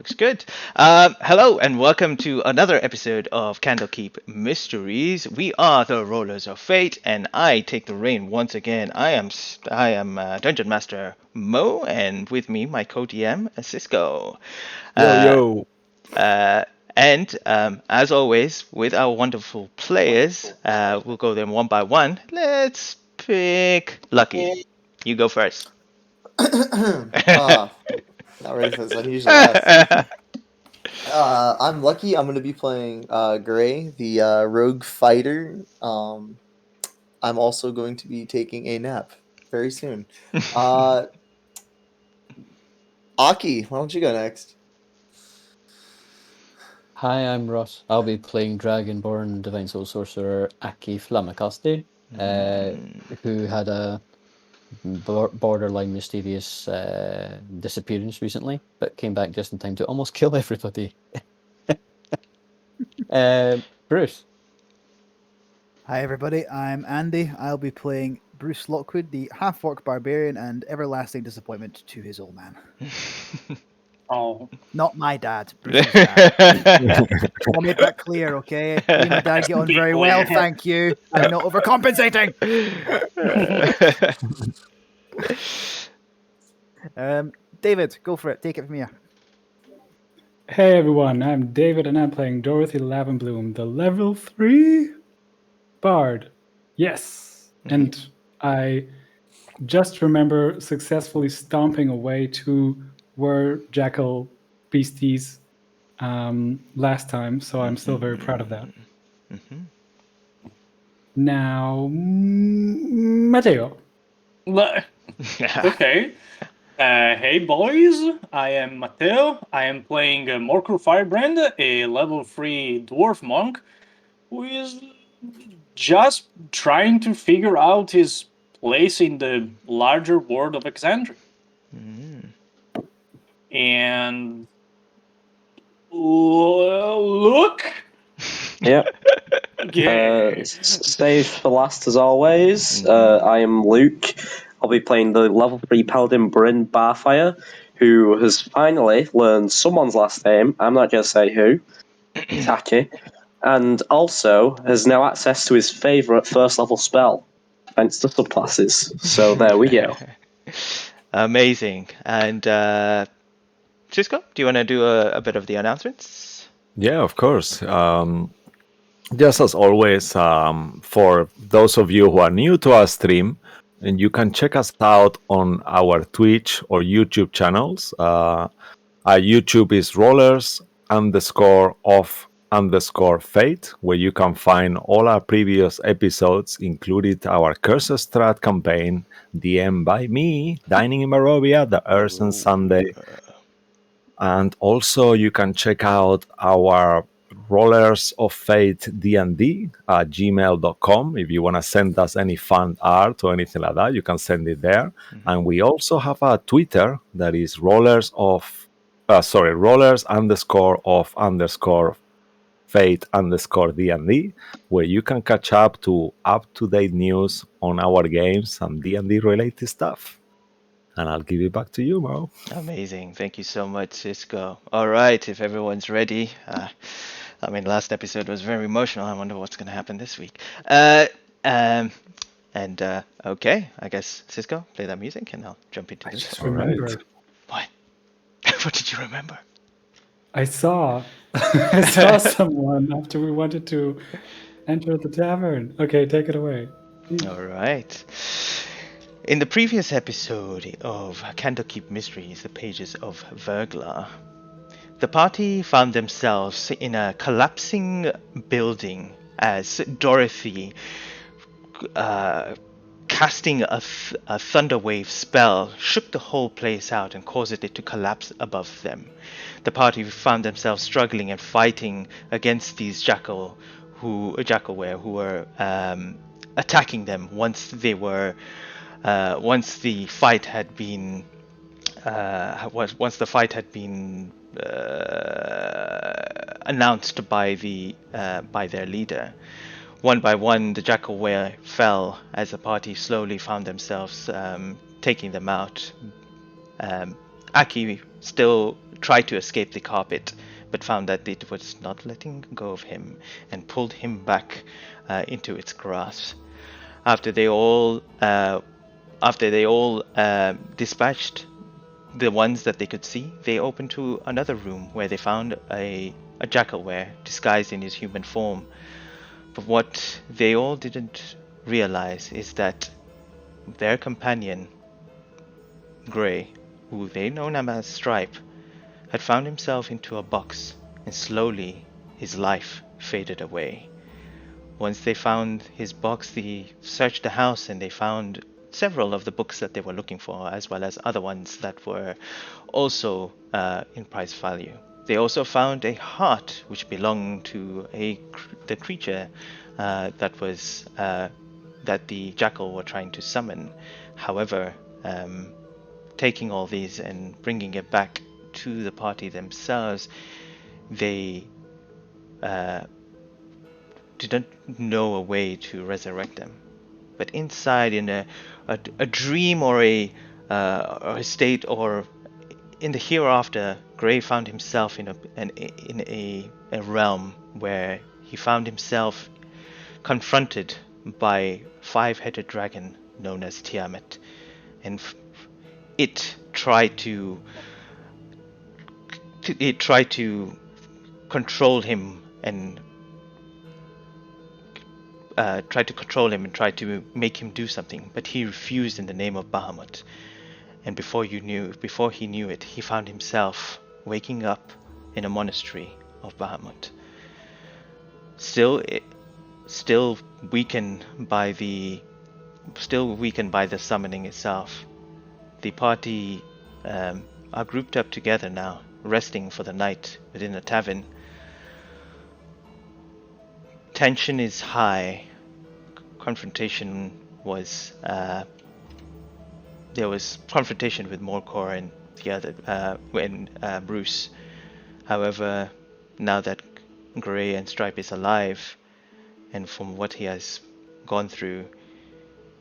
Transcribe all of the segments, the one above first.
looks good. Hello and welcome to another episode of Candlekeep Mysteries. We are the Rollers of Fate, and I take the reign once again. I am Dungeon Master Mo, and with me my co-DM Cisco. Uh, Yo. uh, and as always, with our wonderful players, we'll go them one by one. Let's pick Lucky. You go first. Ah, not ready for this unusual ask. I'm Lucky. I'm going to be playing Gray, the rogue fighter. I'm also going to be taking a nap very soon. Uh, Aki, why don't you go next? Hi, I'm Ross. I'll be playing Dragonborn Divine Soul Sorcerer Aki Flammacasti, who had a borderline mysterious disappearance recently, but came back just in time to almost kill everybody. Bruce. Hi everybody, I'm Andy. I'll be playing Bruce Lockwood, the half-orc barbarian and everlasting disappointment to his old man. Oh, Not my dad, Bruce's dad. I'll make that clear, okay? Me and my dad get on Be very well, clear. thank you. I'm not overcompensating. David, go for it. Take it from here. Hey everyone, I'm David and I'm playing Dorothy Lavenbloom, the level 3 bard. Yes. And I just remember successfully stomping away 2 jackal beasties last time, so I'm still very proud of that. Now, Matteo. okay. Hey boys, I am Matteo. I am playing Morkor Firebrand, a level 3 dwarf monk who is just trying to figure out his place in the larger world of Exandria. And look. Yep. Okay. Stage for last as always. I am Luke. I'll be playing the level 3 Paladin Bryn Barfire, who has finally learned someone's last name. I'm not going to say who. Taki. And also has now access to his favourite first level spell, thanks to subclasses. So there we go. Amazing. And Cisco, do you want to do a bit of the announcements? Yeah, of course. Just as always, for those of you who are new to our stream, and you can check us out on our Twitch or YouTube channels. Our YouTube is rollers_of_fate, where you can find all our previous episodes, including our Curses Strat campaign, DM by me, Dining in Barovia, the Earth and Sunday. And also you can check out our Rollers of Fate D&D at gmail.com. If you want to send us any fan art or anything like that, you can send it there. And we also have a Twitter that is rollers_of_fate_D&D, where you can catch up-to-date news on our games and D&D related stuff. And I'll give it back to you, Mo. Amazing. Thank you so much, Cisco. All right, if everyone's ready. Last episode was very emotional. I wonder what's going to happen this week. Okay, I guess, Cisco, play that music and I'll jump into this. Just remembered. What? What did you remember? I saw someone after we wanted to enter the tavern. Okay, take it away. All right. In the previous episode of Candlekeep Mysteries, the pages of Verglas, the party found themselves in a collapsing building as Dorothy, casting a thunderwave spell, shook the whole place out and caused it to collapse above them. The party found themselves struggling and fighting against these jackalware who were attacking them once the fight had been announced by their leader. One by one, the jackalware fell as the party slowly found themselves taking them out. Aki still tried to escape the carpet, but found that it was not letting go of him and pulled him back into its grasp. After they all dispatched the ones that they could see, they opened to another room where they found a jackalware disguised in his human form. But what they all didn't realize is that their companion, Grey, who they know him as Stripe, had found himself into a box, and slowly his life faded away. Once they found his box, they searched the house and they found several of the books that they were looking for, as well as other ones that were also in price value. They also found a heart which belonged to the creature that the jackal were trying to summon. However, taking all these and bringing it back to the party themselves, they didn't know a way to resurrect them. But inside, in a dream or a state, or in the hereafter, Gray found himself in a realm where he found himself confronted by a five-headed dragon known as Tiamat, and it tried to control him and tried to make him do something, but he refused in the name of Bahamut. And before he knew it, he found himself waking up in a monastery of Bahamut. Still weakened by the summoning itself, the party are grouped up together now, resting for the night within a tavern. Tension is high. Confrontation was there was confrontation with Morkor and the other Bruce. However, now that Grey and Stripe is alive, and from what he has gone through,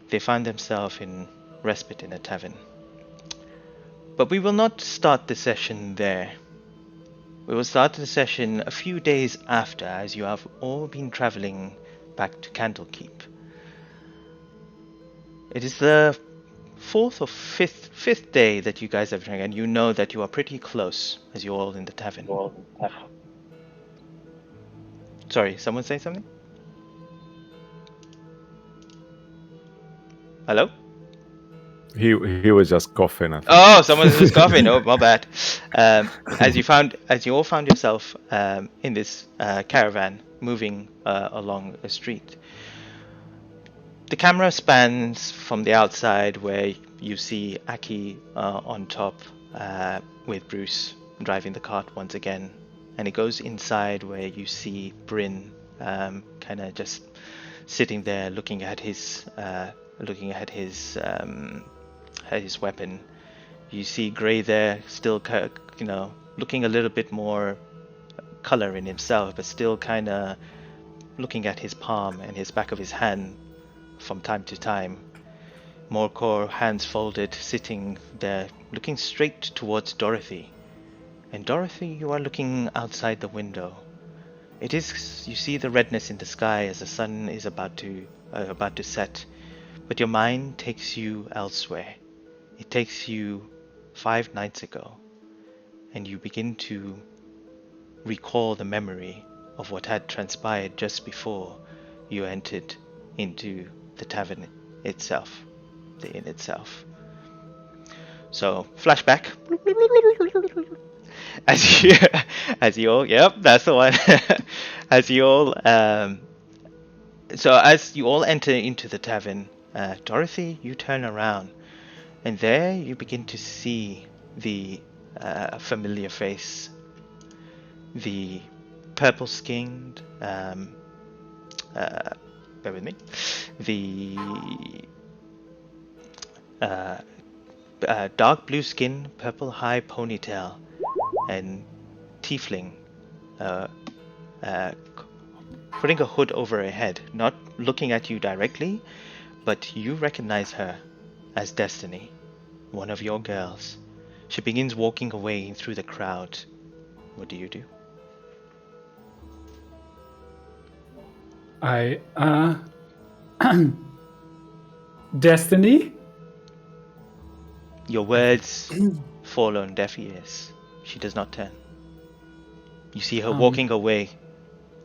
they find themselves in respite in a tavern. But we will not start the session there. We will start the session a few days after, as you have all been traveling back to Candlekeep. It is the fourth or fifth day that you guys have drank, and you know that you are pretty close as you're all in the tavern. Sorry, someone say something? Hello? He was just coughing, I think. Oh, someone was coughing. Oh, my bad. As you all found yourself in this caravan moving along a street, the camera spans from the outside where you see Aki on top with Bruce driving the cart once again, and it goes inside where you see Bryn kind of just sitting there looking at his weapon. You see Grey there, still looking a little bit more color in himself, but still kind of looking at his palm and his back of his hand from time to time. Morkor, hands folded, sitting there, looking straight towards Dorothy. And Dorothy, you are looking outside the window. You see the redness in the sky as the sun is about to set, but your mind takes you elsewhere. It takes you 5 nights ago, and you begin to recall the memory of what had transpired just before you entered into the tavern itself, the inn itself. So, flashback. As you all, yep, that's the one. As you all enter into the tavern, Dorothy, you turn around, and there you begin to see the familiar face, the purple-skinned, bear with me, the dark blue skin, purple high ponytail, and tiefling putting a hood over her head, not looking at you directly, but you recognize her as Destiny, one of your girls. She begins walking away through the crowd. What do you do? Destiny? Your words fall on deaf ears. She does not turn. You see her walking away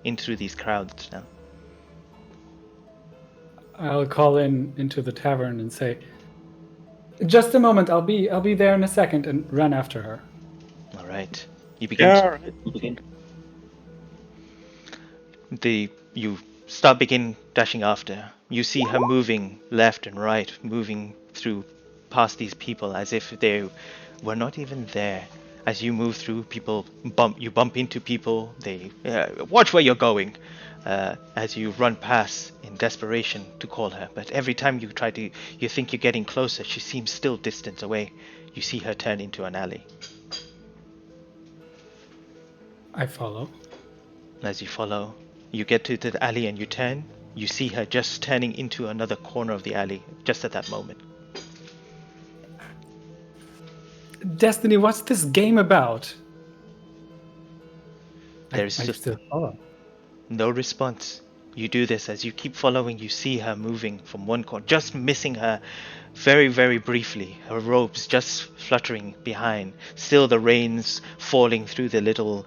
in through these crowds now. I'll call into the tavern and say, "Just a moment, I'll be there in a second," and run after her. All right. You begin. Okay. You begin dashing after. You see her moving left and right, moving through past these people as if they were not even there. As you move through, you bump into people. They watch where you're going. As you run past in desperation to call her, but every time you think you're getting closer, she seems still distance away. You see her turn into an alley. I follow. As you follow, you get to the alley and you turn. You see her just turning into another corner of the alley just at that moment. Destiny, what's this game about? There's I still follow. No response. You do this as you keep following. You see her moving from one corner, just missing her very, very briefly. Her robes just fluttering behind. Still the rains falling through the little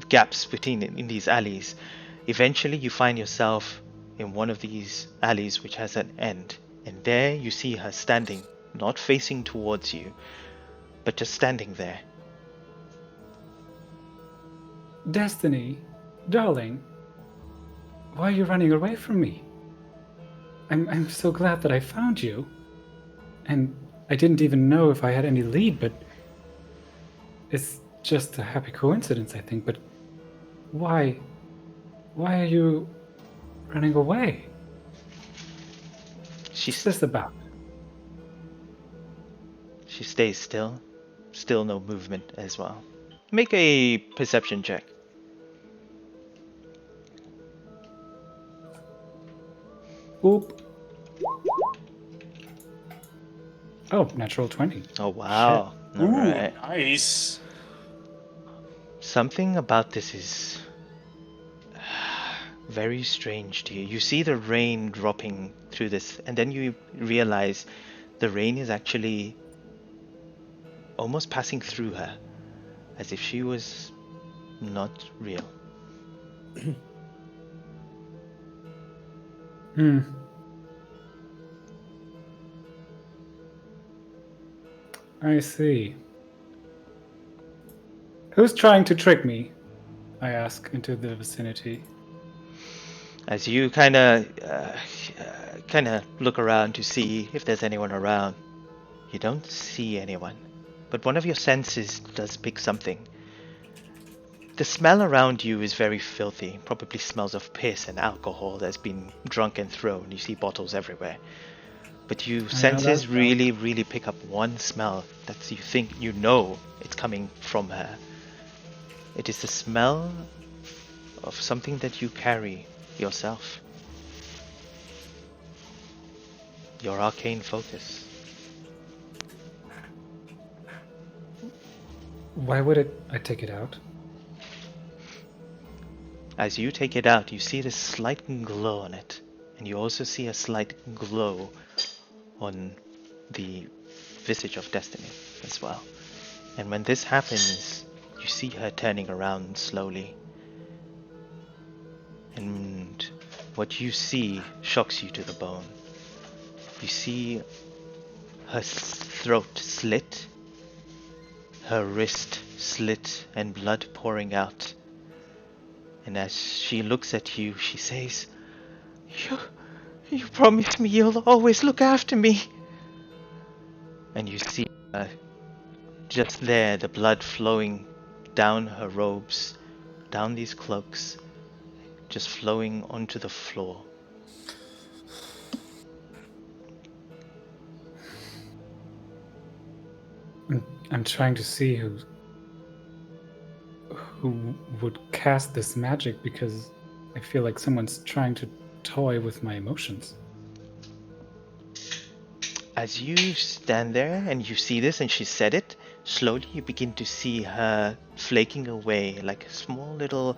gaps in these alleys. Eventually you find yourself in one of these alleys which has an end. And there you see her standing, not facing towards you, but just standing there. Destiny, darling, why are you running away from me? I'm so glad that I found you. And I didn't even know if I had any lead, but it's just a happy coincidence, I think. But why are you running away? What's this about? She stays still. Still no movement as well. Make a perception check. Oop. Oh, natural 20. Oh, wow. Ooh, Alright. nice. Something about this is very strange to you. You see the rain dropping through this, and then you realize the rain is actually almost passing through her, as if she was not real. I see. Who's trying to trick me? I ask into the vicinity. As you kind of look around to see if there's anyone around, you don't see anyone, but one of your senses does pick something. The smell around you is very filthy, probably smells of piss and alcohol that's been drunk and thrown. You see bottles everywhere. But senses really, really pick up one smell that you think you know it's coming from her. It is the smell of something that you carry yourself. Your arcane focus. Why would I take it out? As you take it out, you see this slight glow on it, and you also see a slight glow on the visage of Destiny as well. And when this happens, you see her turning around slowly. And what you see shocks you to the bone. You see her throat slit, her wrist slit, and blood pouring out. And as she looks at you, she says, You promised me you'll always look after me. And you see just there, the blood flowing down her robes, down these cloaks, just flowing onto the floor. I'm trying to see who would cast this magic, because I feel like someone's trying to toy with my emotions. as you stand there and you see this and she said it, slowly you begin to see her flaking away like small little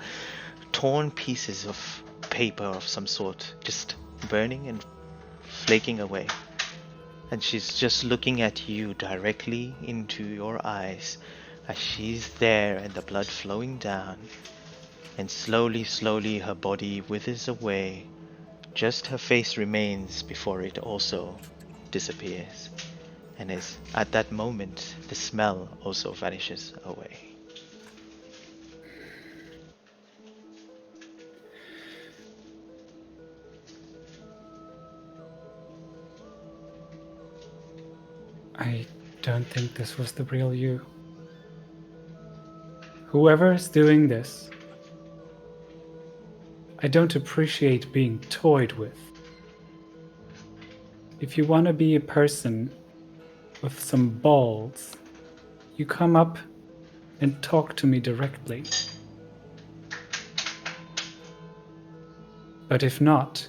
torn pieces of paper of some sort, just burning and flaking away. And she's just looking at you directly into your eyes as she's there and the blood flowing down. And slowly, slowly her body withers away. Just her face remains before it also disappears. And as at that moment, the smell also vanishes away. I don't think this was the real you. Whoever is doing this, I don't appreciate being toyed with. If you want to be a person with some balls, you come up and talk to me directly. But if not,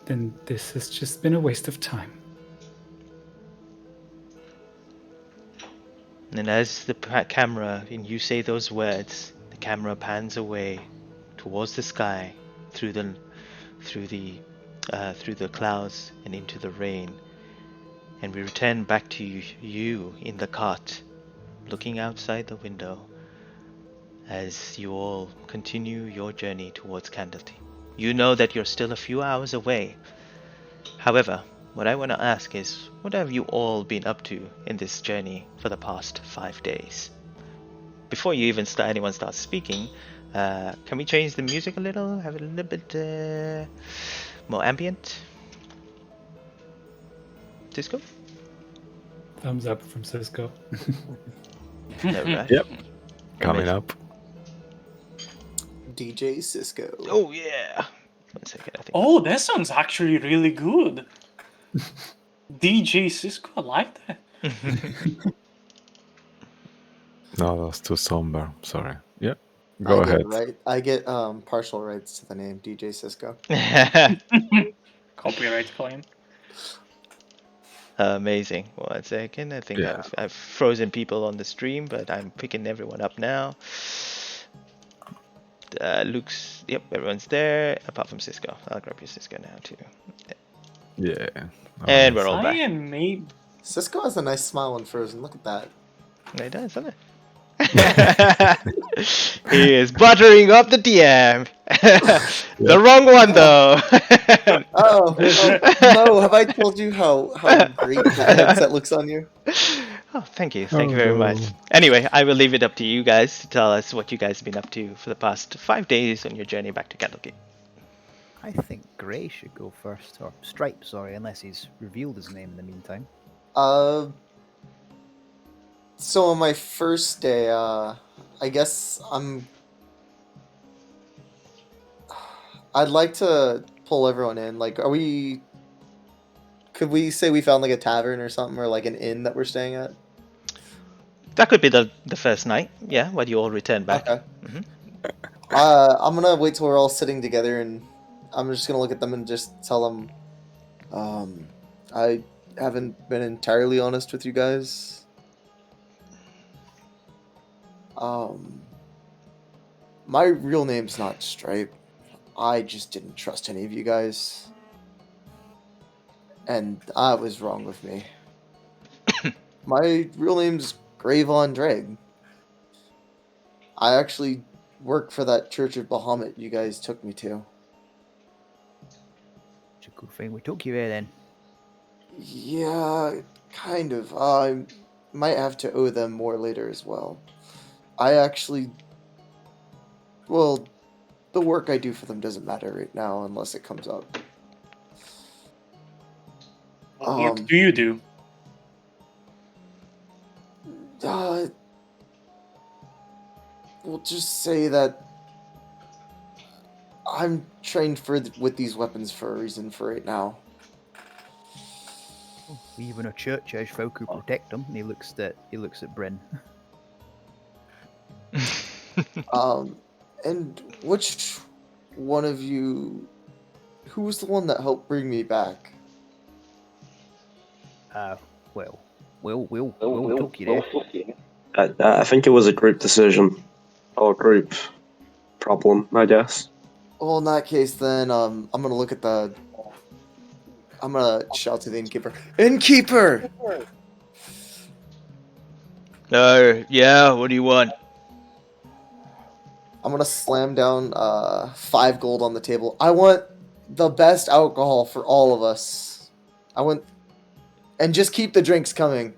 then this has just been a waste of time. And as the camera, and you say those words, the camera pans away towards the sky, through the clouds and into the rain, and we return back to you in the cart, looking outside the window as you all continue your journey towards Candleton. You know that you're still a few hours away. However, what I want to ask is, what have you all been up to in this journey for the past 5 days? Before you even anyone starts speaking, can we change the music a little? Have it a little bit more ambient? Cisco? Thumbs up from Cisco. Alright. Yep. Coming Amazing. up. DJ Cisco. Oh yeah. 1 second, I think. Oh, that sounds actually really good. DJ Cisco, I like that. No, that was too somber. Sorry. Yeah. Go I ahead. Get right. I get partial rights to the name DJ Cisco. Copyright claim. Amazing. 1 second, I think Yeah. I've frozen people on the stream, but I'm picking everyone up now. Luke's, yep, everyone's there, apart from Cisco. I'll grab your Cisco now too. Yeah. And we're all I back. am maybe. Cisco has a nice smile when frozen. Look at that. It does, doesn't it? He is buttering up the DM. The wrong one though. Oh, Mo, have I told you how great that headset looks on you? Oh, thank you very much. Anyway, I will leave it up to you guys to tell us what you guys have been up to for the past 5 days on your journey back to Candlekeep. I think Grey should go first, or Stripe, sorry, unless he's revealed his name in the meantime. So on my first day, I guess I'd like to pull everyone in. Like, could we say we found like a tavern or something, or like an inn that we're staying at? That could be the first night, yeah, when you all return back. Okay. Mhm. I'm gonna wait till we're all sitting together, and I'm just gonna look at them and just tell them, I haven't been entirely honest with you guys. My real name's not Stripe. I just didn't trust any of you guys. And that was wrong with me. My real name's Gravon Dreg. I actually work for that Church of Bahamut you guys took me to. It's a good thing we took you there then. Yeah, kind of. I might have to owe them more later as well. I actually... Well, the work I do for them doesn't matter right now unless it comes up. What work do you do? We'll just say that I'm trained with these weapons for a reason for right now. Even a church has folk who protect them. And he looks at Bryn. And which one of you Who was the one that helped bring me back? We'll talk you there. I think it was a group decision. Or a group problem, I guess. Well, in that case, then I'm gonna look at the. I'm gonna shout to the innkeeper. Innkeeper! Yeah, what do you want? I'm gonna slam down 5 gold on the table. I want the best alcohol for all of us. And just keep the drinks coming.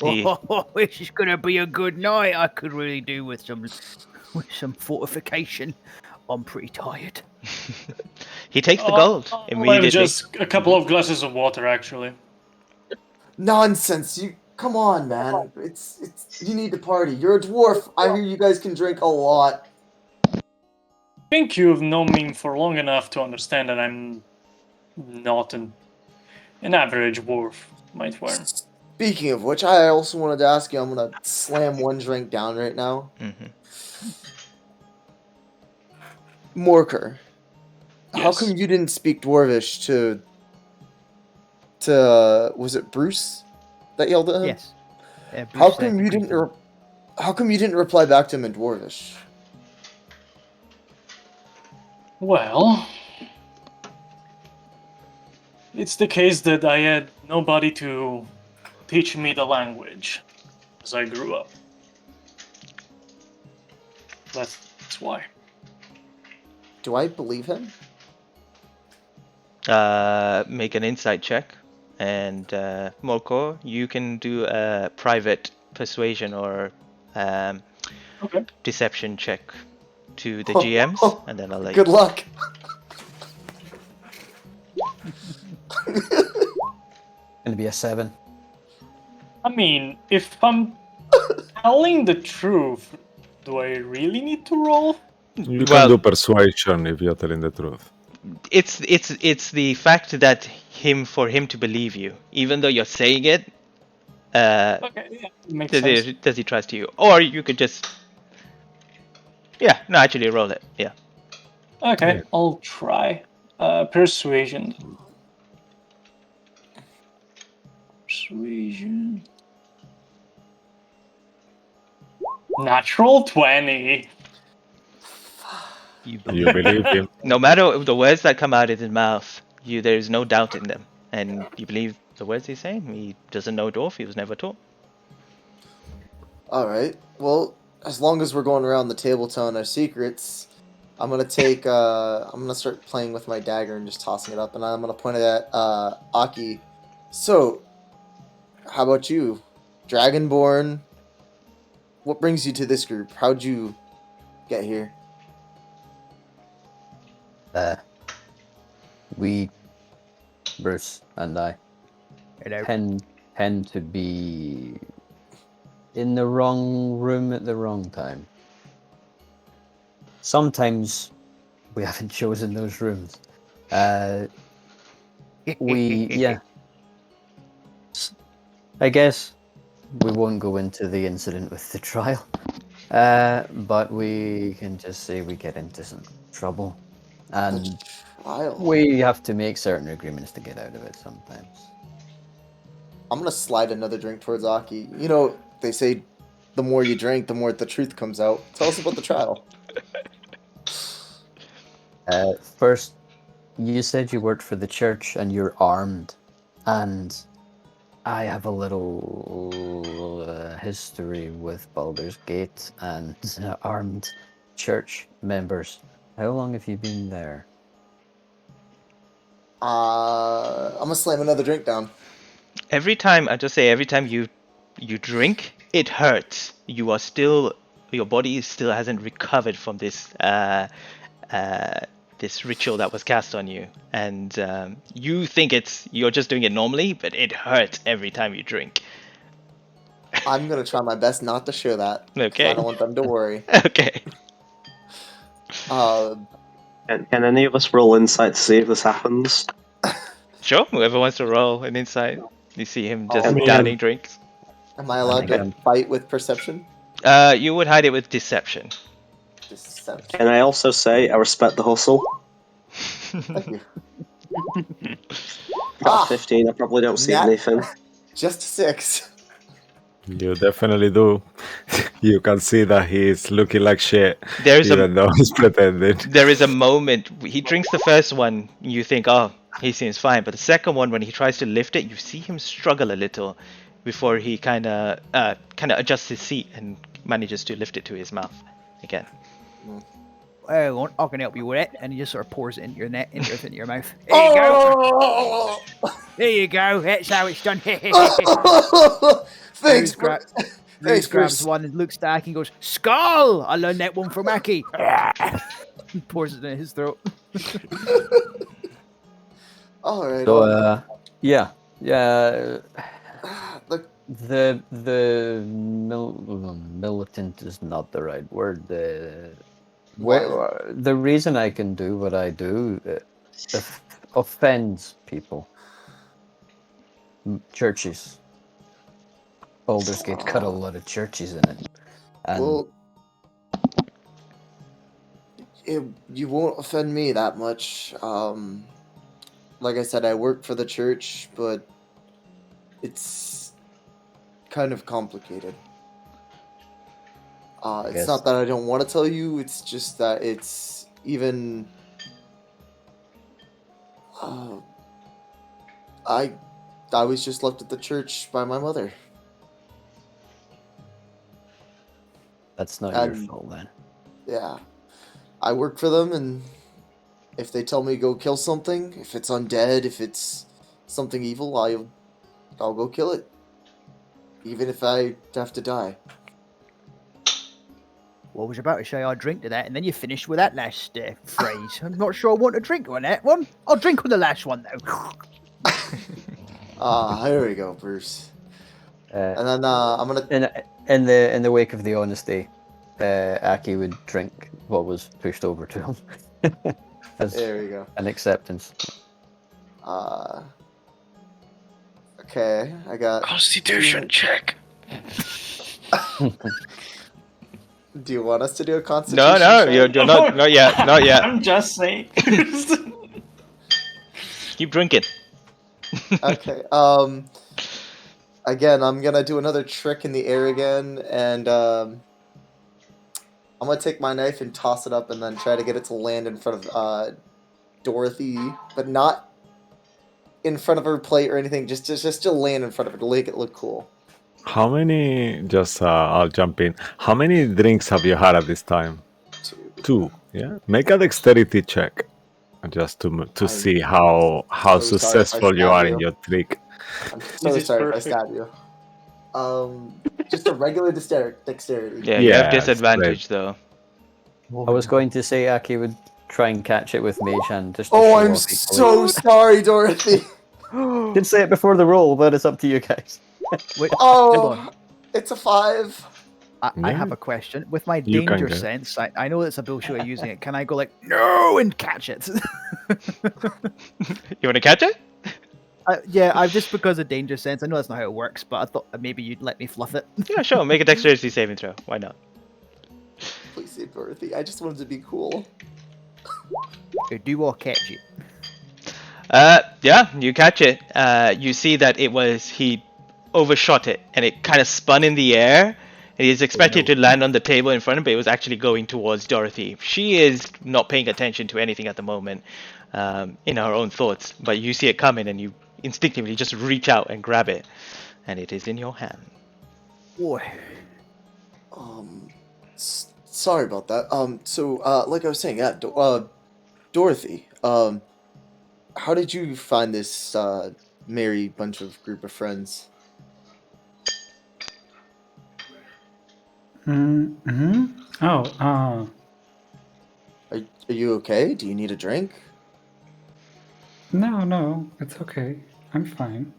Oh, this is gonna be a good night. I could really do with some fortification. I'm pretty tired. He takes the gold I'll have immediately. just a couple of glasses of water, actually. Nonsense! You come on, man. It's you need to party. You're a dwarf. I hear you guys can drink a lot. I think you've known me for long enough to understand that I'm not an average dwarf, my friend. Speaking of which, I also wanted to ask you. I'm gonna slam one drink down right now. Morkor, how Yes. come you didn't speak Dwarvish to was it Bruce that yelled at him? Yes. Bruce How said come to you greet didn't? him. How come you didn't reply back to him in Dwarvish? Well, it's the case that I had nobody to teach me the language as I grew up. That's why. Do I believe him? Make an insight check, and Morkor, you can do a private persuasion or Okay. deception check to the GMs, and then I'll let Good you. luck. Gonna be a 7. I mean, if I'm telling the truth, do I really need to roll? You Well- can do persuasion if you're telling the truth. It's the fact that for him to believe you, even though you're saying it, Okay, yeah, makes sense. does he trust you? Or you could just, no, actually roll it. Yeah. Okay, Yeah. I'll try. Persuasion. Persuasion. Natural 20. You You believe him. No matter the words that come out of his mouth, there is no doubt in them, and you believe the words he's saying. He doesn't know dwarf. He was never taught. All right. Well, as long as we're going around the table telling our secrets, I'm gonna take. I'm gonna start playing with my dagger and just tossing it up, and I'm gonna point it at Aki. So, how about you, Dragonborn? What brings you to this group? How'd you get here? We, Bruce and I, Hello. tend to be in the wrong room at the wrong time. Sometimes we haven't chosen those rooms. Yeah. I guess we won't go into the incident with the trial, but we can just say we get into some trouble, and Trial. we have to make certain agreements to get out of it sometimes. I'm gonna slide another drink towards Aki. You know, they say the more you drink, the more the truth comes out. Tell us about the trial. First, you said you worked for the church and you're armed, and I have a little history with Baldur's Gate and armed church members. How long have you been there? I'm gonna slam another drink down. Every time you drink, it hurts. Your body still hasn't recovered from this this ritual that was cast on you, and you think you're just doing it normally, but it hurts every time you drink. I'm gonna try my best not to show that. 'Cause Okay. I don't want them to worry. Okay. Can any of us roll insight to see if this happens? Sure. Whoever wants to roll an insight, you see him just I mean- downing drinks. Am I allowed to Again. fight with perception? You would hide it with deception. Deception. Can I also say I respect the hustle? Thank you. Got 15. I probably don't see Nat- anything. Just 6. You definitely do. You can see that he's looking like shit, There's a even though he's pretending. there is a moment he drinks the first one, you think, oh, he seems fine, but the second one, when he tries to lift it, you see him struggle a little before he kind of adjusts his seat and manages to lift it to his mouth again. I can help you with it, and he just sort of pours it into your into your mouth. There you go. Oh! There you go. That's how it's done. Thanks, Bruce bro. Bruce Thanks, grabs Bruce. one and looks to Aki and goes, "Skull! I learned that one from Aki." And pours it in his throat. All right. So, yeah. Look, The militant is not the right word. The reason I can do what I do offends people. Churches. Baldur's Gate's got a lot of churches in it. And well, you won't offend me that much. Like I said, I work for the church, but it's kind of complicated. It's Yes. not that I don't want to tell you, it's just that it's even... I was just left at the church by my mother. that's not your fault then. Yeah. I work for them, and if they tell me go kill something, if it's undead, if it's something evil, I'll go kill it. Even if I have to die. Well, I was about to say I'd drink to that, and then you finished with that last phrase. I'm not sure I want to drink on that one. I'll drink on the last one, though. Here we go, Bruce. And then I'm gonna... In the wake of the honesty, Aki would drink what was pushed over to him. As There we go. an acceptance. Okay, I got... Constitution check. Do you want us to do a No, constitution no, check? you're not yet, not yet. I'm just saying. Keep drinking. Okay, again, I'm gonna do another trick in the air again, and I'm gonna take my knife and toss it up and then try to get it to land in front of Dorothy, but not in front of her plate or anything, just to land in front of her to make it look cool. How many? Just I'll jump in. How many drinks have you had at this time? 2. Yeah. Make a dexterity check, just to see how so sorry if I successful you stab are you. in your trick. I'm so This is sorry perfect. if I stab you. Just a regular dexterity. Yeah, you have Yeah, disadvantage though. I was going to say Aki would try and catch it with Mage Hand. Just to Oh, show I'm off so sorry, Dorothy. equally. Did say it before the roll, but it's up to you guys. Wait, hold Oh, on. it's a 5. I Yeah. have a question. With my You can danger get it. sense, I know it's a bullshit way of using it. Can I go like, no, and catch it? You want to catch it? Yeah, I've just because of danger sense. I know that's not how it works, but I thought maybe you'd let me fluff it. Yeah, sure. Make a dexterity saving throw. Why not? Please save Dorothy. I just wanted to be cool. Do or catch it? Yeah, you catch it. You see that he overshot it, and it kind of spun in the air. And he's expected to land on the table in front of him, but it was actually going towards Dorothy. She is not paying attention to anything at the moment, in her own thoughts. But you see it coming, and you instinctively just reach out and grab it, and it is in your hand. Boy. Sorry about that. So, like I was saying, yeah, Dorothy, how did you find this, merry bunch of group of friends? Mm-hmm. Oh, Are you okay? Do you need a drink? no, it's okay. I'm fine.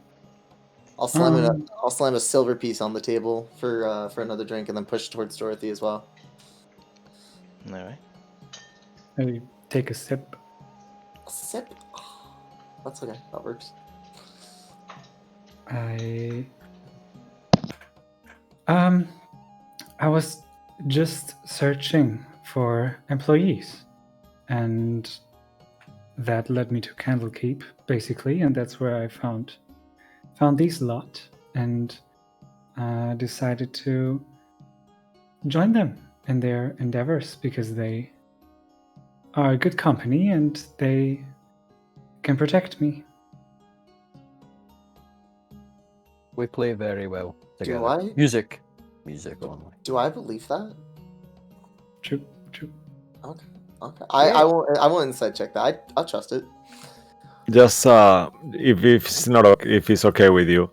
I'll slam a silver piece on the table for another drink, and then push towards Dorothy as well. All right. I take a sip. A sip? That's okay. That works. I was just searching for employees, and that led me to Candlekeep, basically, and that's where I found these lot and decided to join them in their endeavors because they are a good company and they can protect me. We play very well together. Do I? Music only. Do I believe that? True. Okay. I won't inside check that. I'll trust it. Just if it's okay with you,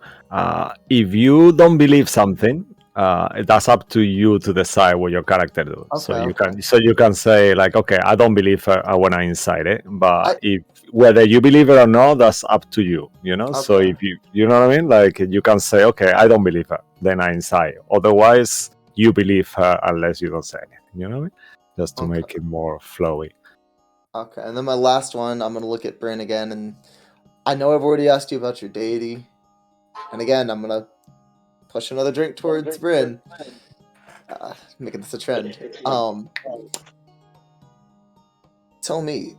if you don't believe something, that's up to you to decide what your character does. Okay, So you can say like, okay, I don't believe her when I inside it, but if whether you believe it or not, that's up to you. You know. Okay. So if you know what I mean, like you can say, okay, I don't believe her, then I inside. Otherwise, you believe her unless you don't say anything. You know what I mean? Just to make it more flowy. Okay, and then my last one, I'm gonna look at Bryn again, and I know I've already asked you about your deity, and again, I'm gonna push another drink towards Bryn, making this a trend. Tell me,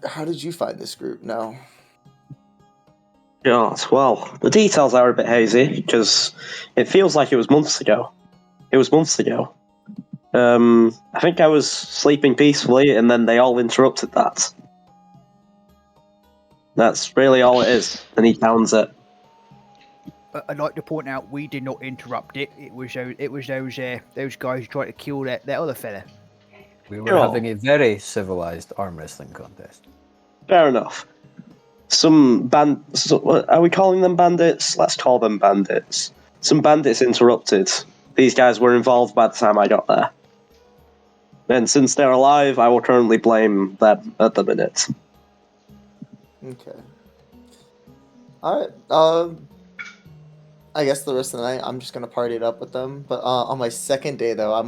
how did you find this group now? God, well, the details are a bit hazy because it feels like it was months ago. I think I was sleeping peacefully, and then they all interrupted that. That's really all it is, and he pounds it. I'd like to point out we did not interrupt it. It was those guys who tried to kill that other fella. We were having a very civilized arm wrestling contest. Fair enough. Are we calling them bandits? Let's call them bandits. Some bandits interrupted. These guys were involved by the time I got there. And since they're alive, I will currently blame them at the minute. Okay. Alright, I guess the rest of the night I'm just gonna party it up with them. But on my second day though, I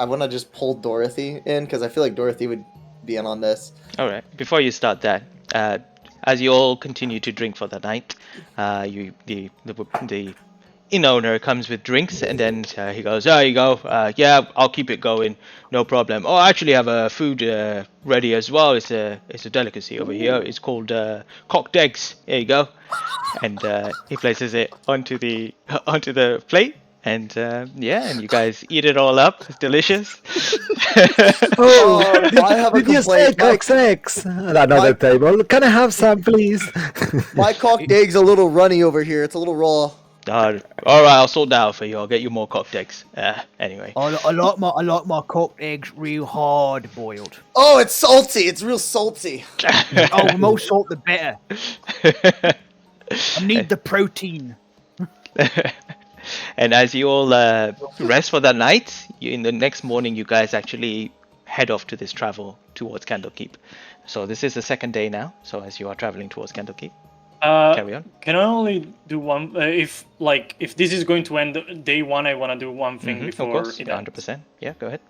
wanna just pull Dorothy in because I feel like Dorothy would be in on this. All right. Before you start that, as you all continue to drink for the night, the inn owner comes with drinks, and then he goes, "There you go. Yeah, I'll keep it going. No problem. Oh, I actually have food ready as well. It's a delicacy over here. It's called cocked eggs. There you go." And he places it onto the plate. And and you guys eat it all up. It's delicious. I have a Did you say complaint. cock's eggs? Another table. Can I have some, please? My cocked egg's a little runny over here. It's a little raw. All right, I'll sort that out for you. I'll get you more cocked eggs. Anyway. I like my cocked eggs real hard boiled. Oh, it's salty. It's real salty. Oh, the more salt the better. I need the protein. And as you all rest for that night, in the next morning, you guys actually head off to this travel towards Candlekeep. So this is the second day now. So as you are traveling towards Candlekeep, carry on. Can I only do one? If this is going to end day one, I want to do one thing before. Of course, it 100%. Yeah, go ahead.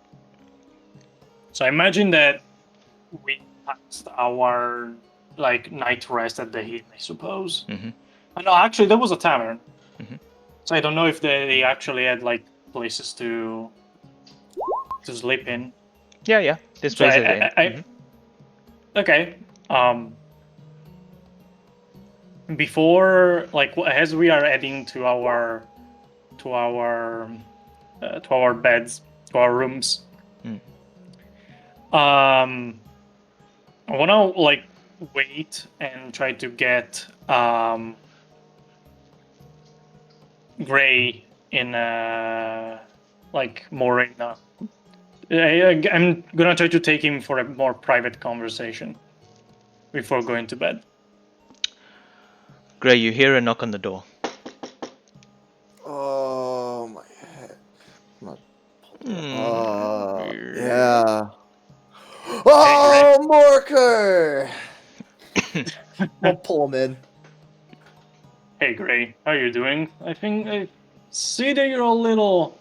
So I imagine that we passed our night rest at the inn, I suppose. No, actually, there was a tavern. So I don't know if they actually had places to sleep in. Yeah. This place is Okay. Before, as we are heading to our beds, to our rooms, I want to wait and try to get Gray in Morena. I'm gonna try to take him for a more private conversation before going to bed. Gray, you hear a knock on the door. Oh my head. Yeah. Oh, Morkor! I'll pull him in. Hey, Gray, how are you doing? I think I see that you're a little.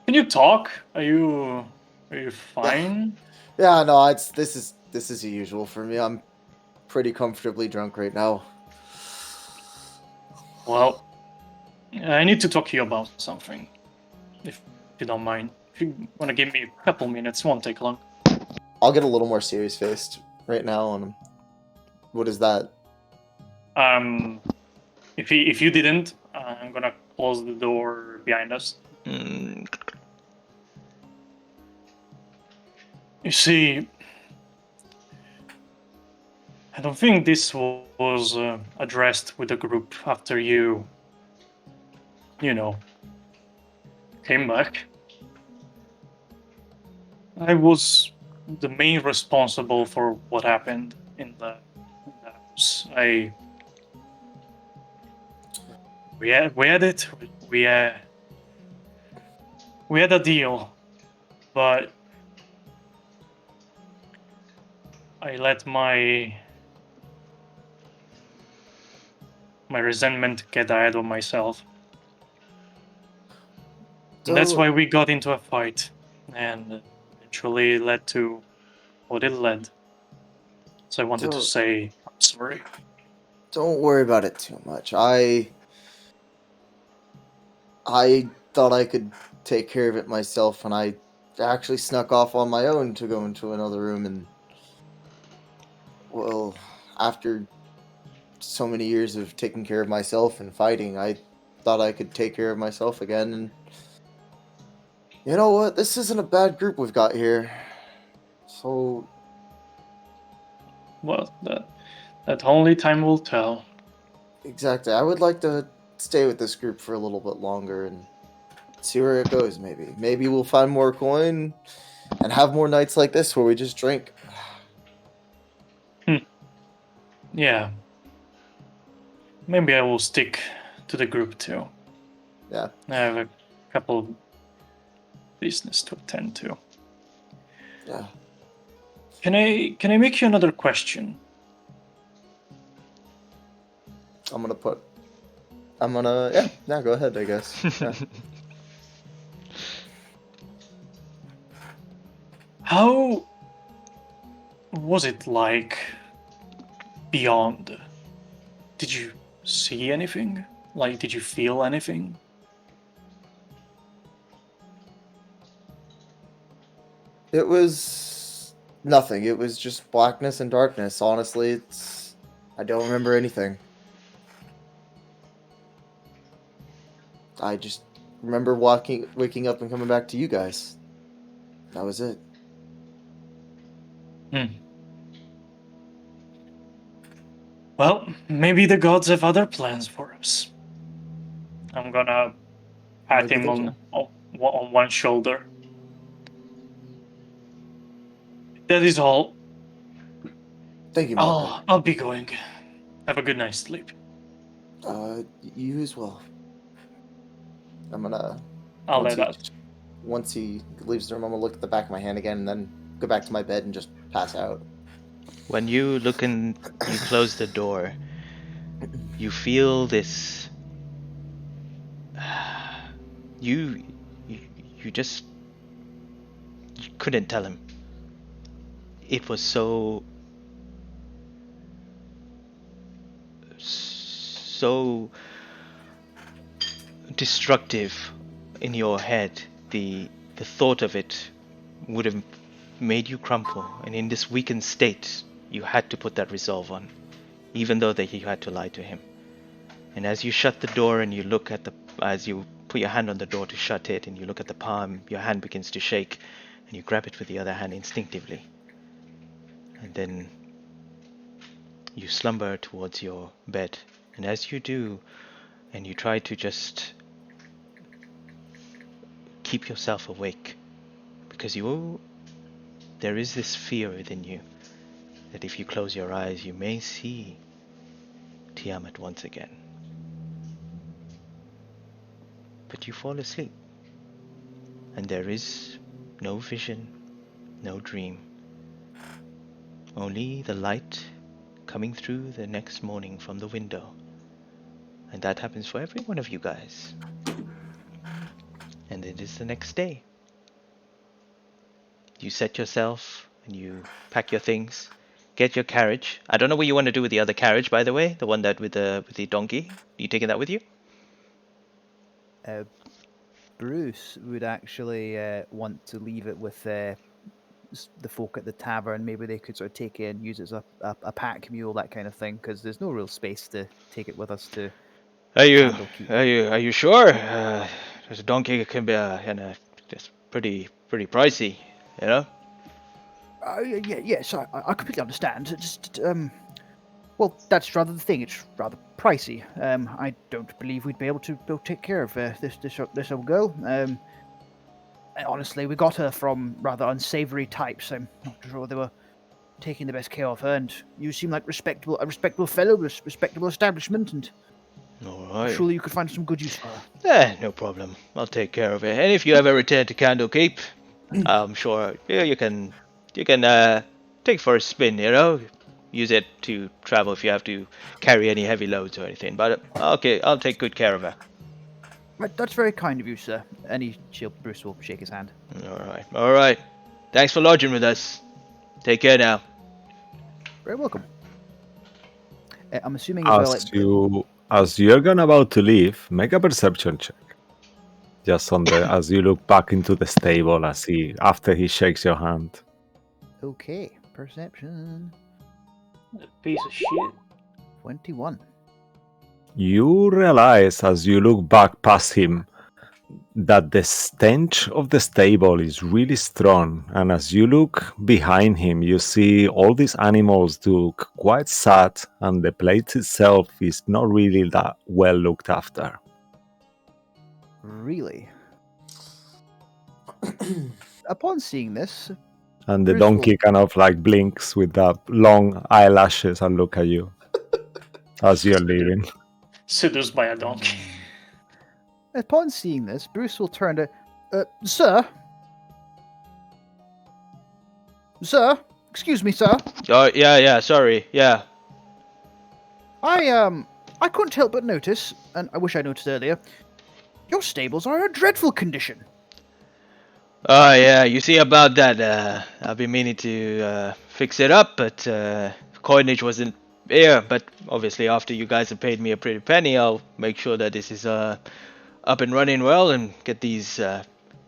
Can you talk? Are you fine? Yeah, no, this is the usual for me. I'm pretty comfortably drunk right now. Well, I need to talk to you about something, if you don't mind. If you want to give me a couple minutes, won't take long. I'll get a little more serious faced right now, and what is that? If you didn't, I'm gonna close the door behind us. Mm, You see, I don't think this was addressed with the group after you came back. I was the main responsible for what happened in the house. We had it. We had a deal, but I let my resentment get ahead of myself. And that's why we got into a fight, and eventually led to what it led. So I wanted to say I'm sorry. Don't worry about it too much. I thought I could take care of it myself, and I actually snuck off on my own to go into another room, and well, after so many years of taking care of myself and fighting, I thought I could take care of myself again, and you know what? This isn't a bad group we've got here. So, Well, that only time will tell. exactly. I would like to stay with this group for a little bit longer and see where it goes, maybe. Maybe we'll find more coin and have more nights like this where we just drink. Yeah. Maybe I will stick to the group too. Yeah. I have a couple of business to attend to. Yeah. Can I make you another question? Yeah, go ahead, I guess. Yeah. How was it like beyond? Did you see anything? Like, did you feel anything? It was nothing. It was just blackness and darkness. Honestly, I don't remember anything. I just remember waking up and coming back to you guys. That was it. Well, maybe the gods have other plans for us. I'm gonna pat Maybe him they do. on one shoulder. That is all. Thank you, Marco. I'll be going. Have a good night's sleep. You as well. I'm gonna I'll let out. once he leaves the room, I'm gonna look at the back of my hand again and then go back to my bed and just pass out. when you look and you close the door, you feel this. You just you couldn't tell him. It was so destructive in your head. The thought of it would have made you crumple, and in this weakened state, you had to put that resolve on, even though that you had to lie to him. And as you shut the door and you look at as you put your hand on the door to shut it, and you look at the palm, your hand begins to shake, and you grab it with the other hand instinctively. And then you slumber towards your bed. And as you do, and you try to just keep yourself awake, because there is this fear within you that if you close your eyes, you may see Tiamat once again. But you fall asleep, and there is no vision, no dream, only the light coming through the next morning from the window. And that happens for every one of you guys. And it is the next day. You set yourself and you pack your things, get your carriage. I don't know what you want to do with the other carriage, by the way, the one that with the donkey. You taking that with you? Bruce would actually want to leave it with the folk at the tavern. Maybe they could sort of take it and use it as a pack mule, that kind of thing, because there's no real space to take it with us to Are you Candlekeep. are you sure? There's a donkey can be just pretty pricey, you know. Yes, I completely understand. Just well, that's rather the thing. It's rather pricey. I don't believe we'd be able to take care of this old girl. Honestly, we got her from rather unsavory types. I'm not sure they were taking the best care of her. And you seem like a respectable fellow, respectable establishment, and All I'm right. sure you could find some good use for her. No problem. I'll take care of it. And if you ever return to Candlekeep, I'm sure you can take for a spin. You know, use it to travel if you have to carry any heavy loads or anything. But okay, I'll take good care of her. Right, that's very kind of you, sir. Bruce will shake his hand. All right. Thanks for lodging with us. Take care now. Very welcome. I'm assuming as well. As you're about to leave, make a perception check. Just on the as you look back into the stable, after he shakes your hand. Okay, perception. Piece of shit. 21. You realize as you look back past him that the stench of the stable is really strong, and as you look behind him, you see all these animals look quite sad, and the place itself is not really that well looked after. Really? Upon seeing this, And the Bruce donkey kind of like blinks with the long eyelashes and look at you as you're leaving. Seduced by a donkey. Upon seeing this, Bruce will turn to, sir? Sir? Excuse me, sir. Oh yeah. Sorry. Yeah. I couldn't help but notice, and I wish I noticed earlier, your stables are in a dreadful condition. Oh yeah. You see about that? I've been meaning to fix it up, but coinage wasn't here. But obviously, after you guys have paid me a pretty penny, I'll make sure that this is up and running well and get these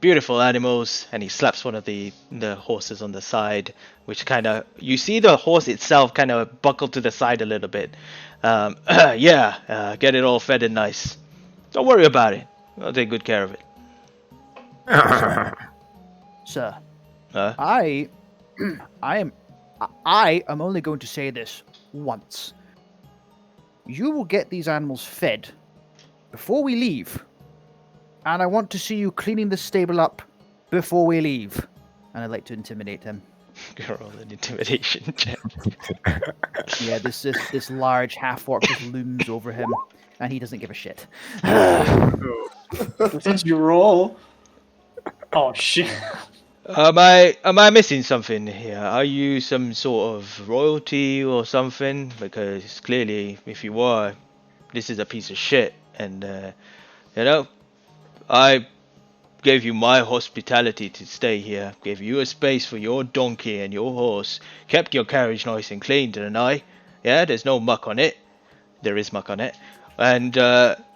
beautiful animals. And he slaps one of the horses on the side, which kind of, you see the horse itself kind of buckle to the side a little bit. Get it all fed and nice. Don't worry about it. I'll take good care of it. Sir, Huh? I am only going to say this once. You will get these animals fed before we leave, and I want to see you cleaning the stable up before we leave. And I'd like to intimidate him. Roll an intimidation check. Yeah, this large half-orc just looms over him, and he doesn't give a shit. What did you roll? Oh shit. Am I missing something here? Are you some sort of royalty or something? Because clearly, if you are, this is a piece of shit. And I gave you my hospitality to stay here. Gave you a space for your donkey and your horse. Kept your carriage nice and clean, didn't I? Yeah, there's no muck on it. There is muck on it. And and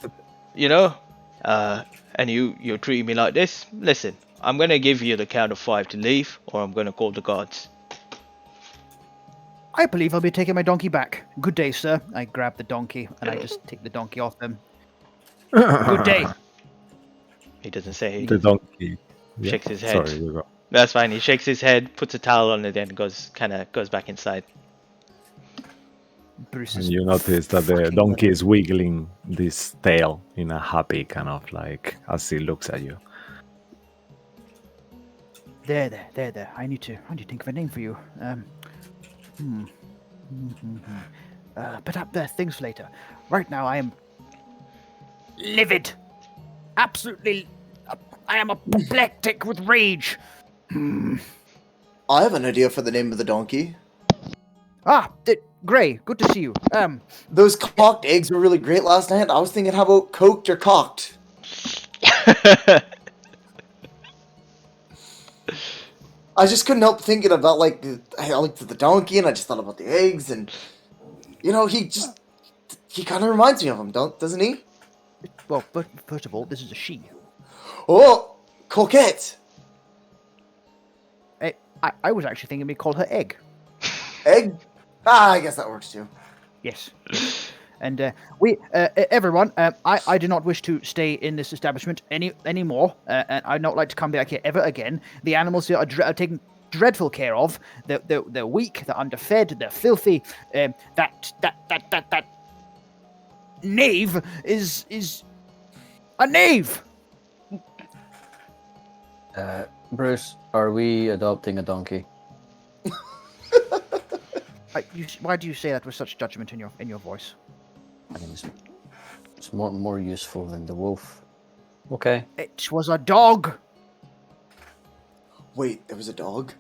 you're treating me like this. Listen. I'm going to give you the count of 5 to leave, or I'm going to call the guards. I believe I'll be taking my donkey back. Good day, sir. I grab the donkey, and I just take the donkey off him. Good day. He doesn't say. The donkey Shakes his head. Sorry, you go. That's fine. He shakes his head, puts a towel on it, and goes back inside. Bruce And is you notice that the fucking donkey is wiggling this tail in a happy kind of like as he looks at you. There. I need to think of a name for you. But things for later. Right now, I am livid. Absolutely, I am apoplectic with rage. I have an idea for the name of the donkey. Gray. Good to see you. Those cocked eggs were really great last night. I was thinking, how about coked or cocked? I just couldn't help thinking about, like, I looked at the donkey and I just thought about the eggs, and, you know, he kind of reminds me of him, doesn't he? Well, but first of all, this is a she. Oh, coquette! I was actually thinking we call her Egg. Egg? Ah, I guess that works too. Yes. And everyone, I do not wish to stay in this establishment anymore, and I'd not like to come back here ever again. The animals here are taken dreadful care of. They're weak, they're underfed, they're filthy. That knave is a knave. Bruce, are we adopting a donkey? Why do you say that with such judgment in your voice? I mean, it's more useful than the wolf. Okay. It was a dog. Wait, there was a dog?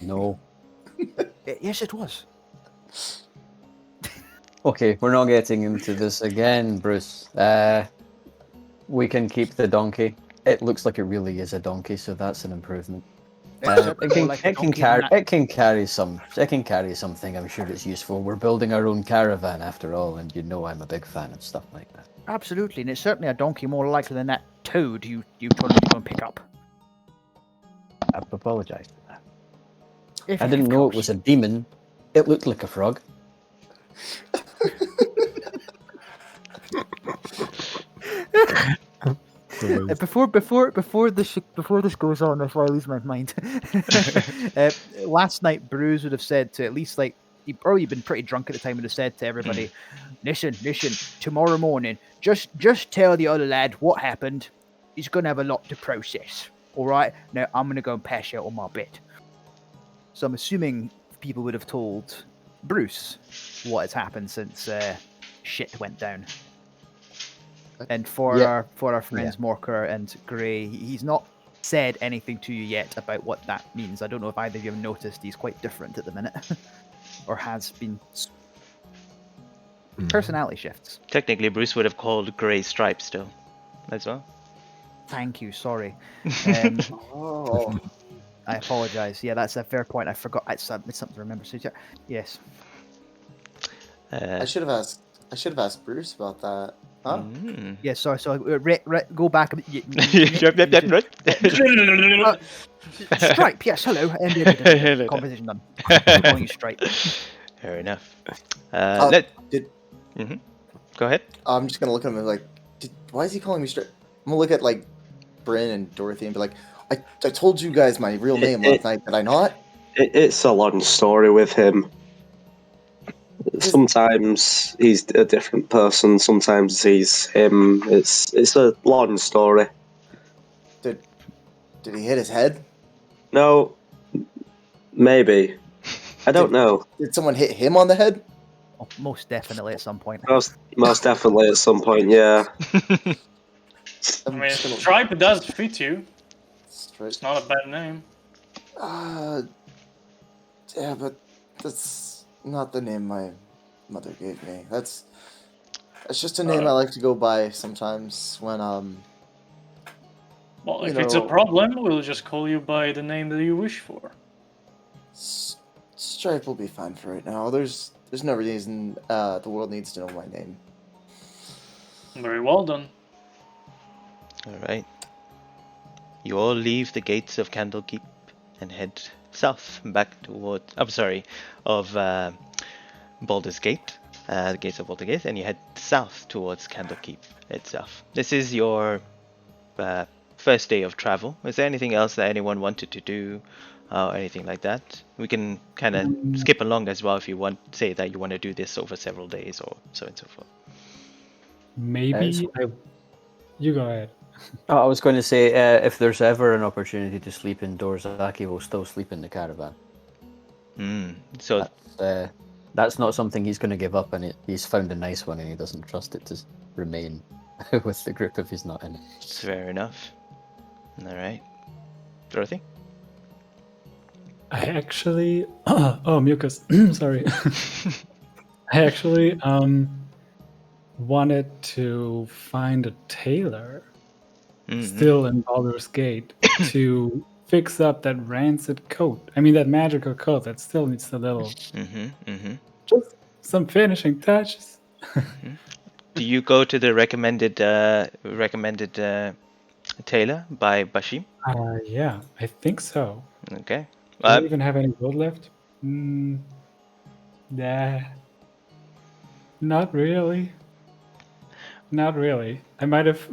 No. Yes, it was. Okay, we're not getting into this again, Bruce. We can keep the donkey. It looks like it really is a donkey, so that's an improvement. It can carry something. I'm sure it's useful. We're building our own caravan after all, and you know I'm a big fan of stuff like that. Absolutely, and it's certainly a donkey more likely than that toad you told me to go and pick up. I apologize for that. If I didn't know it was a demon. It looked like a frog. Before this goes on, before I lose my mind, last night Bruce would have said to at least he'd probably been pretty drunk at the time, would have said to everybody, listen, tomorrow morning, just tell the other lad what happened. He's gonna have a lot to process. All right, now I'm gonna go and pass out on my bed. So I'm assuming people would have told Bruce what has happened since shit went down. And for our friends Morkor and Gray, he's not said anything to you yet about what that means. I don't know if either of you have noticed he's quite different at the minute, or has been. Personality shifts. Technically, Bruce would have called Grey Stripe still, as well. Thank you. Sorry. Oh. I apologize. Yeah, that's a fair point. I forgot. It's something to remember. So yes. I should have asked Bruce about that. Huh? Yeah, sorry. So go back. Stripe. Yes. Hello. And conversation done. Calling you Stripe. Fair enough. Go ahead. I'm just gonna look at him and be like, why is he calling me Stripe? I'm gonna look at Bryn and Dorothy and be like, I told you guys my real name last night, did I not? It's a long story with him. Sometimes he's a different person. Sometimes he's him. It's a long story. Did he hit his head? No, maybe. I don't know. Did someone hit him on the head? Oh, most definitely at some point. Most definitely at some point. Yeah. I mean, Stripe does fit you. It's not a bad name. Yeah, but that's not the name my mother gave me. That's just a name I like to go by sometimes when Well, if it's a problem, we'll just call you by the name that you wish for. Stripe will be fine for right now. There's no reason the world needs to know my name. Very well done. Alright. You all leave the gates of Candlekeep and head south back toward... Baldur's Gate. The gates of Baldur's Gate, and you head south towards Candlekeep itself. This is your first day of travel. Is there anything else that anyone wanted to do? Anything like that? We can kind of skip along as well if you want. Say that you want to do this over several days or so and so forth. Maybe you go ahead. I was going to say, if there's ever an opportunity to sleep indoors, Aki will still sleep in the caravan. So that's not something he's going to give up, and he's found a nice one, and he doesn't trust it to remain with the group if he's not in it. Fair enough. All right, Dorothy. I actually, mucus. Sorry. I actually wanted to find a tailor still in Baldur's Gate to fix up that rancid coat. I mean, that magical coat that still needs a little, just some finishing touches. Do you go to the recommended tailor by Bashim? Yeah, I think so. Okay. Do I even have any gold left? Nah. Not really. Not really. I might have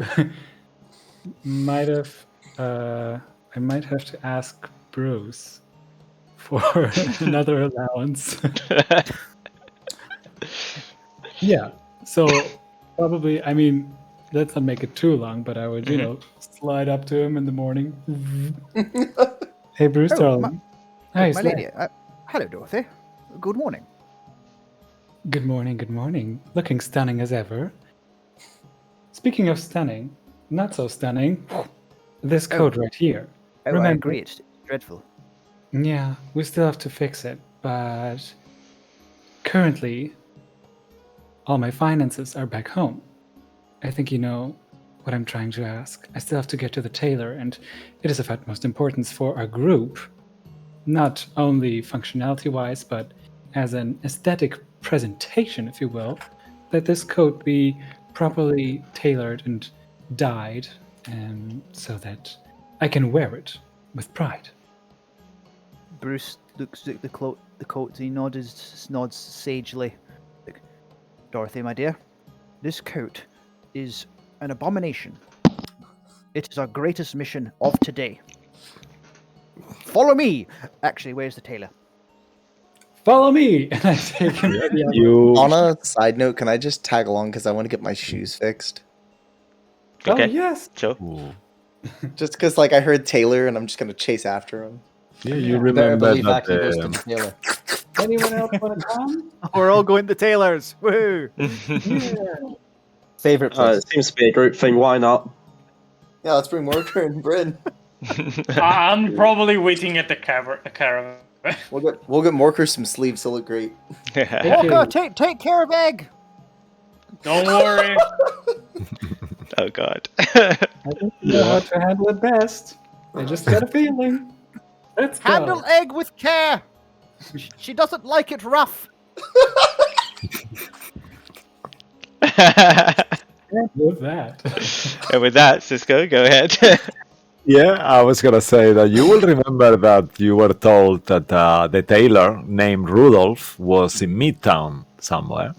I might have to ask Bruce for another allowance. Yeah. So probably, I mean, let's not make it too long, but I would, slide up to him in the morning. Hey, Bruce, Oh, darling. Hi, my lady. Hello, Dorothy. Good morning. Good morning, good morning. Looking stunning as ever. Speaking of stunning, not so stunning, this coat right here. Oh, I Remember, agree. It's dreadful. yeah, we still have to fix it, but currently, all my finances are back home. I think you know what I'm trying to ask. I still have to get to the tailor, and it is of utmost importance for our group, not only functionality wise, but as an aesthetic presentation, if you will, that this coat be properly tailored and dyed, so that I can wear it with pride. Bruce looks at the coat. He nods sagely. Look, Dorothy, my dear, this coat is an abomination. It is our greatest mission of today. Follow me. Actually, where's the tailor? Follow me, and I take him to the You On a side note, can I just tag along because I want to get my shoes fixed? Okay. Oh yes. Sure. Just because, like, I heard Taylor, and I'm just gonna chase after him. you You better remember believe that Aki goes to the tailor. Anyone else want to come? We're all going to tailors. Woohoo! Yeah. Favorite place. It seems to be a group thing. Why not? Yeah, let's bring Morkor and Bryn. I'm probably waiting at the caravan. We'll get Morkor some sleeves. He'll look great. Walker, take care of Egg. Don't worry. Oh God. I think you know how to handle it best. I just got a feeling. Let's go. Handle Egg with care. She doesn't like it rough. And with that. And with that, Cisco, go ahead. Yeah, I was gonna say that you will remember that you were told that the tailor named Rudolph was in Midtown somewhere.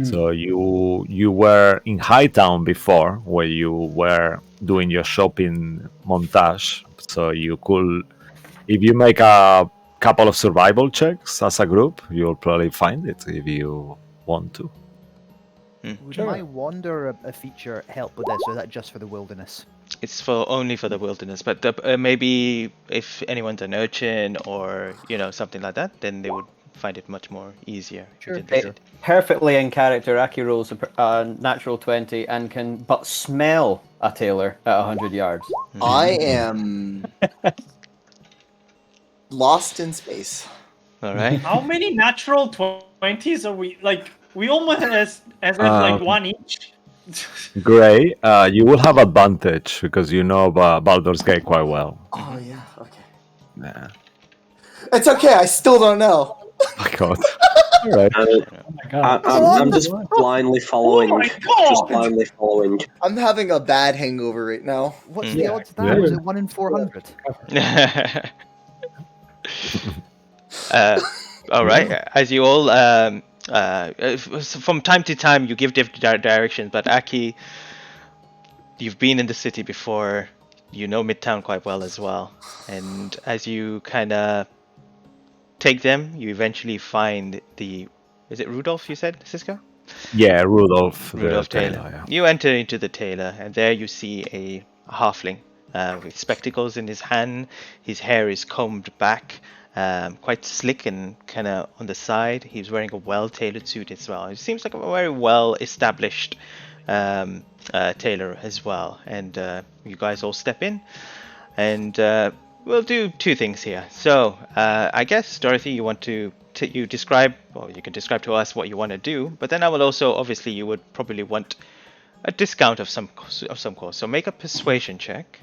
So you were in Hightown before, where you were doing your shopping montage. So you could, if you make a couple of survival checks as a group, you'll probably find it if you want to. Would my wander a feature help with this, or is that just for the wilderness? It's only for the wilderness, but maybe if anyone's an urchin or something like that, then they would find it much more easier. Sure. Perfectly in character, Aki rolls a natural 20 and can but smell a tailor at 100 yards. I am lost in space. All right. How many natural 20s are we? Like, we almost has like one each. Gray, you will have advantage because you know Baldur's Gate quite well. Oh yeah, okay. Yeah. It's okay. I still don't know. Oh my God. All right. Oh my god. I'm just blindly following. Oh my God! Just blindly following. I'm having a bad hangover right now. What's the Yeah, odds of that? yeah. Is it 1 in 400? All right. As you all, from time to time, you give different directions. But Aki, you've been in the city before. You know Midtown quite well as well. And as you kind of take them, you eventually find the. Is it Rudolph? You said, Cisco? Yeah, Rudolph. Rudolph the Taylor. yeah. You enter into the tailor, and there you see a halfling with spectacles in his hand. His hair is combed back, quite slick and kind of on the side. He's wearing a well-tailored suit as well. It seems like a very well-established tailor as well. And you guys all step in, and we'll do two things here. So I guess, Dorothy, you want to you describe, well, you can describe to us what you want to do, but then I will also, obviously, you would probably want a discount of some cost. So make a persuasion check.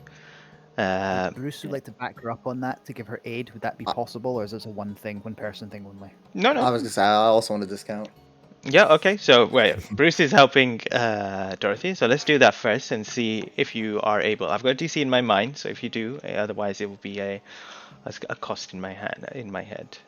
Bruce would like to back her up on that to give her aid. Would that be possible, or is this a one person thing only? No. I was gonna say I also want a discount. Yeah, okay. So, wait, Bruce is helping Dorothy. So let's do that first and see if you are able. I've got a DC in my mind, so if you do, otherwise it will be a as a cost in my head.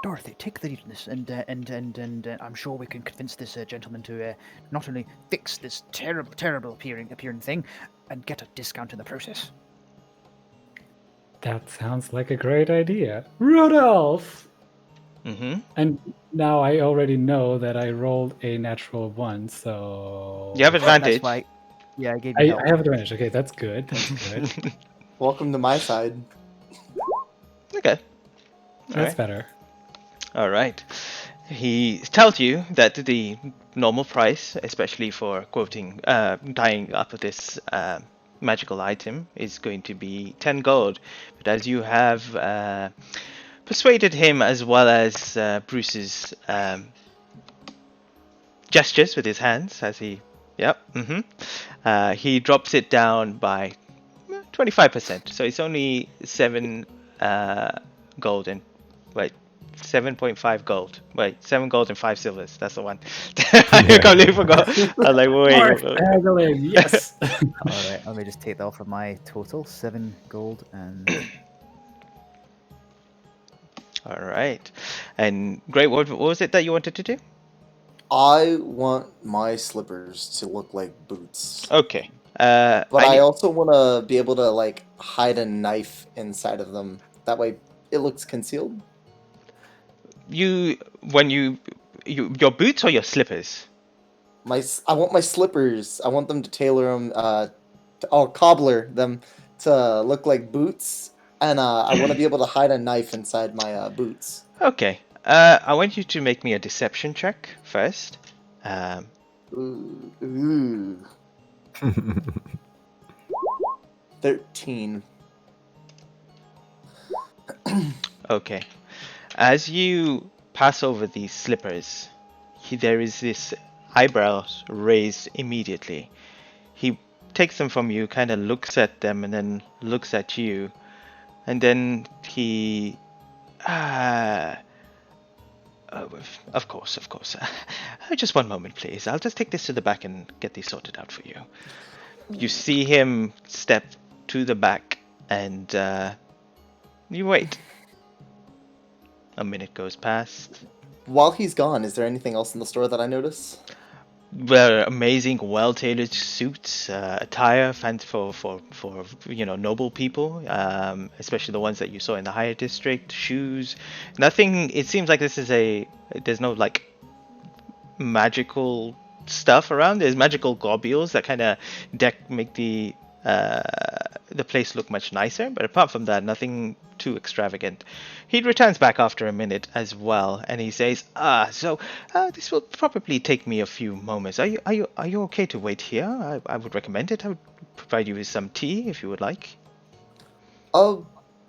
Dorothy, take the lead in this, and I'm sure we can convince this gentleman to not only fix this terrible appearing thing, and get a discount in the process. That sounds like a great idea. Rudolph! Mm-hmm. And now I already know that I rolled a natural 1, so... You have advantage. That's why. Yeah, I gave you help. I have advantage. Okay, that's good. That's good. Welcome to my side. Okay. That's better. All right. He tells you that the normal price, especially for dyeing up this magical item, is going to be 10 gold. But as you have persuaded him, as well as Bruce's gestures with his hands, as he, he drops it down by 25%. So it's only 7 gold and 7.5 gold. 7 gold and 5 silvers. That's the one. I completely forgot. I was like, wait. Haggling, yes. All right, let me just take that off of my total. 7 gold and. All right. And great. What was it that you wanted to do? I want my slippers to look like boots. Okay. But I also want to be able to like hide a knife inside of them. That way, it looks concealed. Your boots or your slippers? I want my slippers. I want them to tailor them, cobbler them to look like boots, and I want to be able to hide a knife inside my boots. Okay. I want you to make me a deception check first. Ooh. 13. Okay. As you pass over these slippers, there is this eyebrows raised immediately. He takes them from you, kind of looks at them, and then looks at you, and then he of course. Just one moment, please. I'll just take this to the back and get these sorted out for you. You see him step to the back, and you wait. A minute goes past. While he's gone, is there anything else in the store that I notice? Amazing, well-tailored suits, attire for noble people, especially the ones that you saw in the higher district. Shoes, nothing. It seems like there's no like magical stuff around. There's magical globules that kind of make the place look much nicer, but apart from that, nothing too extravagant. He returns back after a minute as well, and he says, this will probably take me a few moments. Are you okay to wait here? I would recommend it. I would provide you with some tea if you would like. Oh,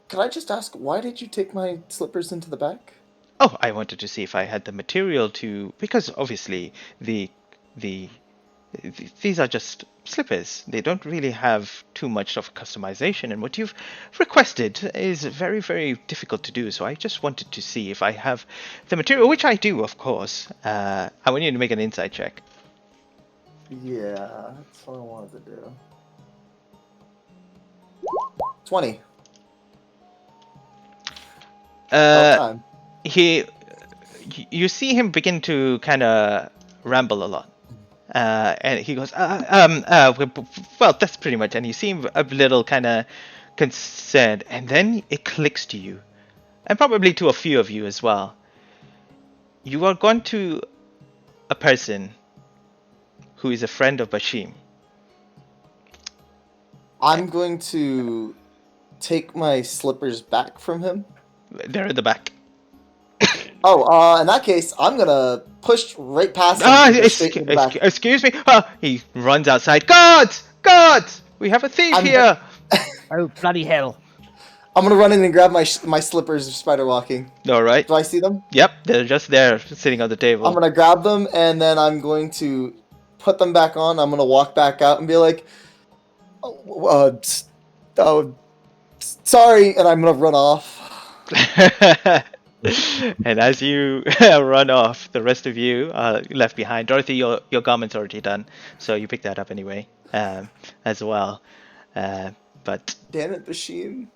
can I just ask, why did you take my slippers into the back? Oh, I wanted to see if I had the material because obviously these are just slippers. They don't really have too much of customization, and what you've requested is very, very difficult to do. So I just wanted to see if I have the material, which I do, of course. I want you to make an insight check. Yeah, that's what I wanted to do. 20. Time. You see him begin to kind of ramble a lot. And he goes, well, that's pretty much. And you seem a little kind of concerned, and then it clicks to you, and probably to a few of you as well. You are going to a person who is a friend of Bashim. I'm going to take my slippers back from him. They're in the back. Oh, in that case, I'm gonna push right past him. Excuse me. He runs outside. Guards! We have a thief here. Oh, bloody hell. I'm gonna run in and grab my slippers spider walking. All right. Do I see them? Yep, they're just there, sitting on the table. I'm gonna grab them, and then I'm going to put them back on. I'm gonna walk back out and be like, sorry, and I'm gonna run off. And as you run off, the rest of you are left behind. Dorothy, your garment's already done, so you pick that up anyway, as well. But damn it, Bashim.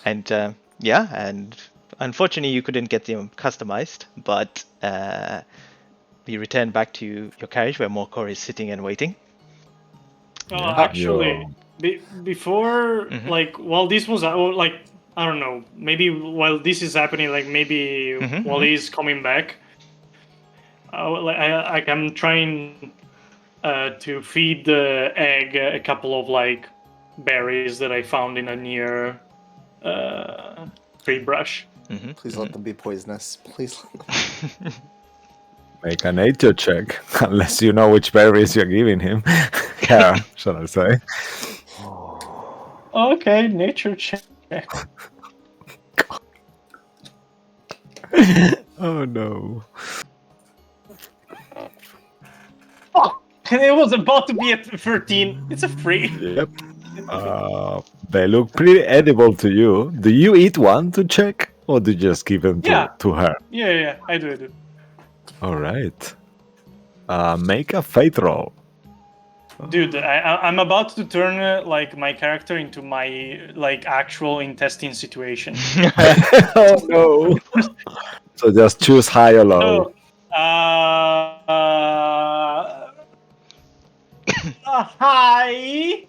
And unfortunately you couldn't get them customized, but you return back to your carriage where Morkor is sitting and waiting. Actually, before, Mhm. like, while this was like, I don't know, maybe while this is happening, like maybe Mhm, while mhm. he's coming back, I'm trying to feed the egg a couple of like berries that I found in a near tree brush. Mhm, Please let them be poisonous. Please let them. Make a nature check, unless you know which berries you're giving him. Care, shall I say? Okay, nature check. Oh no. Oh, it was about to be a 13. It's a 3. Yep. They look pretty edible to you. Do you eat one to check, or do you just give them Yeah. to her? Yeah, I do. All right. Make a fate roll. Dude, I'm about to turn like my character into my like actual intestine situation. Oh no. So just choose high or low. So, hi.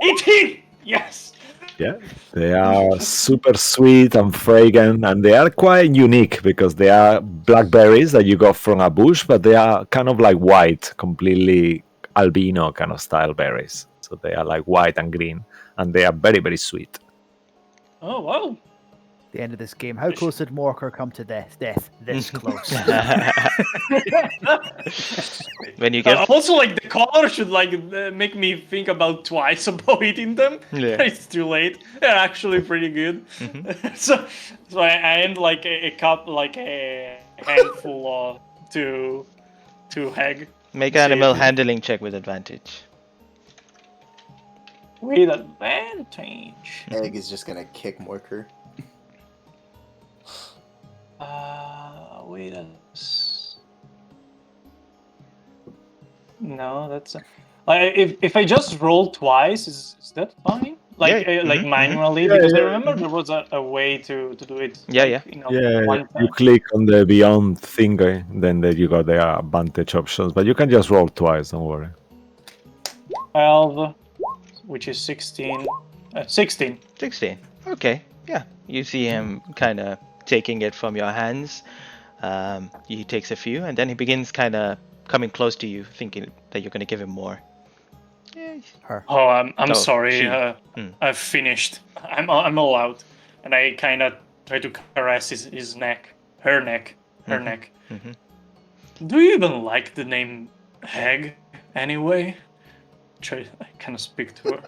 18. Yes. Yeah, they are super sweet and fragrant, and they are quite unique because they are blackberries that you got from a bush, but they are kind of like white, completely albino kind of style berries. So they are like white and green, and they are very, very sweet. Oh wow. The end of this game. How close did Morkor come to death? This close. When you get Also, like the color should like make me think about twice about eating them. Yeah. It's too late. They're actually pretty good. so I end like a cup, like a handful to Heg. make See animal if- handling check with advantage. With advantage. Egg is just gonna kick Morker. Wait a No, that's if I just roll twice, is that fine? Like Yeah, like mhm, manually, Yeah, because I yeah, remember there was a way to do it. Yeah, like, yeah. You know, Yeah, one you time. click on the beyond thingy, then you got the advantage options, but you can just roll twice, don't worry. 12, which is 16. 16. 16. Okay, yeah. You see him kind of taking it from your hands. He takes a few, and then he begins kind of coming close to you, thinking that you're going to give him more. Yeah. Her. Oh, I'm Oh, sorry. she. I've finished. I'm all out, and I kind of try to caress his neck, her neck. Mhm. Do you even like the name Heg anyway? I kind of speak to her.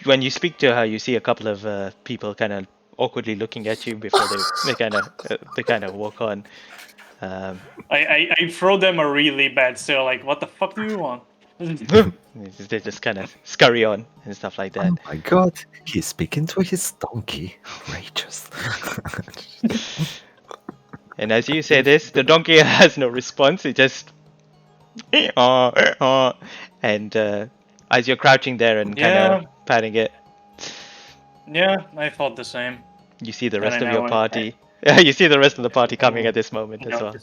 When you speak to her, you see a couple of people kind of awkwardly looking at you before they kind of walk on. I throw them a really bad stare, like, what the fuck do you want? They just kind of scurry on and stuff like that. Oh my god, he's speaking to his donkey. Outrageous. And as you say this, the donkey has no response. It just and as you're crouching there and kind Yeah. of patting it, Yeah, I thought the same. you see the And rest I of your know party. You see the rest of the party coming at this moment as well.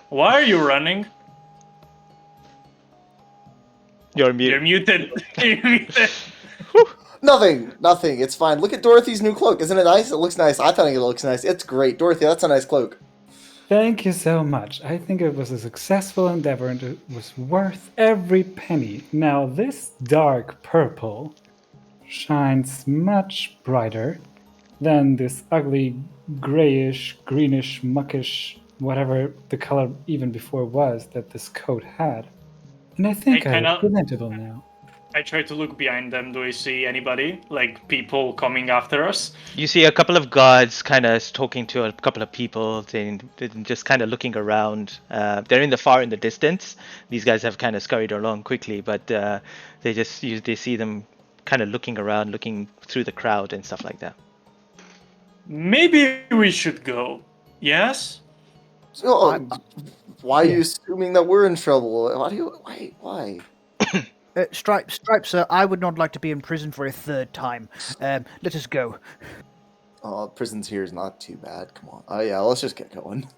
Why are you running? You're mute. You're muted. You're muted. Nothing. It's fine. Look at Dorothy's new cloak. Isn't it nice? It looks nice. I think it looks nice. It's great. Dorothy, that's a nice cloak. Thank you so much. I think it was a successful endeavor and it was worth every penny. Now, this dark purple shines much brighter than this ugly grayish, greenish, muckish, whatever the color even before was that this coat had. And I think I kinda- look presentable now. I try to look behind them. Do I see anybody? Like people coming after us? You see a couple of guards kind of talking to a couple of people. They're just kind of looking around. They're in the distance. These guys have kind of scurried along quickly, but they see them kind of looking around, looking through the crowd and stuff like that. Maybe we should go. Yes? So, Why are you assuming that we're in trouble? Why? Stripes, I would not like to be in prison for a third time. Let us go. Oh, prison's here is not too bad. Come on. Oh yeah, let's just get going.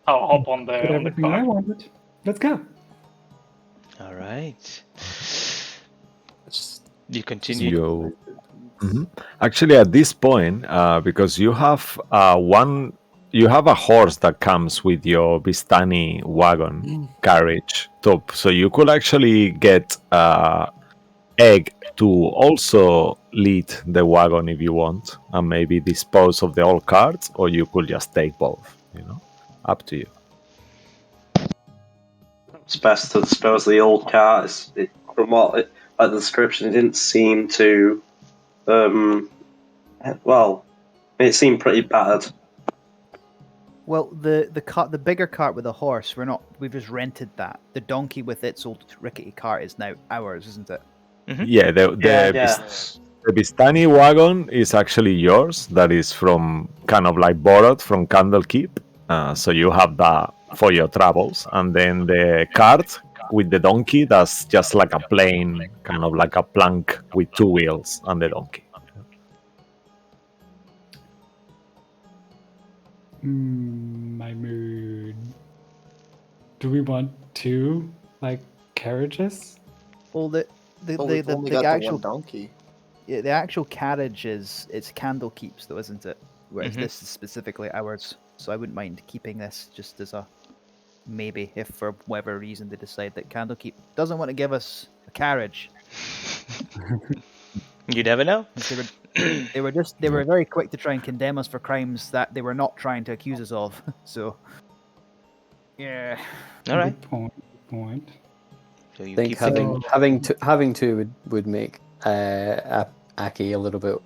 I'll hop on Got the everything I car. wanted. Let's go. All right. Just You continue. You actually at this point, because you have you have a horse that comes with your Bistani wagon carriage top, so you could actually get Egg to also lead the wagon if you want, and maybe dispose of the old cards, or you could just take both. Up to you. It's best to dispose of the old car. From what the description, it didn't seem to. Well, it seemed pretty battered. Well, the bigger cart with the horse, we've just rented that. The donkey with its old rickety cart is now ours, isn't it? Yeah, the Bistani wagon is actually yours. That is from kind of like borrowed from Candlekeep. So you have that for your travels, and then the cart with the donkey, that's just like a plain kind of like a plank with two wheels and the donkey. My mood. Do we want two carriages? Well, the we've only got actual the one donkey. Yeah, the actual carriage it's Candlekeep's though, isn't it? Whereas this is specifically ours, so I wouldn't mind keeping this just as a maybe if for whatever reason they decide that Candlekeep doesn't want to give us a carriage. You never know. They were very quick to try and condemn us for crimes that they were not trying to accuse us of. So yeah. All right. Good point. So you I think keep having two would make Aki a little bit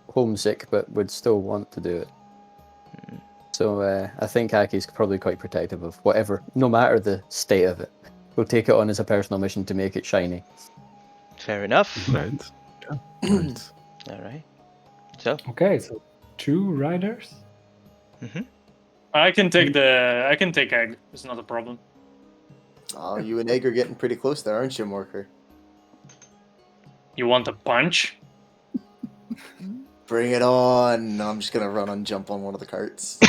homesick, but would still want to do it. So I think Aki's probably quite protective of whatever, no matter the state of it. We'll take it on as a personal mission to make it shiny. Fair enough. Right. Right. All right. So. Okay, so 2 riders. I can take Egg. It's not a problem. Oh, you and Egg are getting pretty close there, aren't you, Morkor? You want a punch? Bring it on! No, I'm just gonna run and jump on one of the carts.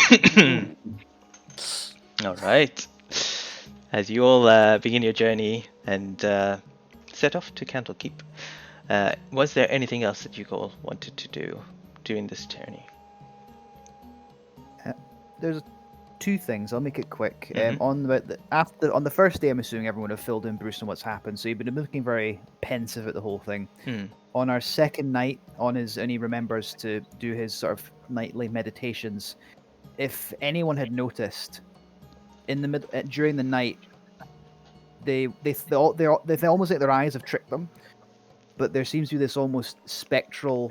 All right. As you all begin your journey and set off to Candlekeep, was there anything else that you all wanted to do during this journey? There's 2 things. I'll make it quick. On the first day, I'm assuming everyone would have filled in Bruce on what's happened. So you've been looking very pensive at the whole thing. On our second night, and he remembers to do his sort of nightly meditations. If anyone had noticed, during the night, they almost like their eyes have tricked them, but there seems to be this almost spectral,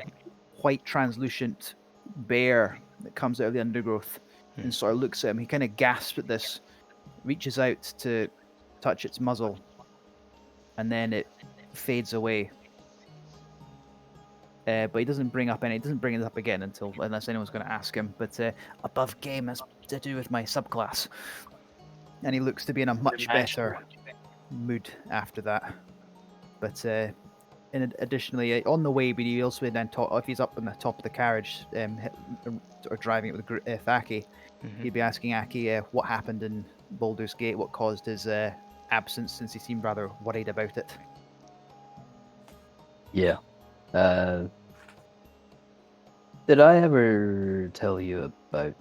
white, translucent bear that comes out of the undergrowth and sort of looks at him. He kind of gasps at this, reaches out to touch its muzzle, and then it fades away. But he doesn't bring it up again unless anyone's going to ask him. But above game has to do with my subclass, and he looks to be in a much better mood after that. But additionally, on the way, but he also then if he's up on the top of the carriage, or driving it with Aki, he'd be asking Aki what happened in Baldur's Gate, what caused his absence, since he seemed rather worried about it. Yeah. Did I ever tell you about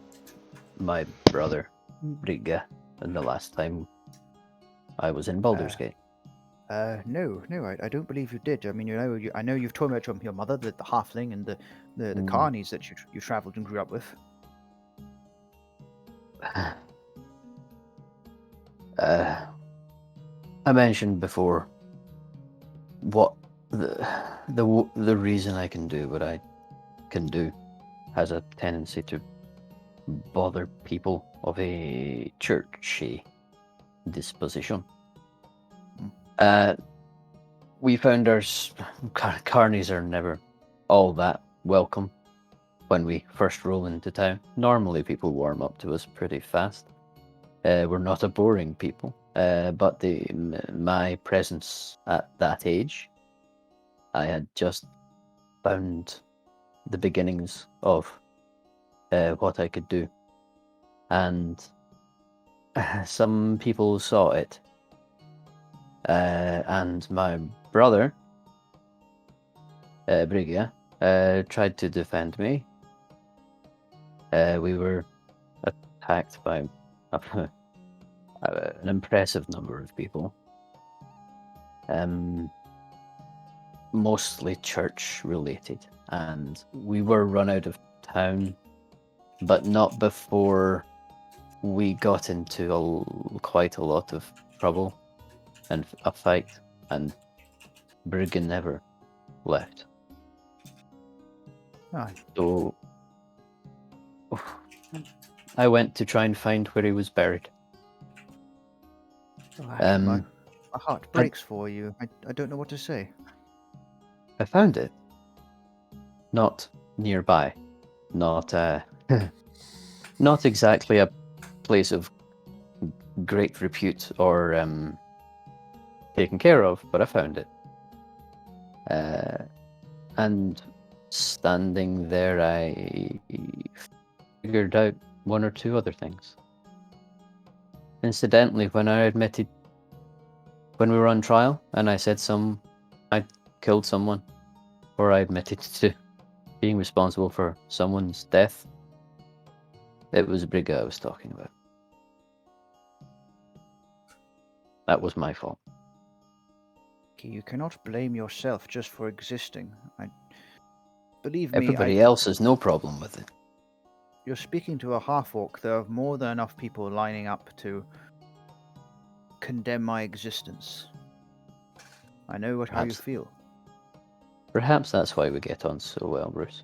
my brother, Brigga, and the last time I was in Baldur's Gate? No, I don't believe you did. I mean, I know you've told me about your mother, the halfling, and the carnies that you travelled and grew up with. I mentioned before what the reason I can do what I can do has a tendency to bother people of a churchy disposition. We found our carnies are never all that welcome when we first roll into town. Normally people warm up to us pretty fast. were not a boring people, but my presence at that age, I had just found the beginnings of what I could do, and some people saw it, and my brother, Brigga, tried to defend me. We were attacked by an impressive number of people, mostly church related, and we were run out of town, but not before we got into quite a lot of trouble and a fight, and Brigga never left. Oh, So I went to try and find where he was buried. my heart breaks for you. I don't know what to say. I found it. Not nearby. Not not exactly a place of great repute or taken care of, but I found it. And standing there, I figured out one or two other things. Incidentally, when we were on trial, and I said I killed someone, or I admitted to being responsible for someone's death, it was Brigga I was talking about. That was my fault. You cannot blame yourself just for existing. Believe me, Everybody else has no problem with it. You're speaking to a half-orc. There are more than enough people lining up to condemn my existence. I know how you feel. Perhaps that's why we get on so well, Bruce.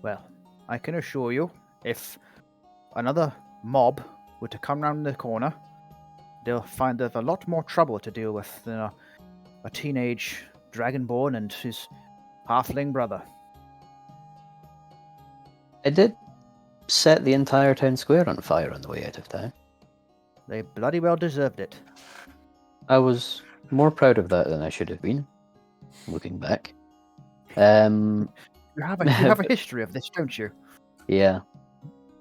Well, I can assure you, if another mob were to come round the corner, they'll find there's a lot more trouble to deal with than a teenage dragonborn and his halfling brother. I did set the entire town square on fire on the way out of town. They bloody well deserved it. I was more proud of that than I should have been, looking back. You have a history of this, don't you? Yeah.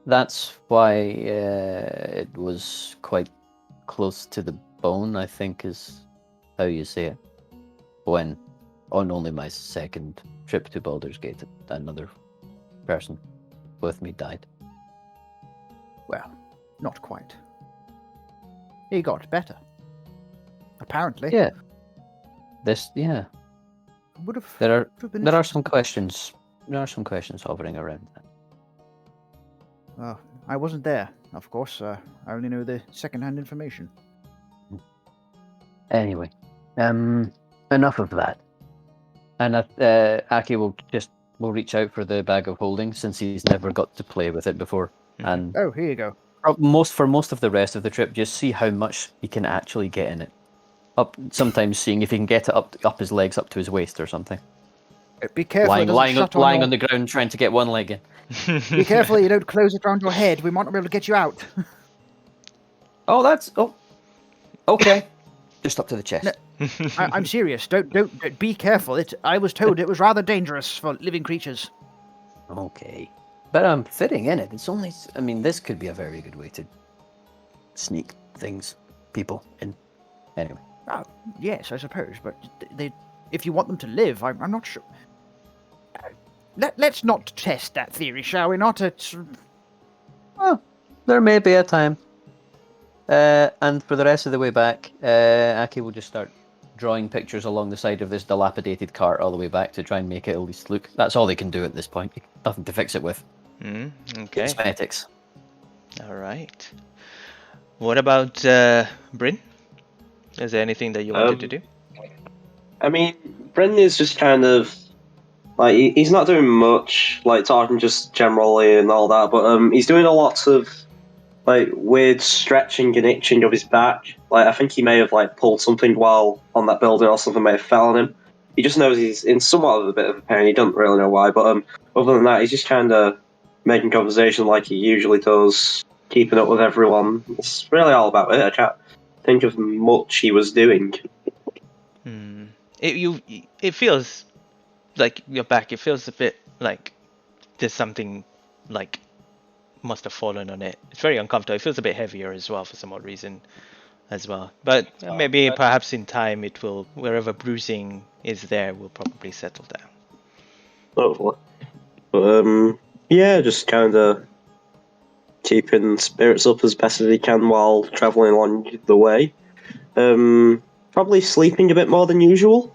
That's why it was quite close to the bone, I think is how you say it. When, on only my second trip to Baldur's Gate, another person with me died. Well, not quite. He got better. Apparently. Yeah. There are some questions. There are some questions hovering around that. I wasn't there, of course. I only know the second-hand information. Anyway, enough of that. And Aki will reach out for the bag of holding since he's never got to play with it before. And here you go. For most of the rest of the trip, just see how much he can actually get in it. Sometimes seeing if he can get it up his legs, up to his waist or something. Be careful. Lying on the ground trying to get one leg in. Be careful you don't close it around your head. We might not be able to get you out. Okay. Just up to the chest. No, I'm serious. Don't be careful. I was told it was rather dangerous for living creatures. Okay. But I'm fitting in it. It's only... I mean, this could be a very good way to sneak people in. Anyway. Yes, I suppose. But if you want them to live, I'm not sure. Let's not test that theory, shall we not? Well, there may be a time. And for the rest of the way back, Aki will just start drawing pictures along the side of this dilapidated cart all the way back to try and make it at least look... That's all they can do at this point. Nothing to fix it with. Okay. Cosmetics. All right. What about Bryn? Is there anything that you wanted to do? I mean, Bryn is just kind of like he's not doing much, like talking just generally and all that, but he's doing a lot of like weird stretching and itching of his back. Like I think he may have like pulled something while on that building, or something may have fell on him. He just knows he's in somewhat of a bit of a pain. He doesn't really know why, but other than that, he's just kind of making conversation like he usually does. keeping up with everyone. It's really all about it. I can't think of much he was doing. It feels like your back. It feels a bit like there's something like must have fallen on it. It's very uncomfortable. It feels a bit heavier as well for some odd reason as well. But maybe perhaps in time it will, wherever bruising is there, will probably settle down. Hopefully. But, yeah, just kind of keeping spirits up as best as he can while travelling along the way. Probably sleeping a bit more than usual.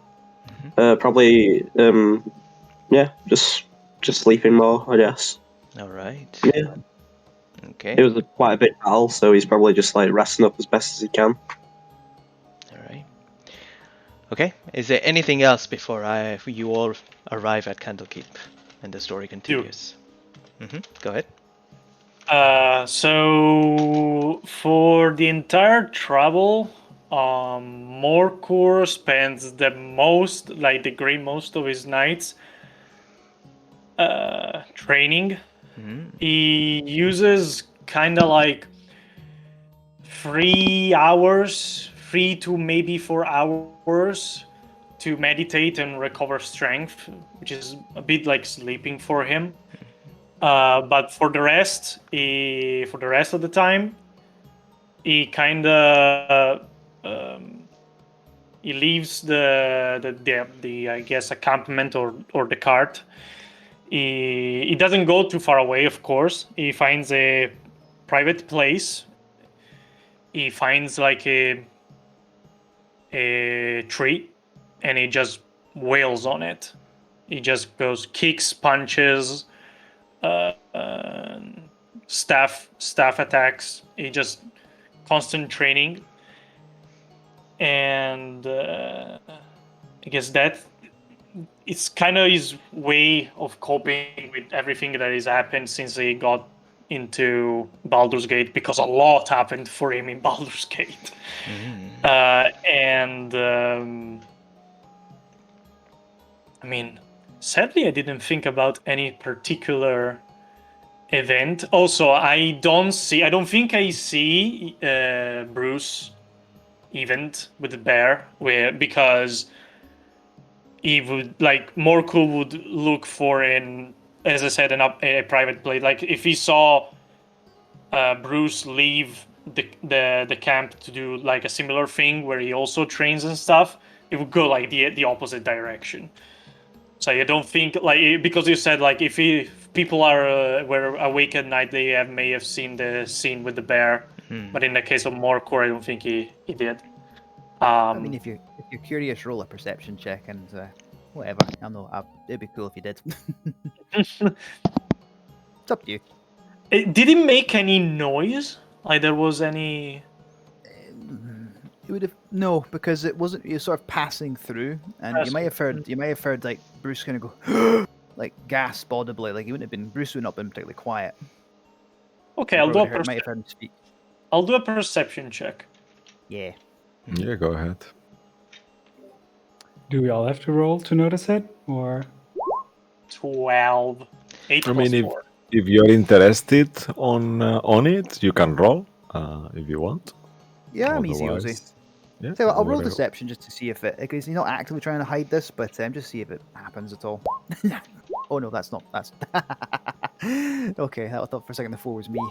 Probably, yeah, just sleeping more, I guess. All right. Yeah. Okay. It was quite a bit dull, so he's probably just like resting up as best as he can. All right. Okay. Is there anything else before you all arrive at Candlekeep and the story continues? Go ahead. So for the entire travel, Morkor spends the great most of his nights training. He uses kind of like 3 hours, 3 to maybe 4 hours to meditate and recover strength, which is a bit like sleeping for him. But for the rest of the time, he kind of he leaves the I guess encampment or the cart. He doesn't go too far away, of course. He finds a private place. He finds like a tree, and he just wails on it. He just goes kicks, punches, staff attacks. He just constant training, and I guess that it's kind of his way of coping with everything that has happened since he got into Baldur's Gate, because a lot happened for him in Baldur's Gate. And I mean, sadly, I didn't think about any particular event. Also, I don't think I see Bruce event with the bear, because he would, like, Morkul would look for as I said, a private place. Like if he saw Bruce leave the camp to do like a similar thing where he also trains and stuff, it would go like the opposite direction. So I don't think, like, because you said like if people were awake at night, they may have seen the scene with the bear. But in the case of Morkor, I don't think he did. I mean, if you're curious, roll a perception check and whatever. I know it'd be cool if you did. It's up to you. Did it make any noise? Like there was any? It would have because it wasn't. You're sort of passing through, and you might have heard like Bruce kind of go like gasp audibly. Like Bruce would not have been particularly quiet. Okay, You I'll do a might have heard him speak. I'll do a perception check. Yeah. Yeah, go ahead. Do we all have to roll to notice it, or 12. 8 I mean, plus 4. if you're interested on it, you can roll if you want. Yeah, I'm easy, Ozzy. Otherwise, yeah, So I'll roll whatever. deception just to see if it, because he's not actively trying to hide this, but just see if it happens at all. Oh no, that's not. That's okay. I thought for a second the 4 was me.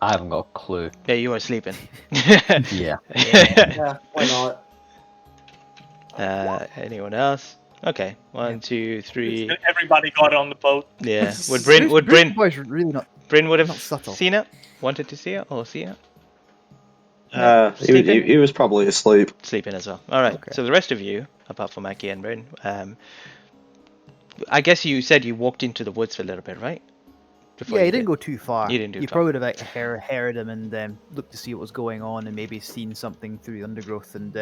I haven't got a clue. Yeah, you are sleeping. Yeah. Yeah, why not? Anyone else? Okay, 1, 2, 3. Everybody got on the boat. Yeah. Would Bruce Bryn boy's really not. Bryn would have not subtle. seen it? Wanted to see it or see it? He was probably asleep. Sleeping as well. All right. Okay. So the rest of you, apart from Aki and Bryn, I guess you said you walked into the woods for a little bit, right? Before Yeah, you he didn't go too far. You didn't do You far. probably would have like, heard him and looked to see what was going on and maybe seen something through the undergrowth, and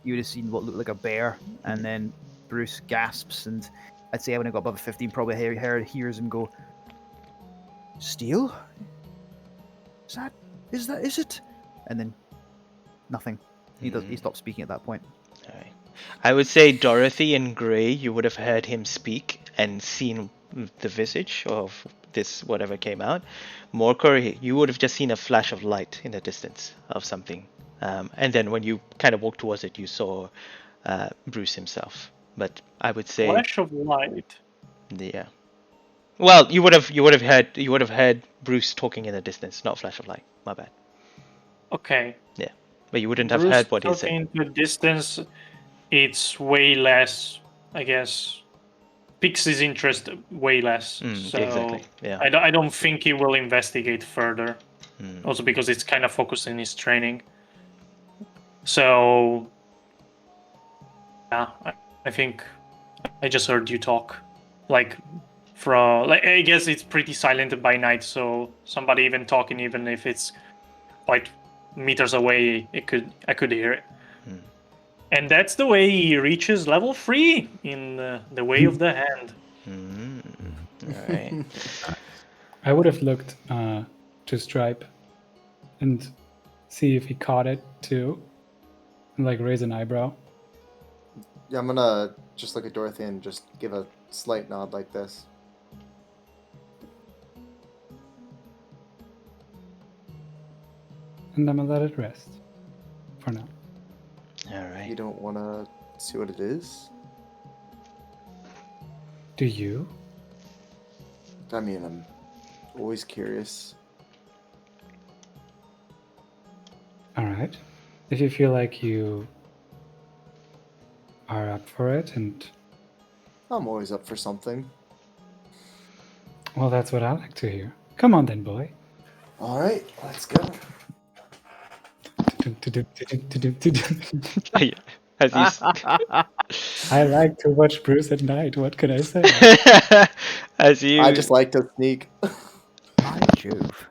you would have seen what looked like a bear, and then Bruce gasps, and I'd say when I got above 15, probably hears him go, "Steel? Is it?" And then nothing. He stopped speaking at that point. All right. I would say Dorothy and Gray, you would have heard him speak and seen the visage of this whatever came out. Morkor, you would have just seen a flash of light in the distance of something, and then when you kind of walked towards it, you saw Bruce himself. But I would say, Flash of light. yeah. Well, you would have heard Bruce talking in the distance, not flash of light. My bad. Okay. Yeah, but you wouldn't have Bruce heard what he said. talking to a distance, it's way less, I guess, piques his interest way less. So Exactly. Yeah. I don't think he will investigate further. Mm. Also because it's kind of focused in his training. So yeah, I think I just heard you talk. Like I guess it's pretty silent by night, so somebody even talking, even if it's quite meters away, I could hear it. And that's the way he reaches level 3 in the Way of the Hand. All right. I would have looked to Stripe and see if he caught it too, and like raise an eyebrow. Yeah, I'm gonna just look at Dorothy and just give a slight nod like this. And I'm gonna let it rest for now. All right. You don't want to see what it is? Do you? I mean, I'm always curious. All right. If you feel like you are up for it, and I'm always up for something. well, that's what I like to hear. Come on then, boy. All right, let's go. As you I like to watch Bruce at night. What can I say? as you I just like to sneak. By Jove.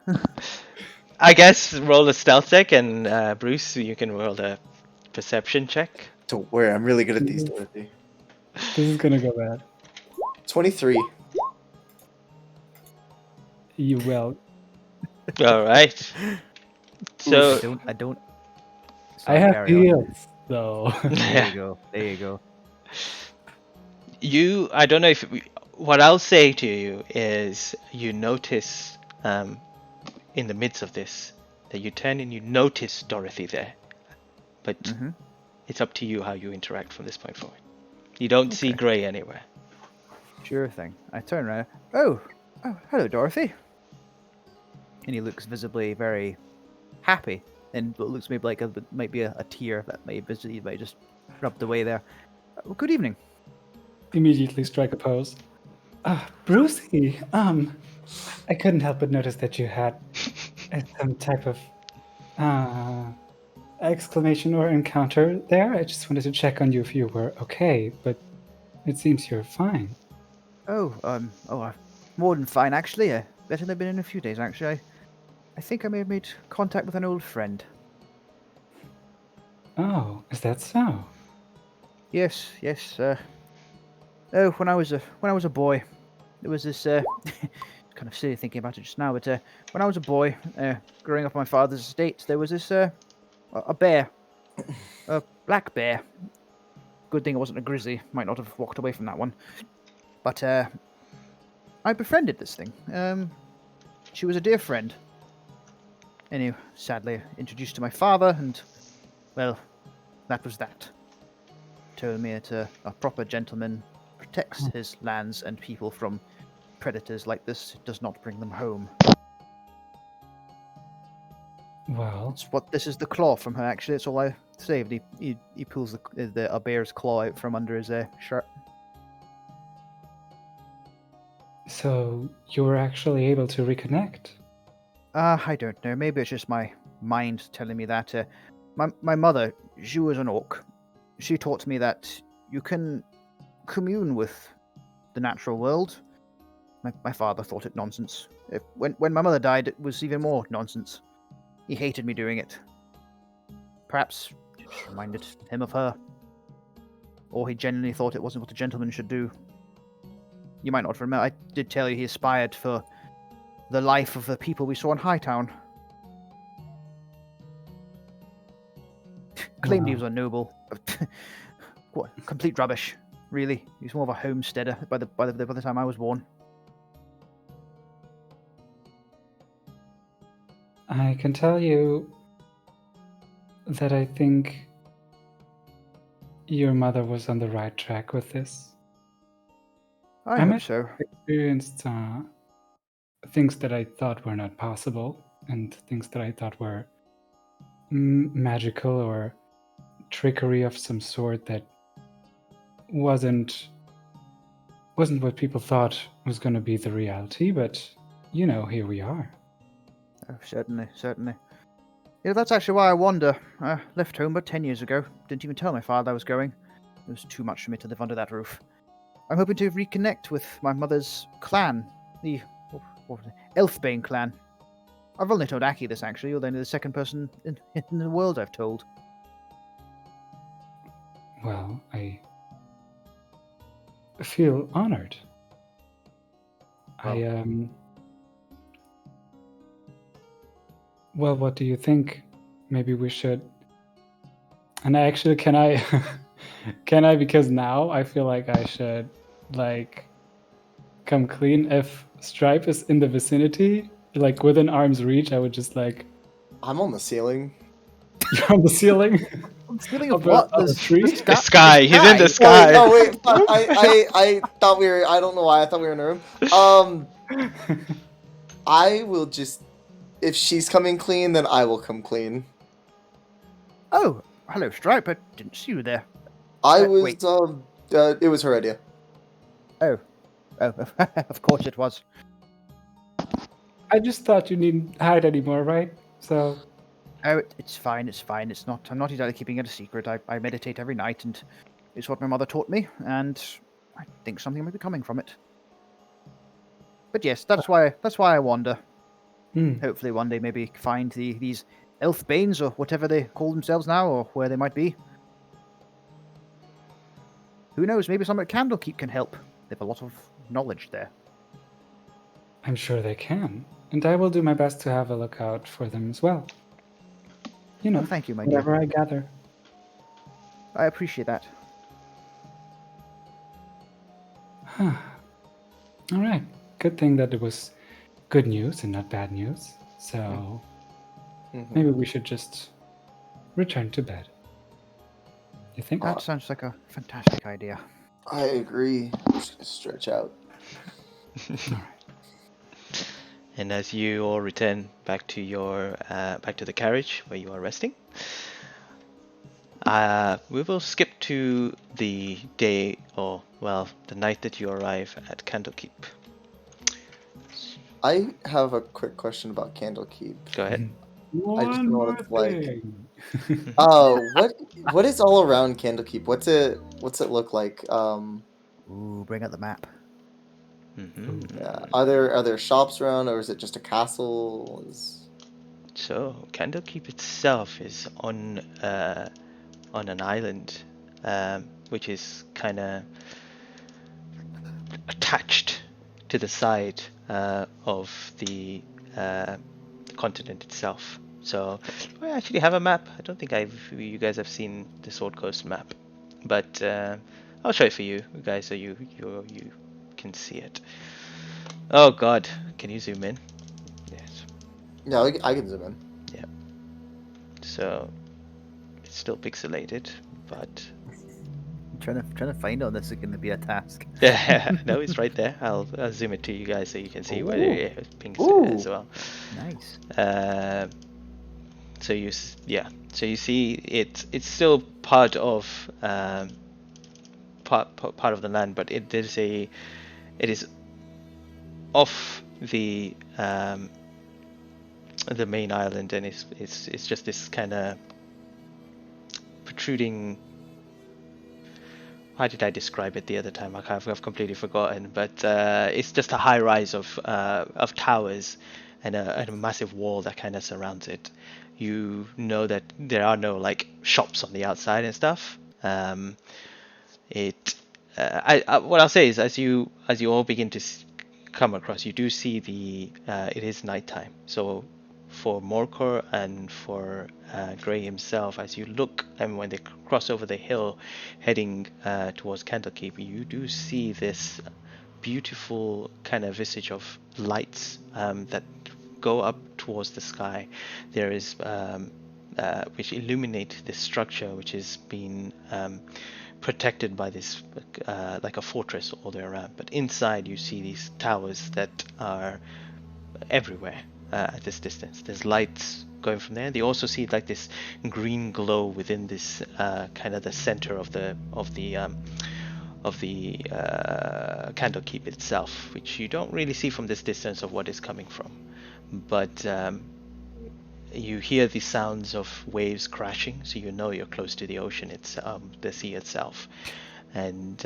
I guess roll a stealth check, and Bruce, you can roll a perception check. Don't worry, I'm really good at these, Dorothy. This is gonna go bad. 23. You will. All right. So I don't. I have carry on. heels, though. There you go. There you go. I don't know if what I'll say to you is you notice in the midst of this that you turn and you notice Dorothy there, but it's up to you how you interact from this point forward. You don't see Gray anywhere. Sure thing. I turn around. Oh, hello, Dorothy. And he looks visibly very happy, and what looks maybe like might be a tear that might just rubbed away there. Good evening. Immediately strike a pose. Brucey, I couldn't help but notice that you had some type of exclamation or encounter there. I just wanted to check on you if you were okay, but it seems you're fine. I'm more than fine actually. Better than I've been in a few days actually. I think I may have made contact with an old friend. Oh, is that so? Yes. When I was a boy, there was this kind of silly thinking about it just now. But when I was a boy, growing up on my father's estate, there was this a bear, a black bear. Good thing it wasn't a grizzly. Might not have walked away from that one. But I befriended this thing. She was a dear friend. Anyway, sadly introduced to my father, and well, that was that. Told me that a proper gentleman protects his lands and people from predators like this. Does not bring them home. Well, This is the claw from her. Actually, that's all I saved. He pulls a bear's claw out from under his shirt. so you were actually able to reconnect? I don't know. Maybe it's just my mind telling me that. My mother, she was an orc. She taught me that you can commune with the natural world. My father thought it nonsense. When my mother died, it was even more nonsense. He hated me doing it. Perhaps it reminded him of her. Or he genuinely thought it wasn't what a gentleman should do. You might not remember, I did tell you he aspired for the life of the people we saw in Hightown. Claimed he was a noble. What complete rubbish, really. He was more of a homesteader by the time I was born. I can tell you that I think your mother was on the right track with this. I might hope so. have experienced things that I thought were not possible, and things that I thought were magical or trickery of some sort that wasn't what people thought was going to be the reality. But here we are. Oh, certainly. That's actually why I wander. I left home but 10 years ago. Didn't even tell my father I was going. It was too much for me to live under that roof. I'm hoping to reconnect with my mother's clan, the Elfbane clan. I've only told Aki this, actually. You're only the second person in the world I've told. Well, I feel honored. Well, what do you think? Maybe we should. And actually, can I? Because now I feel like I should, come clean. If Stripe is in the vicinity, within arm's reach, I would just I'm on the ceiling. You're on the ceiling. Stealing Of of what? a tree? The sky. He's in the Oh sky. wait, I thought we were. I don't know why I thought we were in a room. I will just. If she's coming clean, then I will come clean. Oh, hello, Stripe. I didn't see you there. I was. Wait. It was her idea. Oh, of course it was. I just thought you needn't hide anymore, right? So. Oh, it's fine. It's not. I'm not exactly keeping it a secret. I meditate every night, and it's what my mother taught me, and I think something might be coming from it. But yes, that's why I wander. Hopefully, one day maybe find these Elfbanes or whatever they call themselves now, or where they might be. Who knows? Maybe someone at Candlekeep can help. They have a lot of knowledge there. I'm sure they can, and I will do my best to have a look out for them as well. Oh, thank you, my dear. Whatever I gather. I appreciate that. All right. Good thing that it was good news and not bad news. So maybe we should just return to bed. You think? That sounds like a fantastic idea. I agree. Just stretch out. All right. And as you all return back to your back to the carriage where you are resting, we will skip to the day, or well, the night that you arrive at Candlekeep. I have a quick question about Candlekeep. Go ahead. I just know what it's like. Thing. What is all around Candlekeep? What's it look like? Ooh, bring out the map. Are there shops around, or is it just a castle? So Candlekeep itself is on an island, which is kind of attached to the side of the continent itself. So I actually have a map. I don't think you guys have seen the Sword Coast map, but I'll show it for you guys so you can see it. Oh God, can you zoom in? Yes. Yeah, I can zoom in. Yeah. So it's still pixelated, but I'm trying to find out this is going to be a task. yeah, no, it's right there. I'll zoom it to you guys so you can see where it pinks as well. Nice. So you see it's still part of part of the land, but it is off the main island, and it's just this kind of protruding. How did I describe it the other time? I've completely forgotten, but it's just a high rise of towers and a massive wall that kind of surrounds it. You know that there are no like shops on the outside and stuff. What I'll say is as you all begin to come across, you do see it is nighttime. So for Morkor and for Gray himself, as you look and when they cross over the hill heading towards Candlekeep, you do see this beautiful kind of visage of lights that go up towards the sky, there is which illuminate this structure, which is being protected by this like a fortress all the way around. But inside, you see these towers that are everywhere at this distance. There's lights going from there. They also see like this green glow within this kind of the center of the Candlekeep itself, which you don't really see from this distance of what is coming from. But you hear the sounds of waves crashing, so you know you're close to the ocean. It's the sea itself, and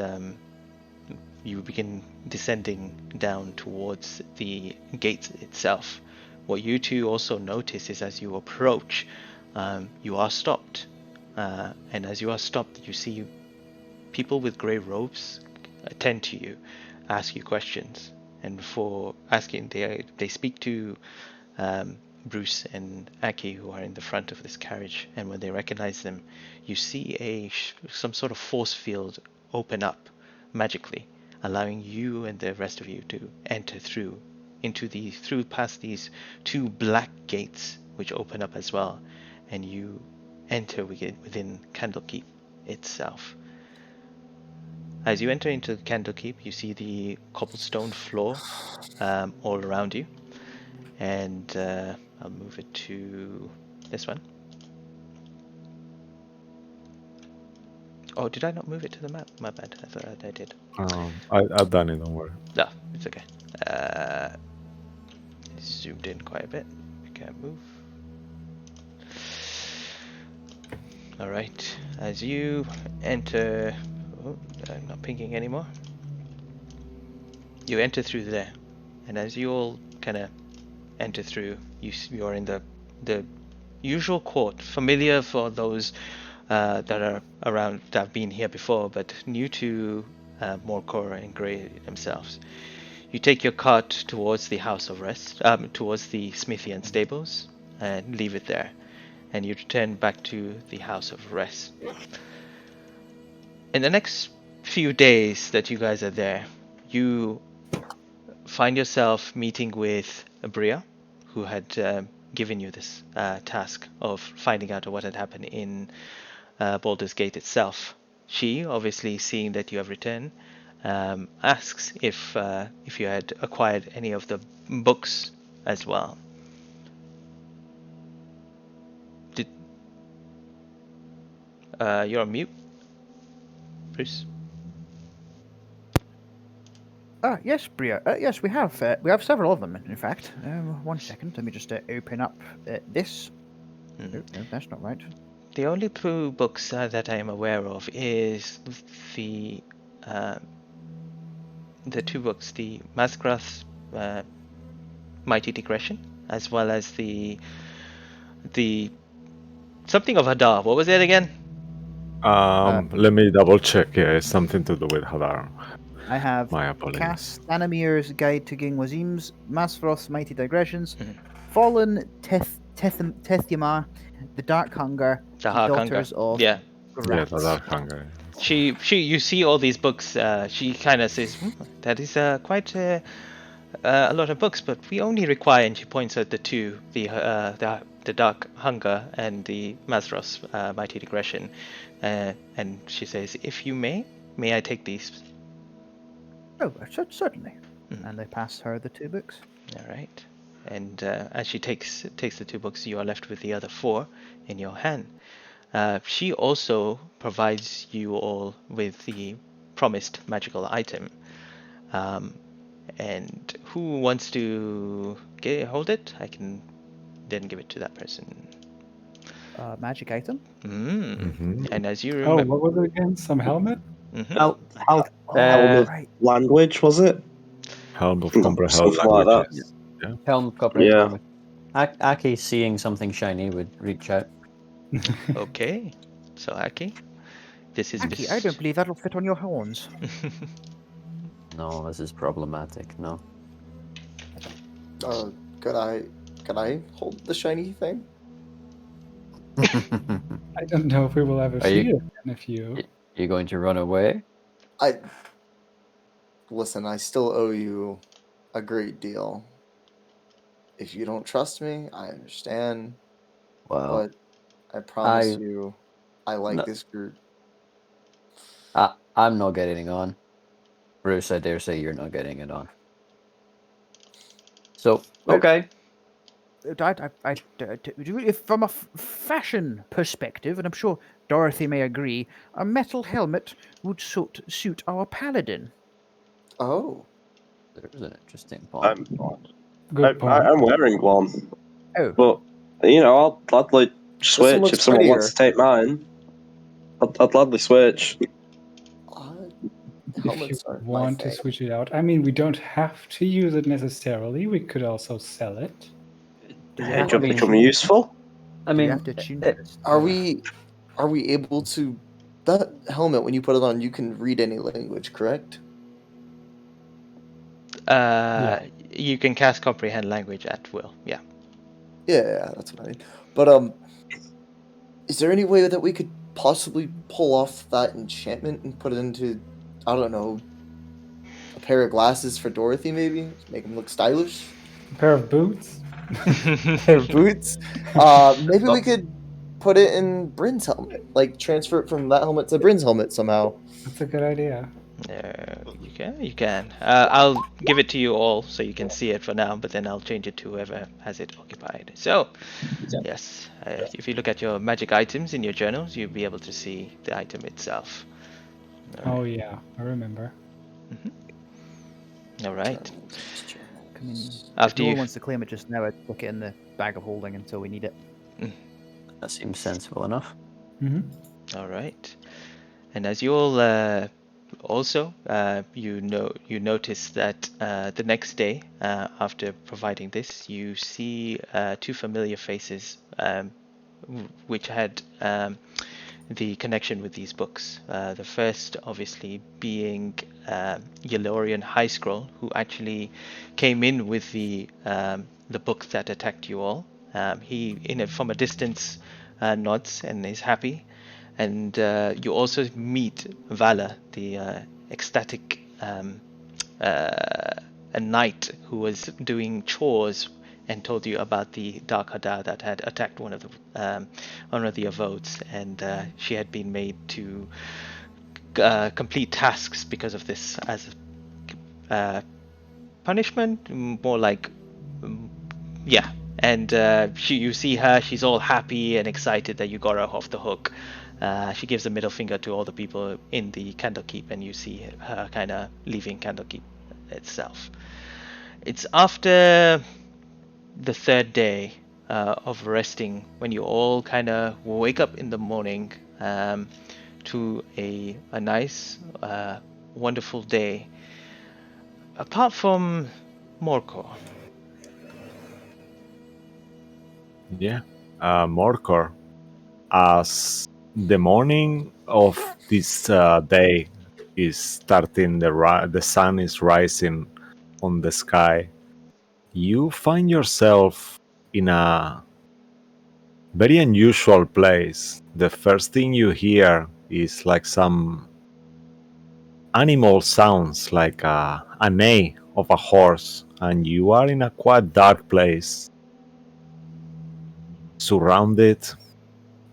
you begin descending down towards the gate itself. What you two also notice is as you approach, you are stopped, and as you are stopped, you see people with grey robes attend to you, ask you questions, and before asking, they speak to Bruce and Aki, who are in the front of this carriage, and when they recognize them, you see some sort of force field open up magically, allowing you and the rest of you to enter through past these two black gates, which open up as well, and you enter within Candlekeep itself. As you enter into Candlekeep, you see the cobblestone floor all around you, and I'll move it to this one. Oh, did I not move it to the map? My bad. I thought I did. I've done it. Don't worry. No, it's okay. Zoomed in quite a bit. I can't move. All right. As you enter, I'm not pinging anymore. You enter through there, and as you all kind of enter through, you are in the usual court, familiar for those that are around, that have been here before, but new to Morkor and Grey themselves. You take your cart towards the house of rest, towards the smithy and stables, and leave it there, and you return back to the house of rest. In the next few days that you guys are there, you find yourself meeting with Bria, who had given you this task of finding out what had happened in Baldur's Gate itself. She, obviously seeing that you have returned, asks if you had acquired any of the books as well. You're on mute, Bruce. Yes, Bria. Yes, we have several of them. In fact, 1 second. Let me just open up this. No, that's not right. The only two books that I am aware of is the two books, the Masgrath's Mighty Digression, as well as the something of Hadar. What was it again? Let me double check. Yeah, it's something to do with Hadar. I have My apologies. Castanamir's Guide to Ging Wazim's, Masroth's Mighty Digressions, Fallen Tethyma, The Dark Hunger, The Daughters of Yeah, Gratz. the Dark Hunger. You see all these books. She kind of says, "That is quite a lot of books, but we only require." And she points at the two, the Dark Hunger and the Masroth's Mighty Digression, and she says, "If you may I take these?" Oh, certainly. And I pass her the two books. All right. And as she takes the two books, you are left with the other four in your hand. She also provides you all with the promised magical item. And who wants to hold it? I can then give it to that person. Magic item? And as you Oh, remember... what was it again? Some helmet? Right. Language, was it? Helm of Comprehend Something like that. Languages. Yeah. Helm comprehend Yeah. language. Aki, seeing something shiny, would reach out. Okay. So, Aki, this is... Aki, I don't believe that'll fit on your horns. No, this is problematic. No. Can I hold the shiny thing? I don't know if we will ever Are see you- it again if you. You going to run away? Listen, I still owe you a great deal. If you don't trust me, I understand. Well, But I promise I- you, I like No. this group. I'm not getting on. Bruce, I dare say you're not getting it on. So, Well, okay. If from a fashion perspective, and I'm sure Dorothy may agree, a metal helmet would suit our paladin. Oh, There's an interesting point. Good point. I'm wearing one, Oh, but I'll gladly one switch looks if someone wants to prettier. take mine. I'll gladly switch. If you Helmets aren't my want to thing. switch it out, I mean, we don't have to use it necessarily. We could also sell it. do we It have could to become tune? useful. I Do we mean, have to tune for this? Are we able to that helmet when you put it on you can read any language, correct? You can cast comprehend language at will. Yeah. Yeah, that's what I mean. But is there any way that we could possibly pull off that enchantment and put it into, I don't know, a pair of glasses for Dorothy maybe? Make him look stylish? A pair of boots. Pair of boots? Maybe we could put it in Bryn's helmet. Like transfer it from that helmet to Bryn's helmet somehow. That's a good idea. You can. You can. I'll give it to you all so you can see it for now, but then I'll change it to whoever has it occupied. So, yes, if you look at your magic items in your journals, you'll be able to see the item itself. Oh yeah, I remember. All right. I mean, After no you, one wants to claim it just now. I'd stick it in the bag of holding until we need it. that seems sensible enough. all right, and as you all also you notice that the next day after providing this, you see two familiar faces which had the connection with these books. The first, obviously, being Yellorian High Scroll, who actually came in with the book that attacked you all. He, from a distance, nods and is happy. And you also meet Vala, the ecstatic a knight who was doing chores and told you about the Dark Hadar that had attacked one of the avodes, and she had been made to complete tasks because of this as punishment, more like yeah. And you see her; she's all happy and excited that you got her off the hook. She gives a middle finger to all the people in the Candlekeep, and you see her kind of leaving Candlekeep itself. It's after the third day of resting when you all kind of wake up in the morning to a nice, wonderful day. Apart from Morkor. Yeah. Morkor, as the morning of this day is starting, the sun is rising on the sky, you find yourself in a very unusual place. The first thing you hear is like some animal sounds, like a neigh of a horse, and you are in a quite dark place, surrounded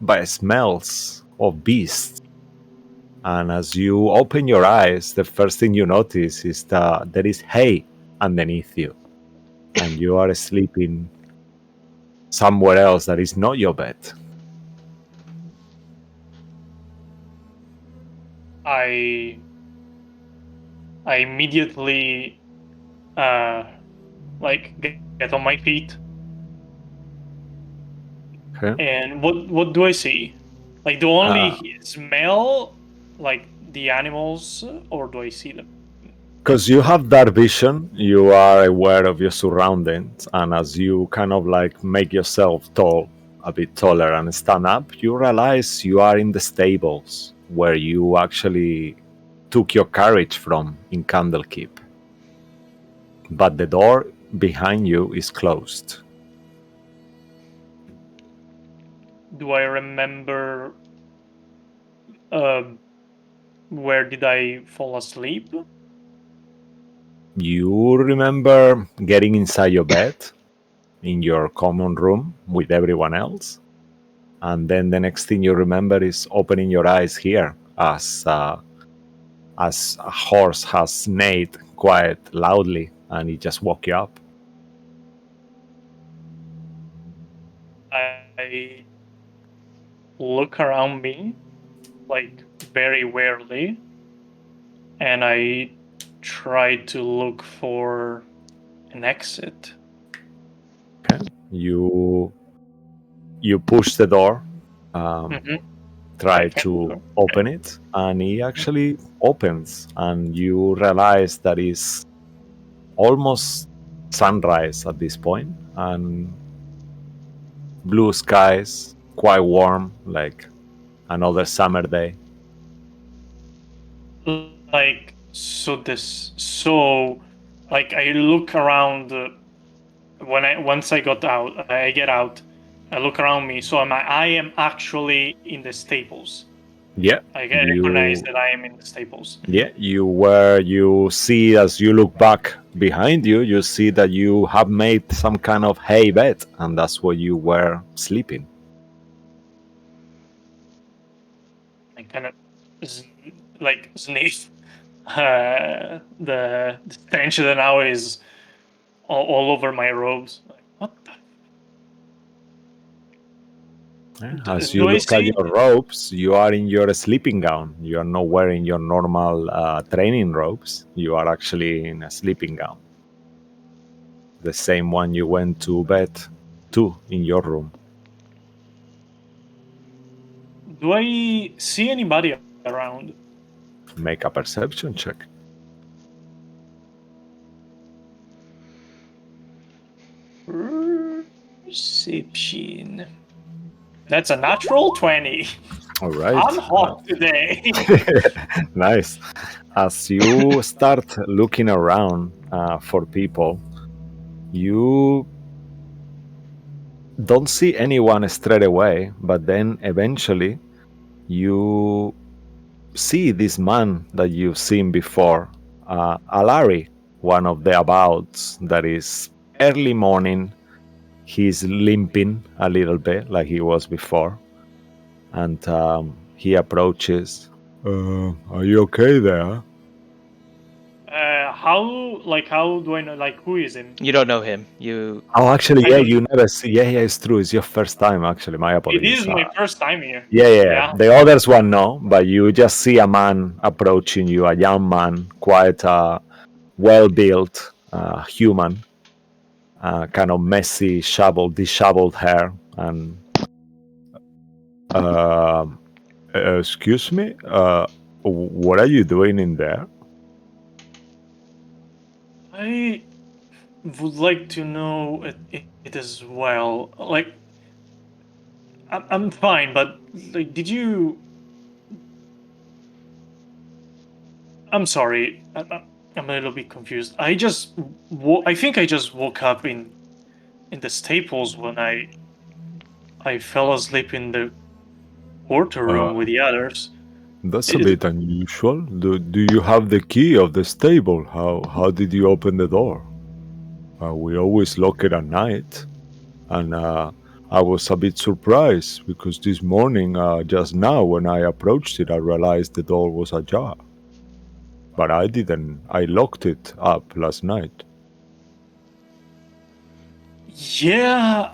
by smells of beasts. And as you open your eyes, the first thing you notice is that there is hay underneath you, and you are sleeping somewhere else that is not your bed. I immediately get on my feet. Okay. And what do I see? Like, do I only smell like the animals, or do I see them? Because you have that vision, you are aware of your surroundings, and as you kind of like make yourself tall, a bit taller, and stand up, you realize you are in the stables where you actually took your carriage from in Candlekeep. But the door behind you is closed. Do I remember where did I fall asleep? You remember getting inside your bed, in your common room with everyone else. And then the next thing you remember is opening your eyes here as a horse has neighed quite loudly, and he just woke you up. I look around me, like very warily, and I try to look for an exit. Okay. You push the door, Mm-hmm. try Like, to open it, and it actually opens, and you realize that it's almost sunrise at this point, and blue skies, quite warm, like another summer day. like like I look around once I get out, I look around me, so I am actually in the stables. Yeah, I recognize that I am in the stables. Yeah, you see as you look back behind you, you see that you have made some kind of hay bed, and that's where you were sleeping. I kind of like sniff the stench that now is all over my robes. Like, what the? As you Do I look at see? your robes, you are in your sleeping gown. You are not wearing your normal training robes. You are actually in a sleeping gown. The same one you went to bed to in your room. Do I see anybody around? Make a perception check. Perception. That's a natural 20. All right. I'm hot today. Nice. As you start looking around for people, you don't see anyone straight away, but then eventually you see this man that you've seen before, Alari, one of the abouts that is early morning. He's limping a little bit like he was before, and he approaches. Are you okay there? How do I know? Like, who is him? You don't know him. You Oh, actually, I yeah, don't- you never see. Yeah, it's true. It's your first time, actually. My It apologies. is my first time here. Yeah. The others one no, but you just see a man approaching you, a young man, quite well-built, human, kind of messy, disheveled hair, and uh, excuse me, what are you doing in there? I would like to know it as well. Like, I'm fine, but like, did you? I'm sorry. I'm a little bit confused. I think I just woke up in the staples when I fell asleep in the quarter room with the others. That's a bit unusual. Do you have the key of the stable? How did you open the door? We always lock it at night, and I was a bit surprised because this morning, just now when I approached it, I realized the door was ajar. But I didn't. I locked it up last night. Yeah,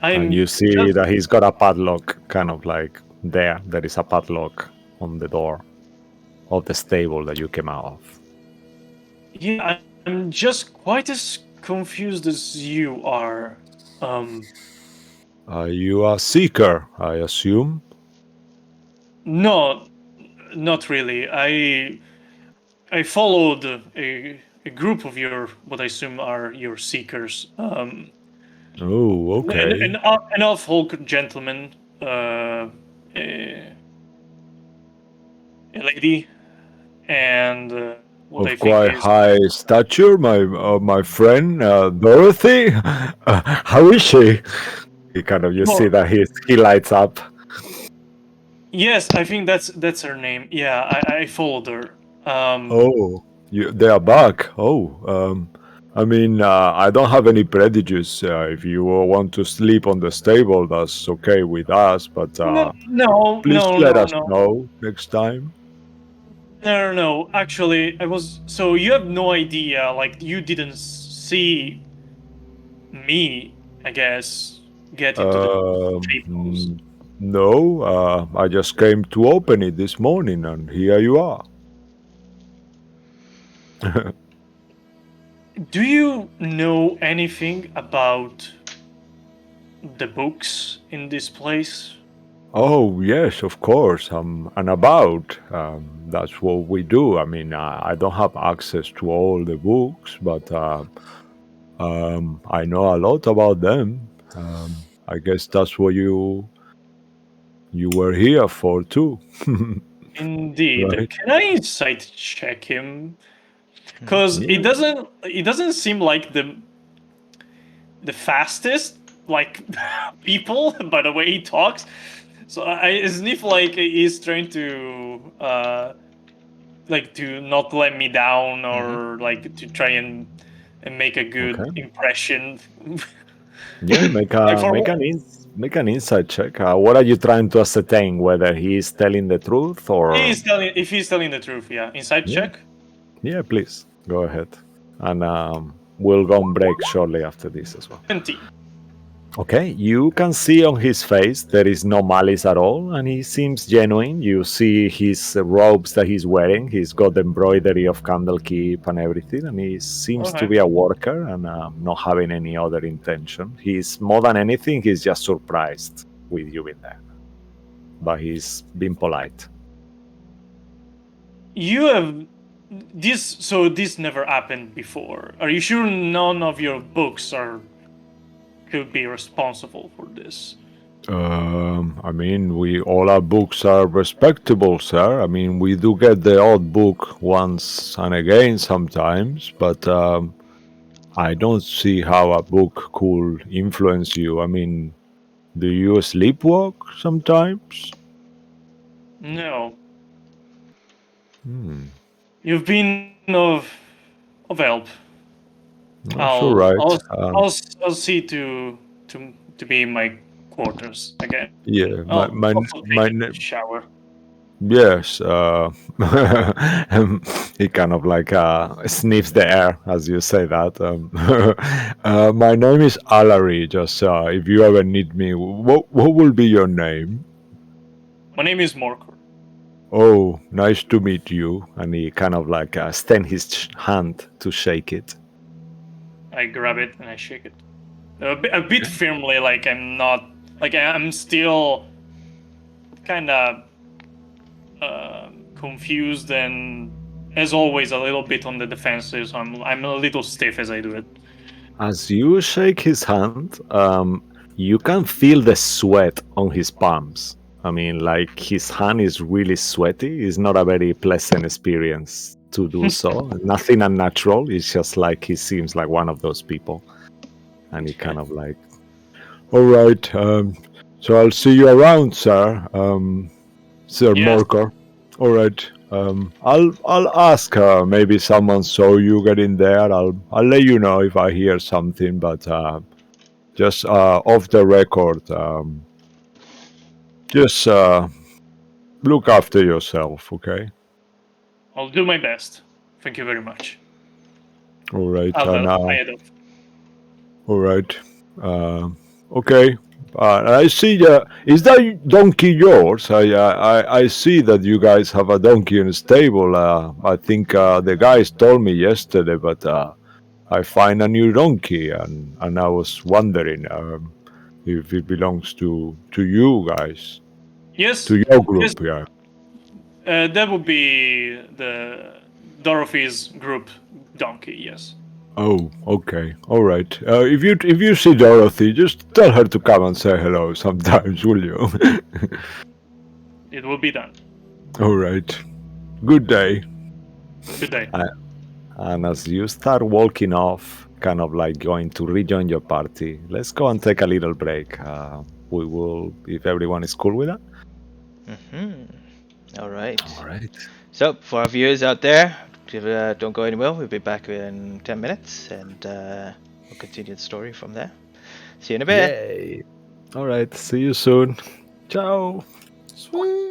And you see that he's got a padlock, kind of like there. There is a padlock on the door of the stable that you came out of. Yeah, I'm just quite as confused as you are. Are you a seeker, I assume? No, not really. I followed a group of what I assume are your seekers. Oh, okay. An off-folk gentleman, a lady, and what I Of think quite is high stature, my friend Dorothy. How is she? You see that he lights up. yes, I think that's her name. Yeah, I followed her. They are back. I mean, I don't have any prejudice. If you want to sleep on the stable, that's okay with us. But No, no, please no, let no, us no. know next time. No. Actually, I was. So you have no idea. Like you didn't see me. I guess get into the tables. No, I just came to open it this morning, and here you are. Do you know anything about the books in this place? Oh, yes, of course. And about. That's what we do. I mean, I don't have access to all the books, but I know a lot about them. I guess that's what you were here for too, Indeed. right? Can I insight check him? Because Yeah. it doesn't seem like the fastest like people by the way he talks. So I sniff like he's trying to like to not let me down or like to try and make a good Okay. impression. Yeah. Make Like a for make an insight check. What are you trying to ascertain? Whether he is telling the truth or? if he's telling the truth, yeah. Inside Yeah. check. Yeah. Please go ahead, and we'll go on break shortly after this as well. 20. Okay, you can see on his face there is no malice at all, and he seems genuine. You see his robes that he's wearing. He's got the embroidery of Candlekeep and everything, and he seems to Okay. be a worker and not having any other intention. He's more than anything, he's just surprised with you being there. But he's been polite. You have this never happened before. Are you sure none of your books are could be responsible for this? I mean, we all our books are respectable, sir. I mean, we do get the odd book once and again sometimes, but I don't see how a book could influence you. I mean, do you sleepwalk sometimes? No. Hmm. You've been of help. That's all right. I'll see to be in my quarters again. Yeah, I'll also take my a shower. yes. He kind of like sniffs the air as you say that. My name is Alary. Just if you ever need me, what will be your name? My name is Morkor. Oh, nice to meet you. And he kind of like extend his hand to shake it. I grab it and I shake it a bit firmly, like I'm not like I'm still kind of confused and, as always, a little bit on the defensive. So I'm a little stiff as I do it. As you shake his hand, you can feel the sweat on his palms. I mean, like his hand is really sweaty. It's not a very pleasant experience to do so. Nothing unnatural. It's just like he seems like one of those people. And he kind of like, all right. So I'll see you around, sir. Sir Yes. Morkor. All right. I'll ask her. Maybe someone saw you get in there. I'll let you know if I hear something. But just off the record, just look after yourself, okay? I'll do my best. Thank you very much. All right. I And head off. all right. Okay. I see. Is that donkey yours? I see that you guys have a donkey in the stable. I think the guys told me yesterday, but I find a new donkey, and I was wondering if it belongs to you guys, Yes. to your Yes. group. Yeah. That would be the Dorothy's group donkey. Yes. Oh, okay. All right. If you see Dorothy, just tell her to come and say hello sometimes, will you? It will be done. All right. Good day. Good day. And as you start walking off, kind of like going to rejoin your party, let's go and take a little break. We will, if everyone is cool with that. All right. All right. So, for our viewers out there, don't go anywhere. We'll be back in 10 minutes, and we'll continue the story from there. See you in a bit. Yay! All right, see you soon. Ciao. Sweet.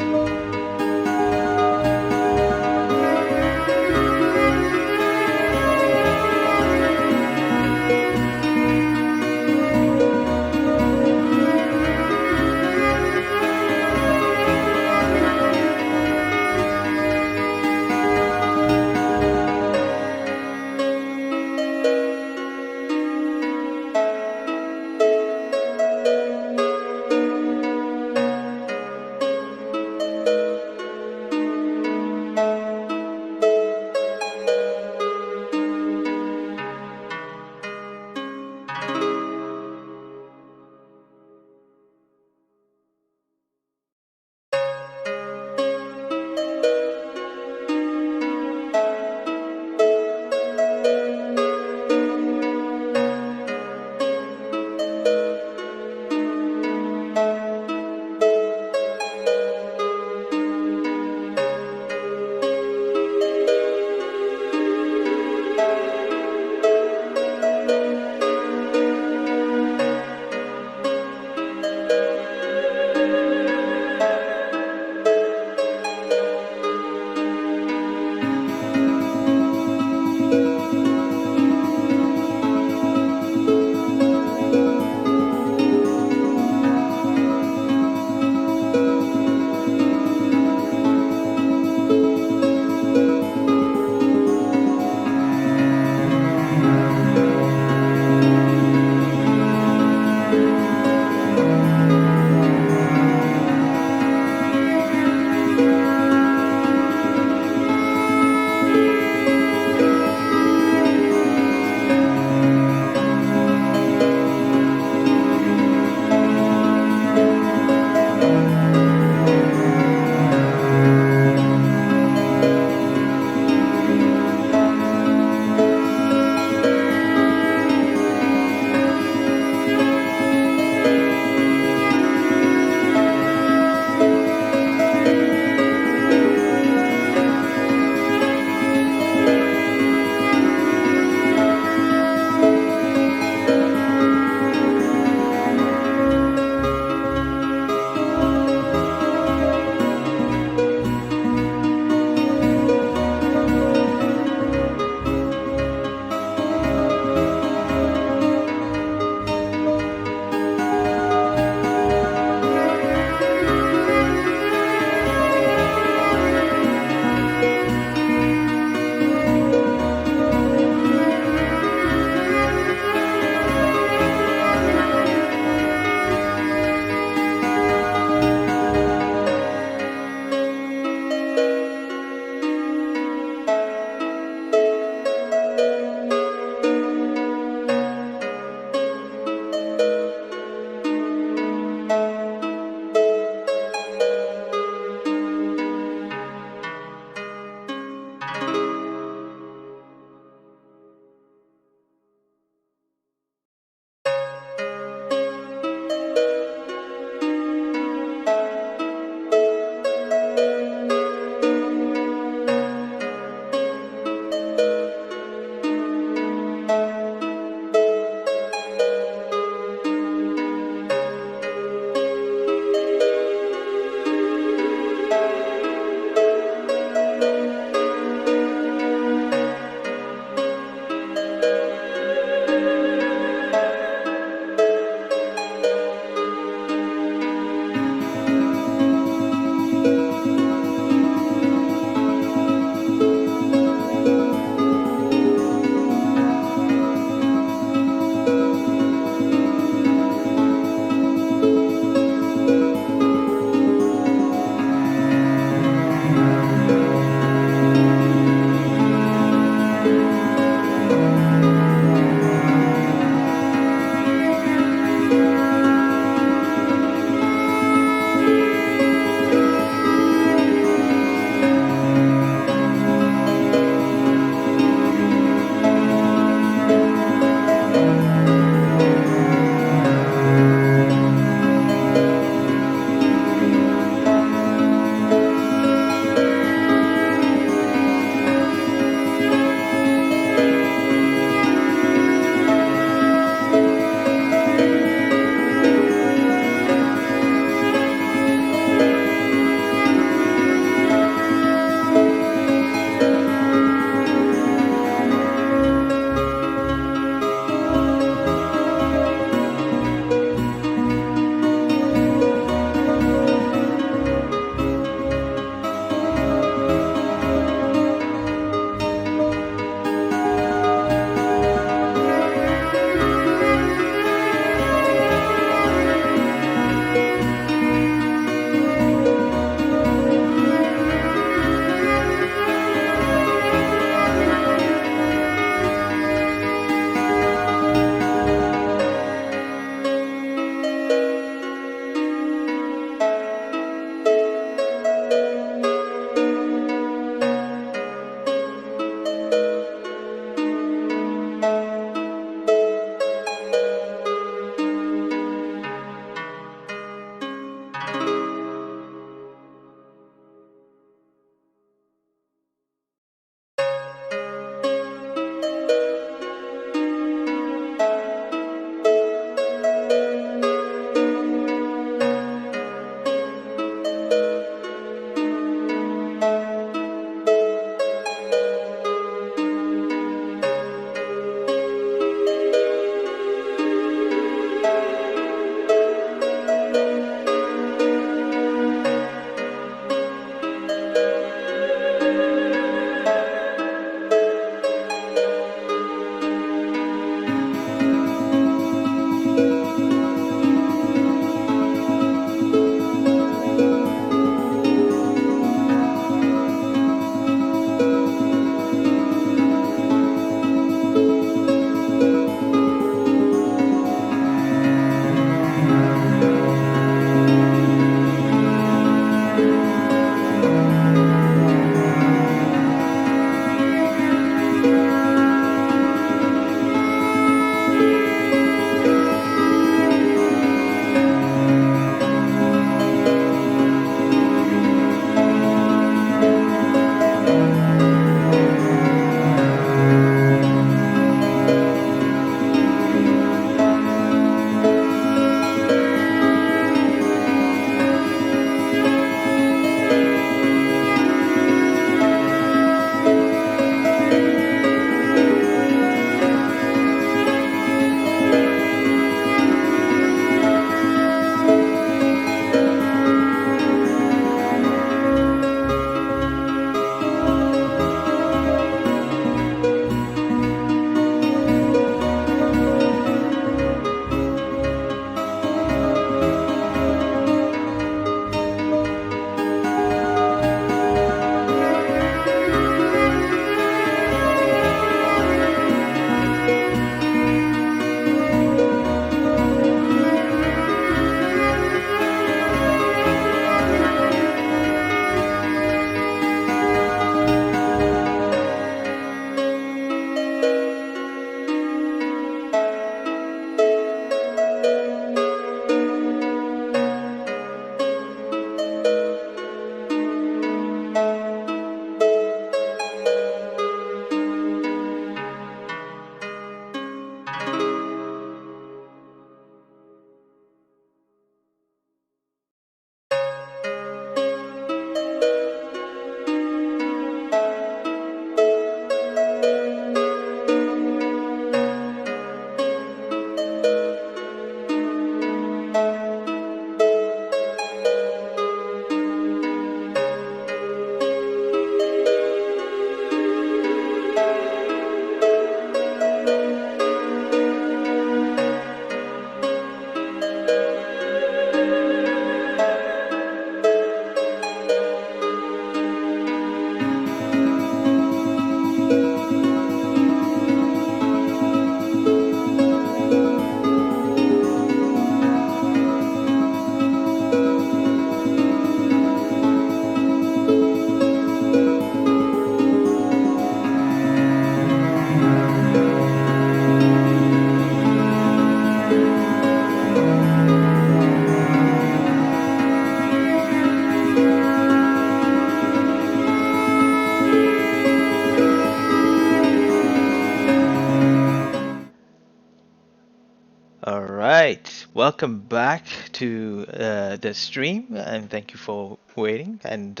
welcome back to the stream, and thank you for waiting and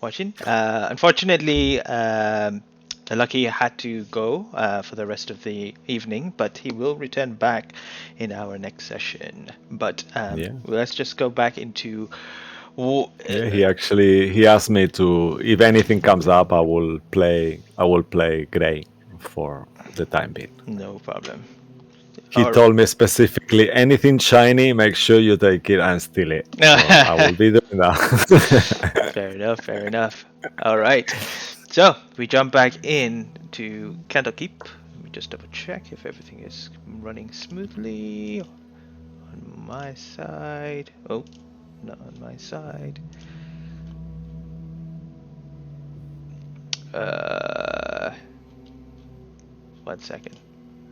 watching. Unfortunately, Lucky had to go for the rest of the evening, but he will return back in our next session. But let's just go back into. He asked me to, if anything comes up, I will play Grey for the time being. No problem. He told me specifically, anything shiny, make sure you take it and steal it. So I will be doing that. Fair enough. All right. So we jump back in to Candlekeep. Let me just double check if everything is running smoothly on my side. Oh, not on my side. 1 second.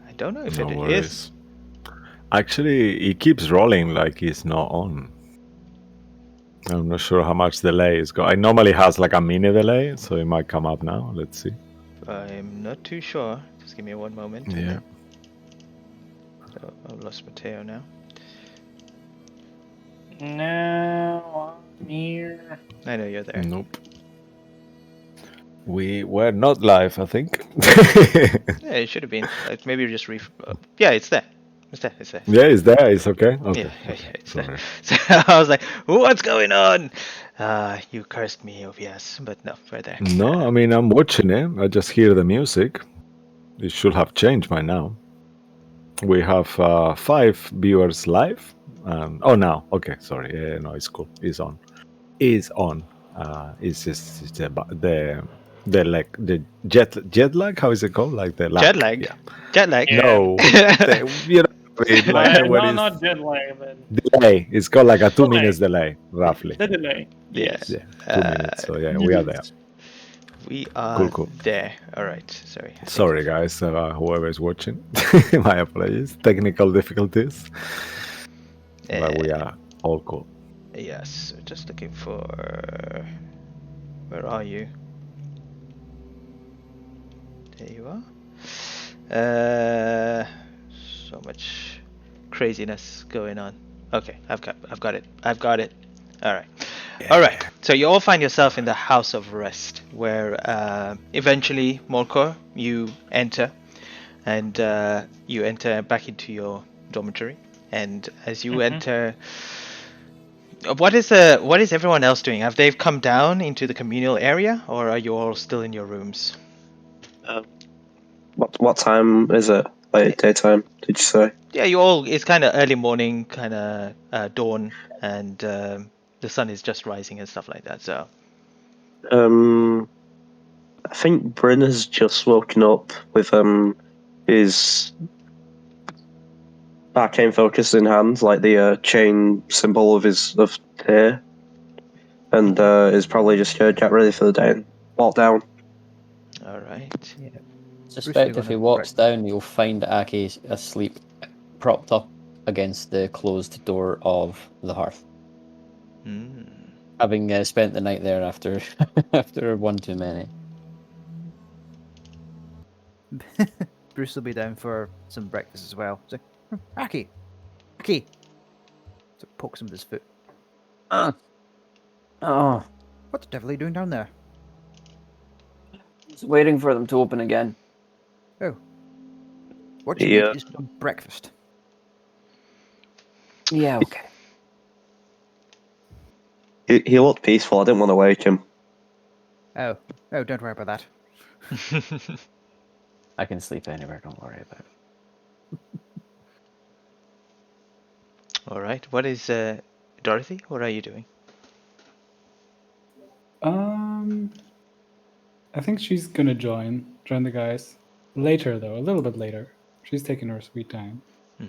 I don't know if No it worries. is. Actually, it keeps rolling like it's not on. I'm not sure how much delay is going. It normally has like a mini delay, so it might come up now. Let's see. I'm not too sure. Just give me 1 moment. Yeah. Oh, I've lost Mateo now. Now I'm here. I know you're there. Nope. We were not live, I think. Yeah, it should have been. Maybe you just yeah, it's there. It's there. Yeah, it's there. It's okay. Okay. Yeah, it's there. So I was like, what's going on? You cursed me, OBS, but no, we're there. No, I mean, I'm watching it. I just hear the music. It should have changed by now. We have 5 viewers live. Now. Okay, sorry. Yeah, no, it's cool. It's on. It's on. It's just the jet lag. How is it called? Like the lag. Jet lag. Yeah. Jet lag. No, you know, like No, not jet lag, but delay. It's got like a 2 delay. minutes delay, roughly. The delay. Yes. Yeah, 2 minutes. So yeah, we are there. We are Cool. there. All right. Sorry, guys. Whoever is watching, my apologies. Technical difficulties, but we are all cool. Yes. Just looking for. Where are you? There you are. So much craziness going on. Okay, I've got it. All right. Yeah. All right. So you all find yourself in the House of Rest, where eventually, Morkor, you enter, and you enter back into your dormitory. And as you enter, what is everyone else doing? Have they come down into the communal area, or are you all still in your rooms? What time is it? Like daytime? Did you say? Yeah, you all. It's kind of early morning, kind of dawn, and the sun is just rising and stuff like that. So. I think Bryn has just woken up with his arcane focus in hand, like the chain symbol of hair, and is probably just gonna get ready for the day and walk down. All right. Yeah. Suspect if he walks down, you'll find Aki asleep, propped up against the closed door of the hearth. Having spent the night there after after one too many. Bruce will be down for some breakfast as well. So, Aki. So pokes him with his foot. Oh. What the devil are you doing down there? Just waiting for them to open again. Oh. What do you need is some breakfast. Yeah, okay. He looked peaceful. I didn't want to wake him. Oh, don't worry about that. I can sleep anywhere, don't worry about it. All right. What is Dorothy? What are you doing? I think she's gonna join the guys later, though, a little bit later. She's taking her sweet time. All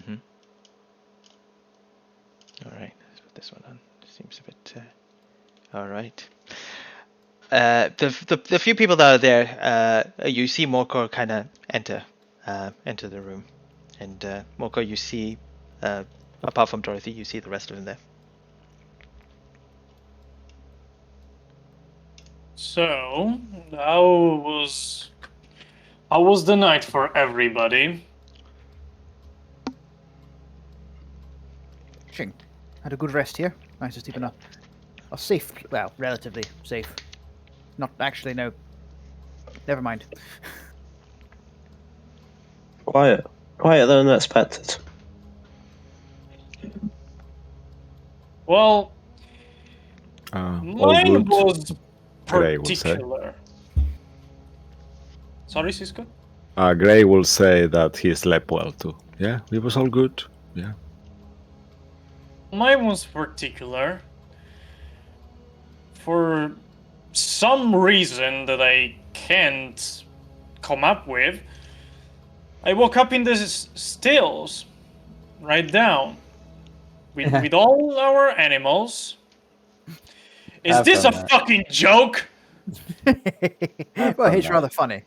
right. Let's put this one on. Seems a bit. All right. The few people that are there, you see Morkor kind of enter the room, and Morkor, you see, apart from Dorothy, you see the rest of them there. So, how was the night for everybody? watching. Had a good rest here. Nice to sleep in a safe, well, relatively safe. Not actually, no. Never mind. Quieter than expected. Well, All mine good. was Gray will say. particular. Sorry, Cisco? Gray will say that he slept well too. Yeah, it was all good. Yeah. Mine was particular. For some reason that I can't come up with, I woke up in the stills, right down, with all our animals. Is I've this a done that. fucking joke? Well, it's rather funny.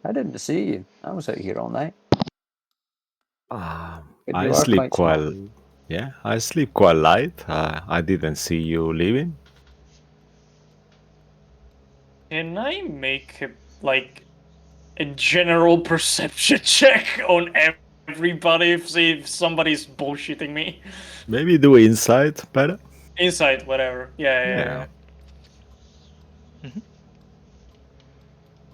I didn't see you. I was out here all night. But I you are sleep quite quite. smart. Yeah, I sleep quite light. I didn't see you leaving. Can I make a general perception check on everybody see if somebody's bullshitting me? Maybe do insight better. Insight, whatever. Yeah.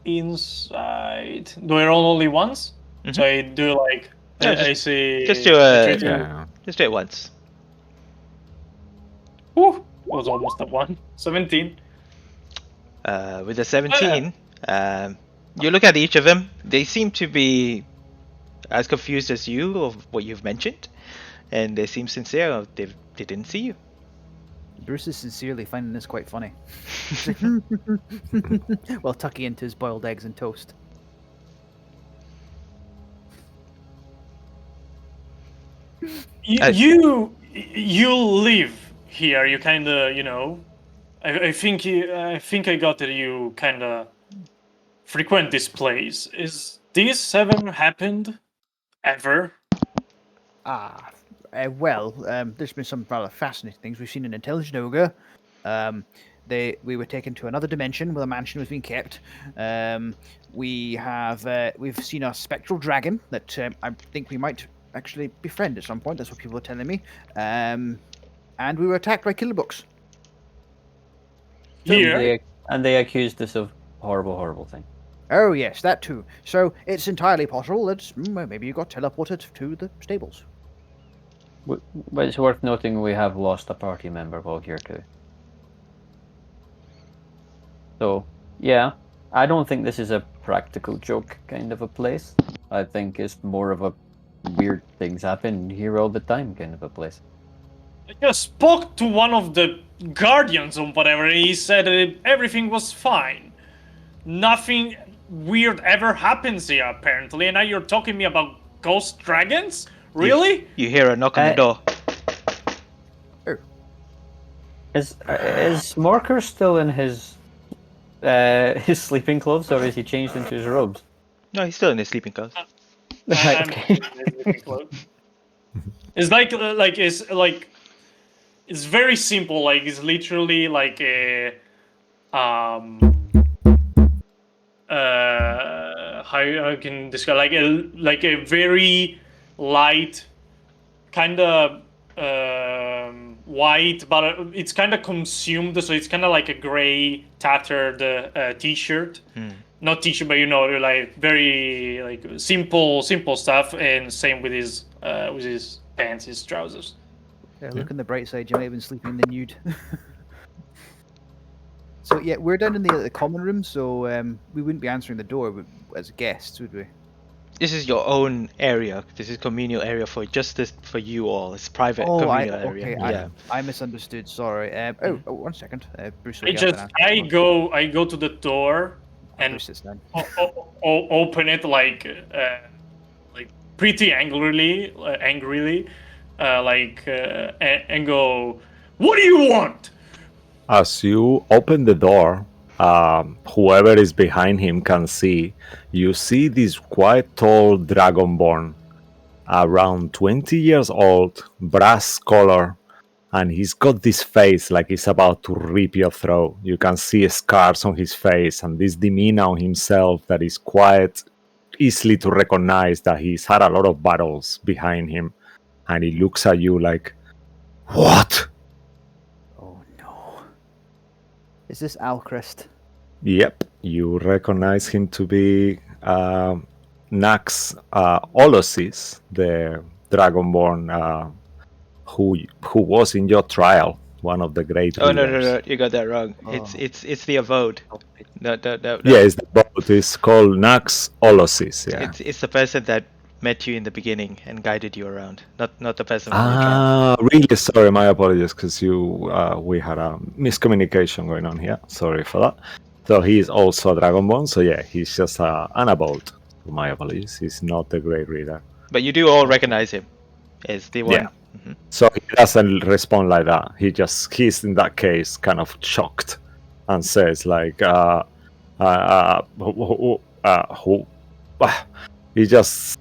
Insight. Do I roll only once? So I do like No, I see. Just do it. Yeah. Just do it once. Whew, was almost a 1. 17. With a 17, you look at each of them. They seem to be as confused as you of what you've mentioned, and they seem sincere. They didn't see you. Bruce is sincerely finding this quite funny. While tucking into his boiled eggs and toast. You live here. You kind of, I think I got that you kind of frequent this place. Is this ever happened? Ever? Well, there's been some rather fascinating things. We've seen an intelligent ogre. We were taken to another dimension where the mansion was being kept. We've seen a spectral dragon that I think we might actually befriend at some point. That's what people are telling me. And we were attacked by killer books. Here? And they accused us of horrible things. Oh yes, that too. So it's entirely possible that maybe you got teleported to the stables. But it's worth noting we have lost a party member while here too. So, yeah, I don't think this is a practical joke kind of a place. I think it's more of a weird things happen here all the time kind of a place. I just spoke to one of the guardians or whatever, and he said everything was fine. Nothing weird ever happens here, apparently, and now you're talking me about ghost dragons? Really? You hear a knock on the door. Is Morkor still in his sleeping clothes, or is he changed into his robes? No, he's still in his sleeping clothes. Okay. It's very simple. Like it's literally like a how I can describe like a very light kind of white, but it's kind of consumed, so it's kind of like a gray tattered t-shirt. Not t-shirt, but like very like simple stuff, and same with his pants, his trousers. Yeah, look on the bright side, you might have been sleeping in the nude. So yeah, we're down in the common room, so we wouldn't be answering the door as guests, would we? This is your own area. This is communal area for for you all. It's private communal area. Yeah. I misunderstood. Sorry. 1 second. Bruce. I go to the door and open it like pretty angrily, and go, "What do you want?" As you open the door, whoever is behind him can see. You see this quite tall dragonborn, around 20 years old, brass color, and he's got this face like he's about to rip your throat. You can see scars on his face and this demeanor on himself that is quite easily to recognize that he's had a lot of battles behind him. and he looks at you like, "What?" Oh no. Is this Alchrist? Yep, you recognize him to be Nax Olosis, the Dragonborn who was in your trial, one of the great Oh readers. no, you got that wrong. Oh. It's the Avode. No. Yeah, it's the boat. It's called Nax Olosis. Yeah. It's the person that met you in the beginning and guided you around, not the person from your trial. Really sorry. My apologies, because we had a miscommunication going on here. Sorry for that. So he's also a Dragonborn. So yeah, he's just an Abode. My apologies. He's not the great reader. But you do all recognize him as the one. Yeah. So he doesn't respond like that. He's in that case kind of shocked, and says like, who? He just,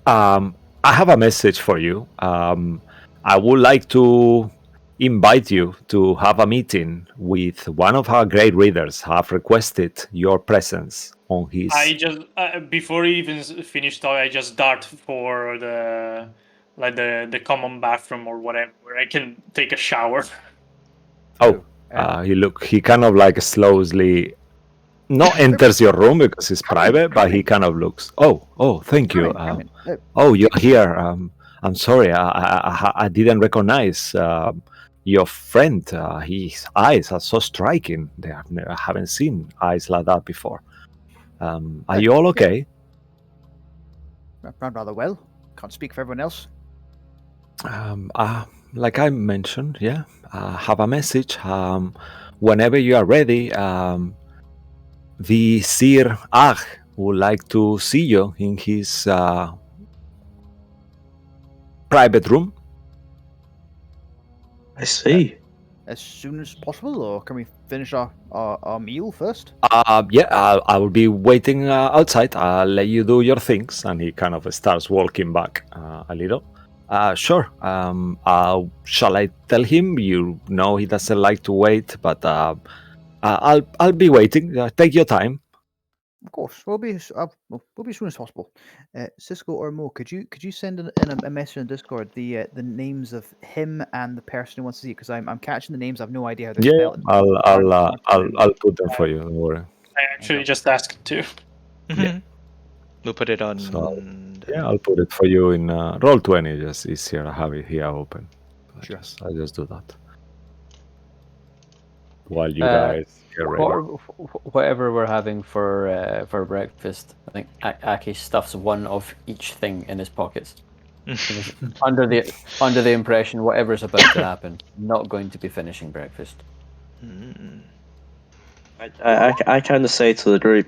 I have a message for you. I would like to invite you to have a meeting with one of our great readers. Have requested your presence on his. I just before he even finished talking, I just dart for the common bathroom or whatever where I can take a shower. Oh, he kind of like slowly not enters your room because it's private, but he kind of looks. Oh, thank you. Oh, you're here. I'm sorry, I didn't recognize your friend. His eyes are so striking. I haven't seen eyes like that before. Are you all okay? I'm rather well. Can't speak for everyone else. Like I mentioned, yeah. Have a message. Whenever you are ready, the Sir Ag would like to see you in his private room. I see. As soon as possible, or can we finish our meal first? Yeah, I will be waiting outside. I'll let you do your things. And he kind of starts walking back a little. Sure. Shall I tell him? You know he doesn't like to wait, but I'll be waiting. Take your time. Of course, we'll be as soon as possible. Cisco or Mo, could you send in a message in Discord the names of him and the person who wants to see it? Because I'm catching the names. I have no idea how they're Yeah, spelled. I'll put them for you. Don't worry. I actually just asked too. Yeah. We'll put it on. So, yeah, I'll put it for you in Roll20. Just easier. I have it here open. Sure. I just do that while you guys get ready. Whatever we're having for breakfast, I think Aki stuffs one of each thing in his pockets. under the impression whatever's about to happen, not going to be finishing breakfast. I kind of say to the group,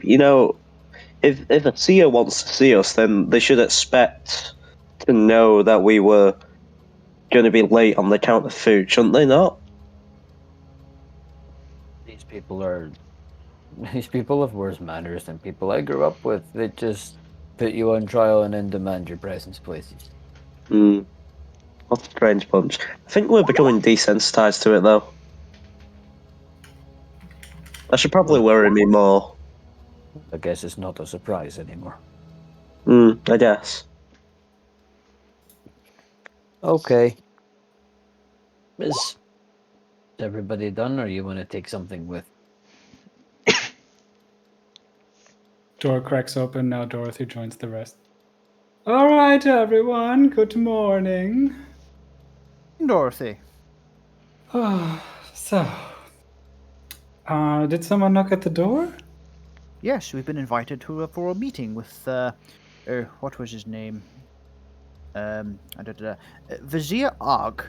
if a seer wants to see us, then they should expect to know that we were going to be late on the count of food, shouldn't they not? These people have worse manners than people I grew up with. They just put you on trial and then demand your presence places. What a strange bunch. I think we're becoming desensitized to it, though. That should probably worry me more. I guess it's not a surprise anymore. I guess. Okay. Is everybody done, or you want to take something with? Door cracks open. Now Dorothy joins the rest. All right, everyone. Good morning. Dorothy. Did someone knock at the door? Yes, we've been invited for a meeting with what was his name? Vizier Arg,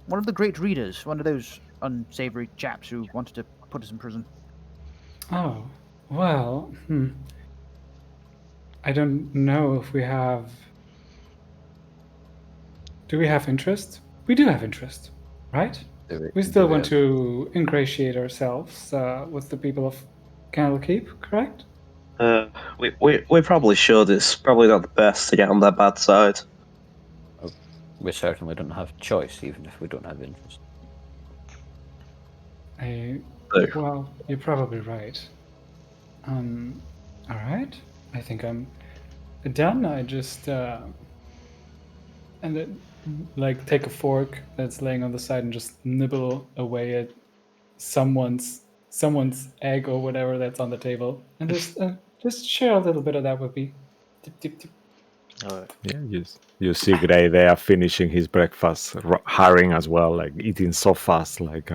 one of the great readers, one of those unsavory chaps who wanted to put us in prison. Oh, well, I don't know if we have. Do we have interest? We do have interest, right? We still want to ingratiate ourselves with the people of Candlekeep, correct? We probably should. It's probably not the best to get on their bad side. We certainly don't have choice, even if we don't have interest. Well, you're probably right. All right. I think I'm done. I just and then, like, take a fork that's laying on the side and just nibble away at someone's egg or whatever that's on the table, and just share a little bit of that with me. Tip, tip, tip. All right. Yeah, you see Gray there finishing his breakfast, hurrying as well, like eating so fast, like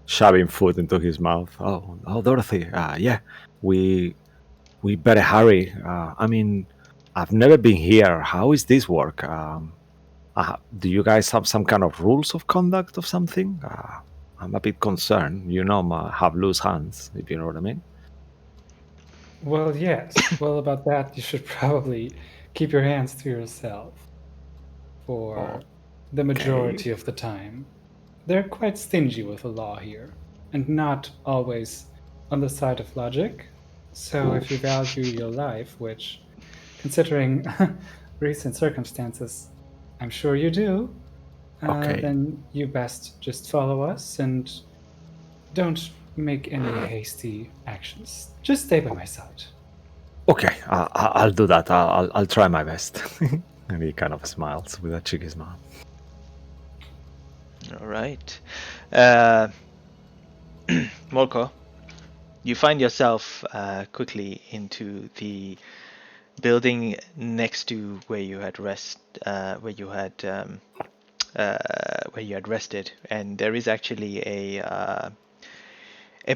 shoving food into his mouth. Oh, Dorothy, yeah, we better hurry. I mean, I've never been here. How is this work? Do you guys have some kind of rules of conduct or something? I'm a bit concerned. I have loose hands, if you know what I mean. Well, yes. Well, about that, you should probably keep your hands to yourself for the majority of the time. They're quite stingy with the law here, and not always on the side of logic. So if you value your life, which, considering recent circumstances, I'm sure you do, Okay. then you best just follow us and don't make any hasty actions. Just stay by my side. Okay, I'll do that. I'll try my best. And he kind of smiles with a cheeky smile. All right. Morkor, you find yourself quickly into the building next to where you had where you had rested, and there is actually a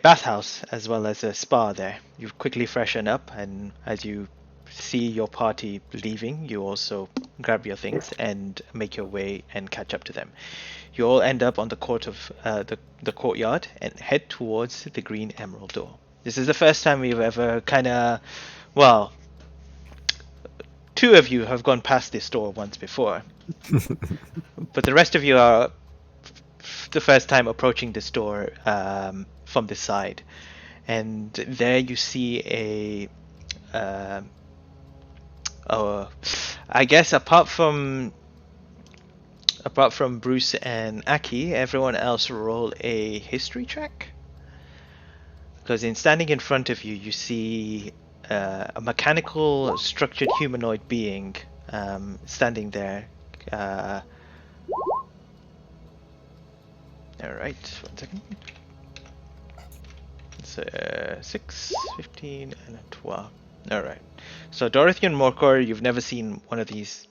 bathhouse as well as a spa there. You quickly freshen up, and as you see your party leaving, you also grab your things and make your way and catch up to them. You all end up on the courtyard and head towards the green emerald door. This is the first time we've ever two of you have gone past this door once before, but the rest of you are the first time approaching this door from this side. And there you see I guess apart from Bruce and Aki, everyone else roll a history check. Because in standing in front of you, you see a mechanical structured humanoid being standing there. Alright, 1 second. It's 6, 15, and a 12. Alright. So Dorothy and Morkor, you've never seen one of this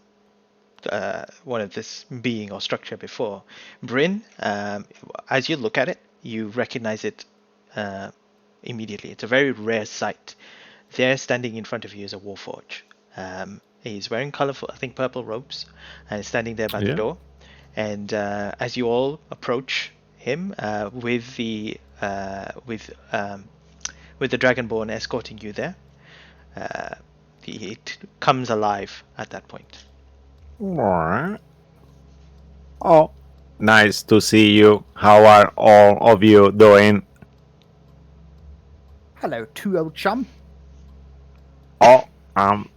being or structure before. Bryn, as you look at it, you recognize it immediately. It's a very rare sight. There, standing in front of you, is a warforge. He's wearing colorful, I think, purple robes, and is standing there by the door. And as you all approach him, with the Dragonborn escorting you there, it comes alive at that point. Oh, nice to see you. How are all of you doing? Hello, two old chum. Oh, I'm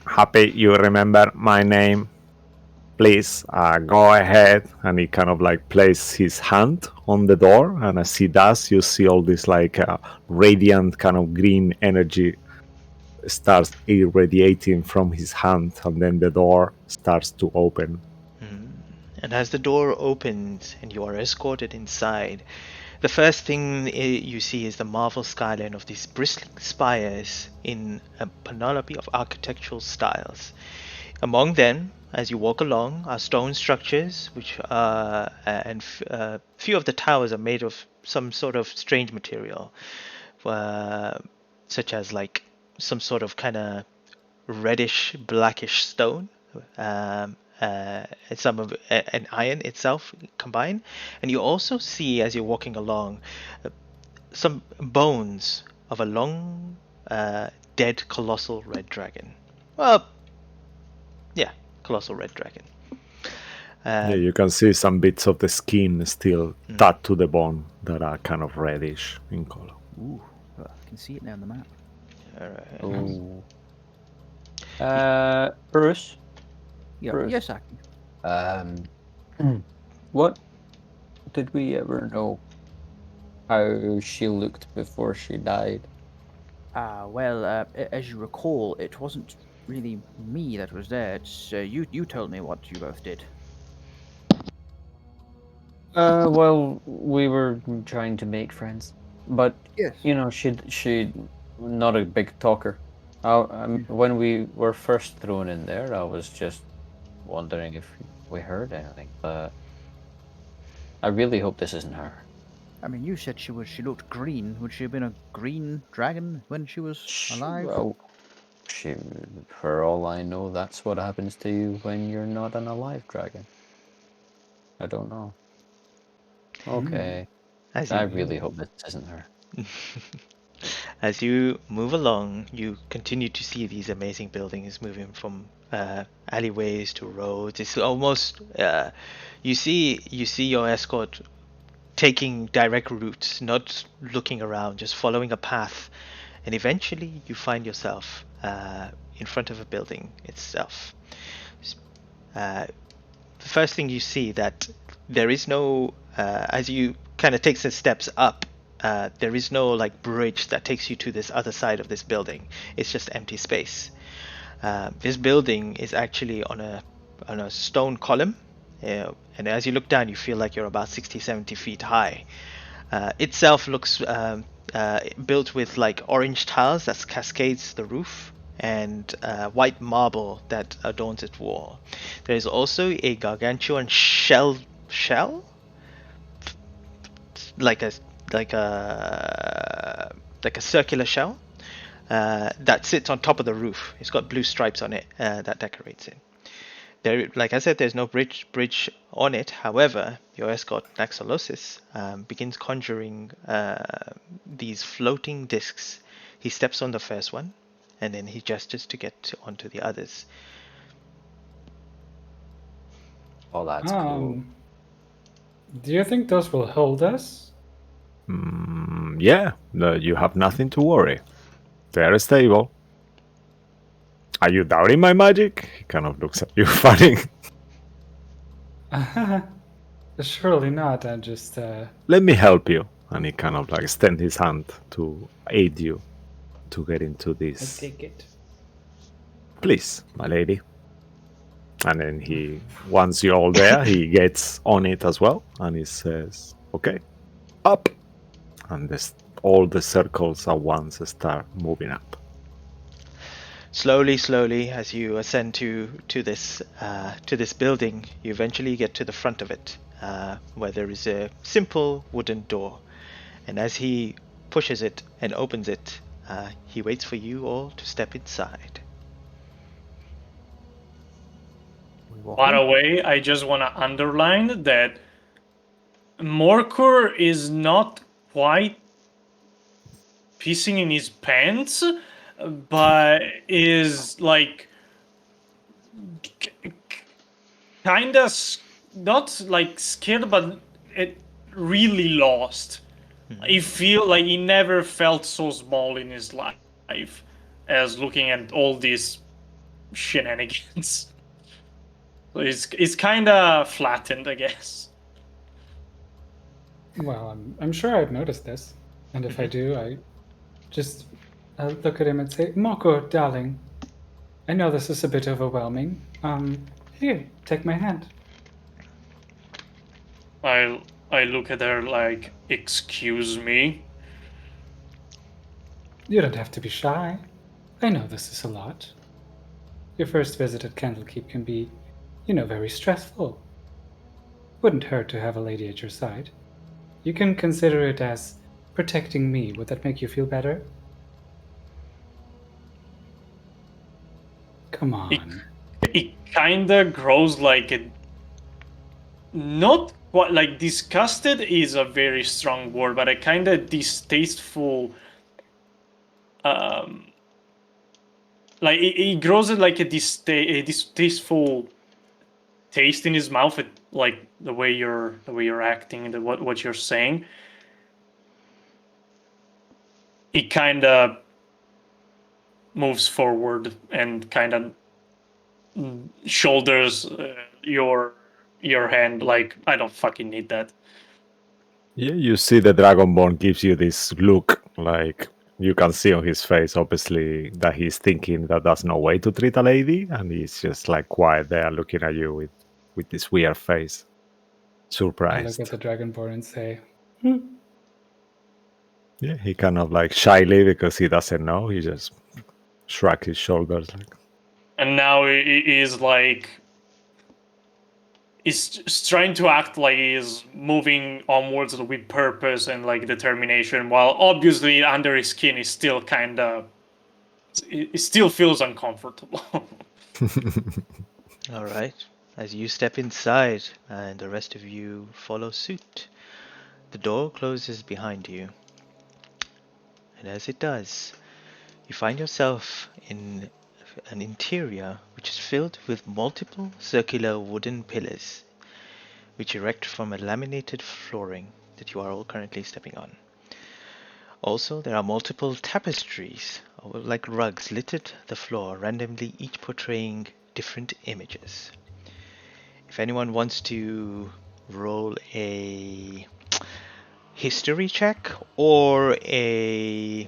happy you remember my name. Please go ahead. And he kind of like places his hand on the door, and as he does, you see all this like radiant kind of green energy starts irradiating from his hand, and then the door starts to open. And as the door opens and you are escorted inside, the first thing you see is the marble skyline of these bristling spires in a panoply of architectural styles. Among them, as you walk along, are stone structures, which and few of the towers are made of some sort of strange material, such as like some sort of kind of reddish, blackish stone. Some of an iron itself combined, and you also see as you're walking along some bones of a long dead colossal red dragon. Well, yeah, colossal red dragon. Yeah, you can see some bits of the skin still tattooed to the bone that are kind of reddish in color. Ooh, I can see it now on the map. All right. Oh. Bruce. Yeah, Bruce. yes, Aki. What did we ever know how she looked before she died? Well, as you recall, it wasn't really me that was there. It's you told me what you both did. Well, we were trying to make friends, but Yes. she not a big talker. When we were first thrown in there, I was just wondering if we heard anything, but I really hope this isn't her. I mean, you said she looked green. Would she have been a green dragon when she was alive? Well, for all I know, that's what happens to you when you're not an alive dragon. I don't know. Okay, As I you really hope this isn't her. as you move along, you continue to see these amazing buildings moving from alleyways to roads. It's almost you see your escort taking direct routes, not looking around, just following a path, and eventually you find yourself in front of a building itself. The first thing you see that there is no as you kind of take the steps up, there is no like bridge that takes you to this other side of this building. It's just empty space. This building is actually on a stone column, and as you look down you feel like you're about 60-70 feet high. Itself looks built with like orange tiles that cascades the roof, and white marble that adorns its wall. There is also a gargantuan shell, like a like a like a circular shell that sits on top of the roof. It's got blue stripes on it that decorates it. There, like I said, there's no bridge on it. However, your escort Naxolosis begins conjuring these floating discs. He steps on the first one, and then he gestures to get onto the others. Oh, that's cool. Do you think those will hold us? Yeah, no, you have nothing to worry. They're stable. Are you doubting my magic? He kind of looks at you funny. Surely not. I just. Let me help you. And he kind of like extend his hand to aid you to get into I this. take it. Please, my lady. And then he, once you're all there, he gets on it as well, and he says, "Okay, up." And all the circles at once start moving up. Slowly, as you ascend to this building, you eventually get to the front of it, where there is a simple wooden door. And as he pushes it and opens it, he waits for you all to step inside. By the way, I just want to underline that Morkor is not quite pissing in his pants, but is like kind of not like scared, but it really lost. I feel like he never felt so small in his life as looking at all these shenanigans. So it's kind of flattened, I guess. Well, I'm sure I've noticed this, and if I do, I'll look at him and say, "Moko, darling, I know this is a bit overwhelming. Here, take my hand." I look at her like, excuse me. You don't have to be shy. I know this is a lot. Your first visit at Candlekeep can be, very stressful. Wouldn't hurt to have a lady at your side. You can consider it as protecting me. Would that make you feel better? Come on. It kinda grows like not quite like disgusted is a very strong word, but a kind of distasteful. Like it grows like a distasteful taste in his mouth. Like the way you're acting, what you're saying. He kind of moves forward and kind of shoulders your hand like, I don't fucking need that. Yeah, you see the Dragonborn gives you this look like, you can see on his face, obviously, that he's thinking that that's no way to treat a lady, and he's just like quiet there, looking at you with this weird face, I surprised. look at the Dragonborn and say, Yeah, he kind of like shyly, because he doesn't know, he just shrugs his shoulders like, And now he's like, he's trying to act like he's moving onwards with purpose and like determination, while obviously under his skin is still kind of, it still feels uncomfortable. All right. As you step inside and the rest of you follow suit, the door closes behind you. And as it does, you find yourself in an interior which is filled with multiple circular wooden pillars, which erect from a laminated flooring that you are all currently stepping on. Also, there are multiple tapestries, like rugs, littered the floor, randomly each portraying different images. If anyone wants to roll a history check or I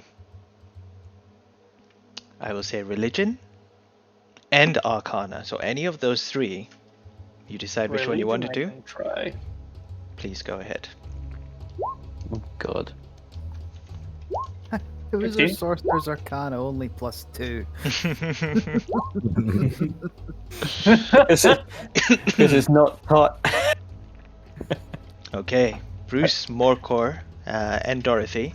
will say religion and arcana, so any of those three, you decide which one you want to do. I can try. Please go ahead. Oh, God. Who's a 15? sorcerer's arcana only +2? Because it's not taught. Okay, Bruce, Morkor, and Dorothy.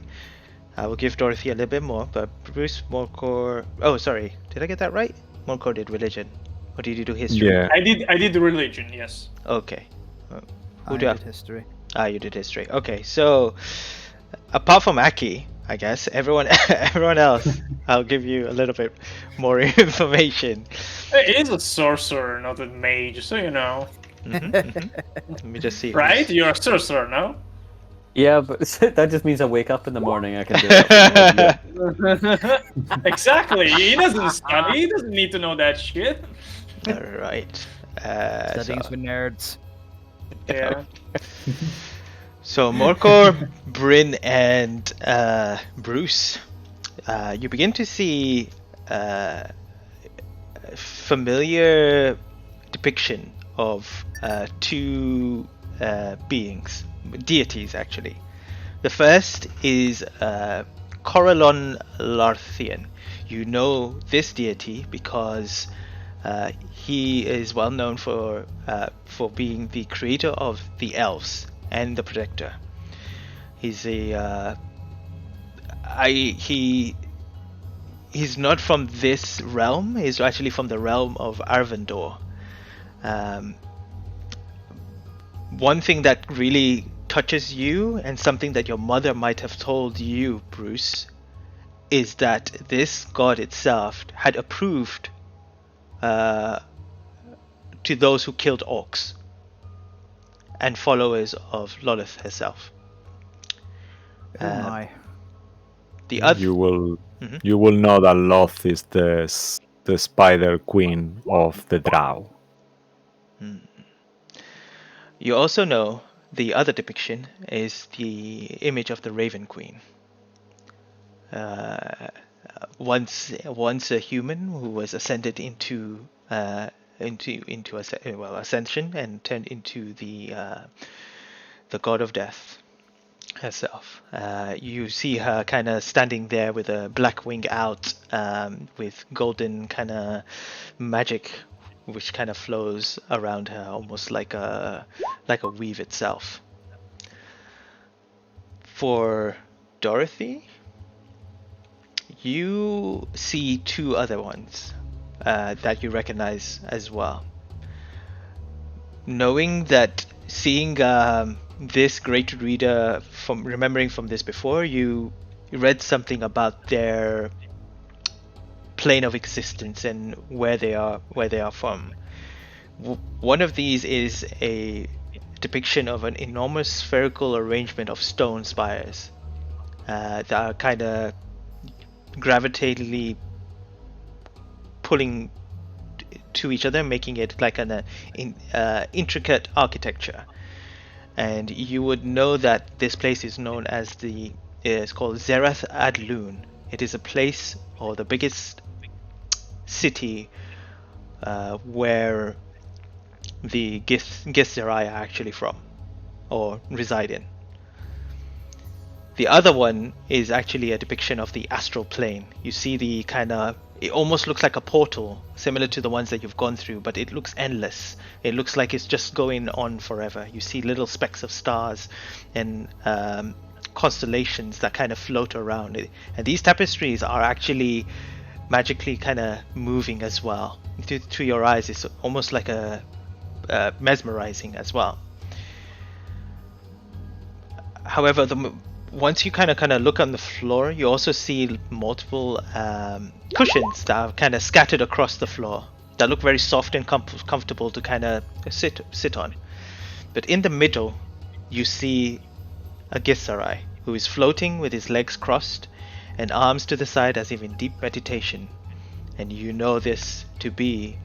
I will give Dorothy a little bit more, but Bruce, Morkor. Oh, sorry, did I get that right? Morkor did religion, or did you do history? yeah. I did the religion, yes. Okay. Who I do I? did history. Ah, you did history. Okay, so apart from Aki, I guess everyone else, I'll give you a little bit more information. It is a sorcerer, not a mage, so you know. Let me just see. Right? You're a sorcerer, no? Yeah, but that just means I wake up in the morning. I can do that. Exactly. He doesn't study. He doesn't need to know that shit. All right. Studying's for nerds. Yeah. So Morkor, Bryn, and Bruce, you begin to see familiar depiction of two beings, deities actually. The first is Corellon Larthian. You know this deity because he is well known for being the creator of the elves and the protector. He's he's not from this realm. He's actually from the realm of Arvendor. One thing that really touches you, and something that your mother might have told you, Bruce, is that this god itself had approved to those who killed orcs and followers of Lolith herself. Oh my. The other, You will know that Loth is the spider queen of the Drow. you also know the other depiction is the image of the Raven Queen. Once a human who was ascended into ascension and turned into the god of death herself. You see her kind of standing there with a black wing out, with golden kind of magic which kind of flows around her, almost like a weave itself. For Dorothy, you see two other ones that you recognize as well. Knowing that, seeing this great reader, from remembering from this before, you read something about their plane of existence and where they are from. One of these is a depiction of an enormous spherical arrangement of stone spires that are kind of gravitationally pulling to each other, making it like an intricate architecture. And you would know that this place is known as it's called Zerath Adlun It is a place, or the biggest city, where the Githzerai are actually from, or reside in. The other one is actually a depiction of the astral plane. You see the kind of, it almost looks like a portal, similar to the ones that you've gone through, but it looks endless. It looks like it's just going on forever. You see little specks of stars and constellations that kind of float around it. And these tapestries are actually magically kind of moving as well. To your eyes, it's almost like a mesmerizing as well. However, once you kind of look on the floor, you also see multiple cushions that are kind of scattered across the floor that look very soft and comfortable to kind of sit on. But in the middle, you see a Githzerai who is floating with his legs crossed and arms to the side as if in deep meditation. And you know this to be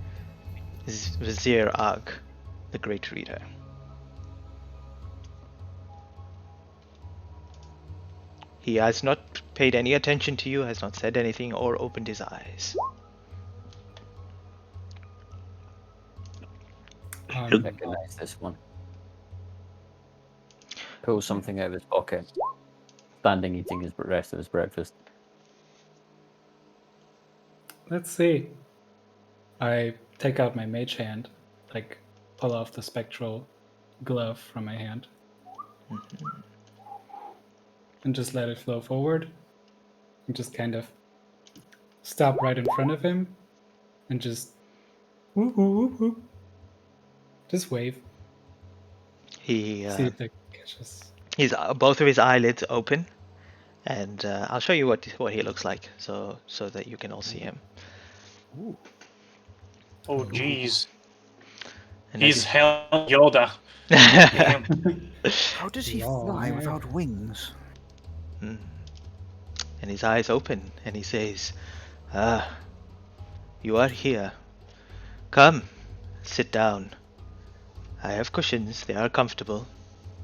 Vizier Ag, the Great Reader. He has not paid any attention to you, has not said anything or opened his eyes. Recognize this one. Pull something out of his pocket. Standing eating his rest of his breakfast. Let's see. I take out my mage hand, like pull off the spectral glove from my hand, and just let it flow forward. And just kind of stop right in front of him, and just whoop whoop whoop whoop. Just wave. He See if it catches. he's both of his eyelids open, and I'll show you what he looks like, so that you can all see him. Ooh. Oh, jeez. And He's hell Yoda. How does he fly without wings? And his eyes open, and he says, you are here. Come, sit down. I have cushions, they are comfortable.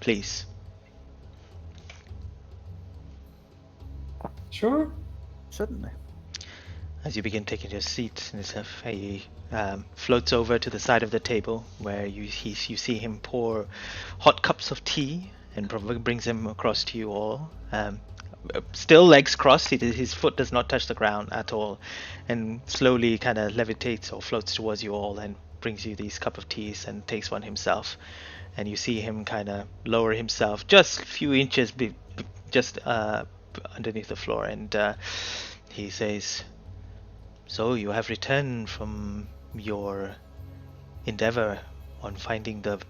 Please. Sure. Certainly. As you begin taking your seat, he floats over to the side of the table where you see him pour hot cups of tea and brings them across to you all. Still legs crossed, his foot does not touch the ground at all, and slowly kind of levitates or floats towards you all and brings you these cup of teas and takes one himself. And you see him kind of lower himself just a few inches just underneath the floor, and he says, "So you have returned from your endeavor on finding the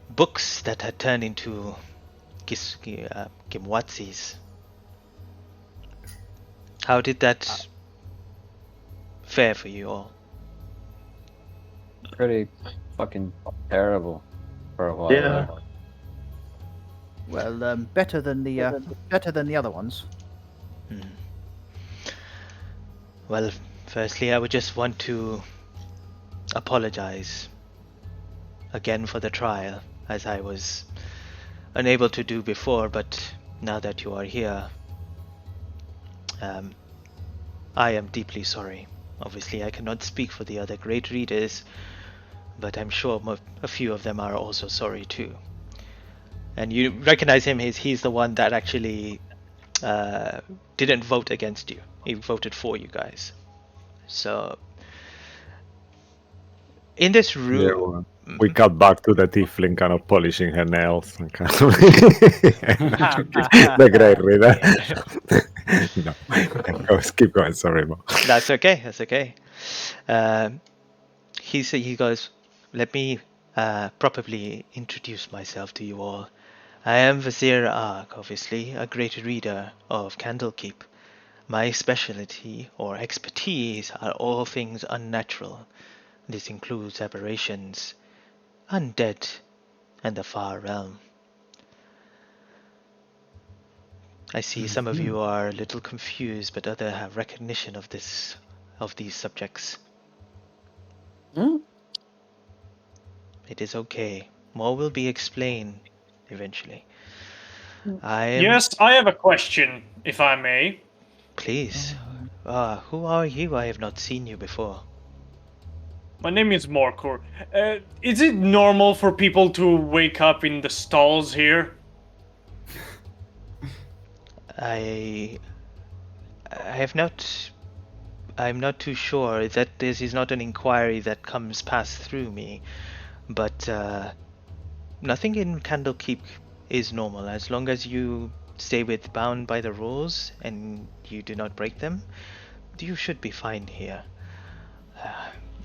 books that had turned into Gimwatsis. How did that fare for you all?" Pretty fucking terrible for a while. Yeah. There. Well, better than the other ones. Well, firstly, I would just want to apologize again for the trial, as I was unable to do before, but now that you are here, I am deeply sorry. Obviously, I cannot speak for the other great readers, but I'm sure a few of them are also sorry too. And you recognize him, he's the one that actually didn't vote against you. He voted for you guys. So, in this room... We cut back to the tiefling kind of polishing her nails and kind of the great reader. No, keep going. Sorry, Mo. That's okay. That's okay. He goes, "Let me properly introduce myself to you all. I am Vizier Ag, obviously, a great reader of Candlekeep. My specialty or expertise are all things unnatural. This includes aberrations, undead, and the far realm. I see some of you are a little confused, but others have recognition of these subjects. It is okay. More will be explained eventually. Yes, I have a question, if I may. Please. Who are you? I have not seen you before. My name is Morkor. Is it normal for people to wake up in the stalls here? I have not. I'm not too sure that this is not an inquiry that comes past through me, but nothing in Candlekeep is normal as long as you stay bound by the rules and you do not break them. You should be fine here.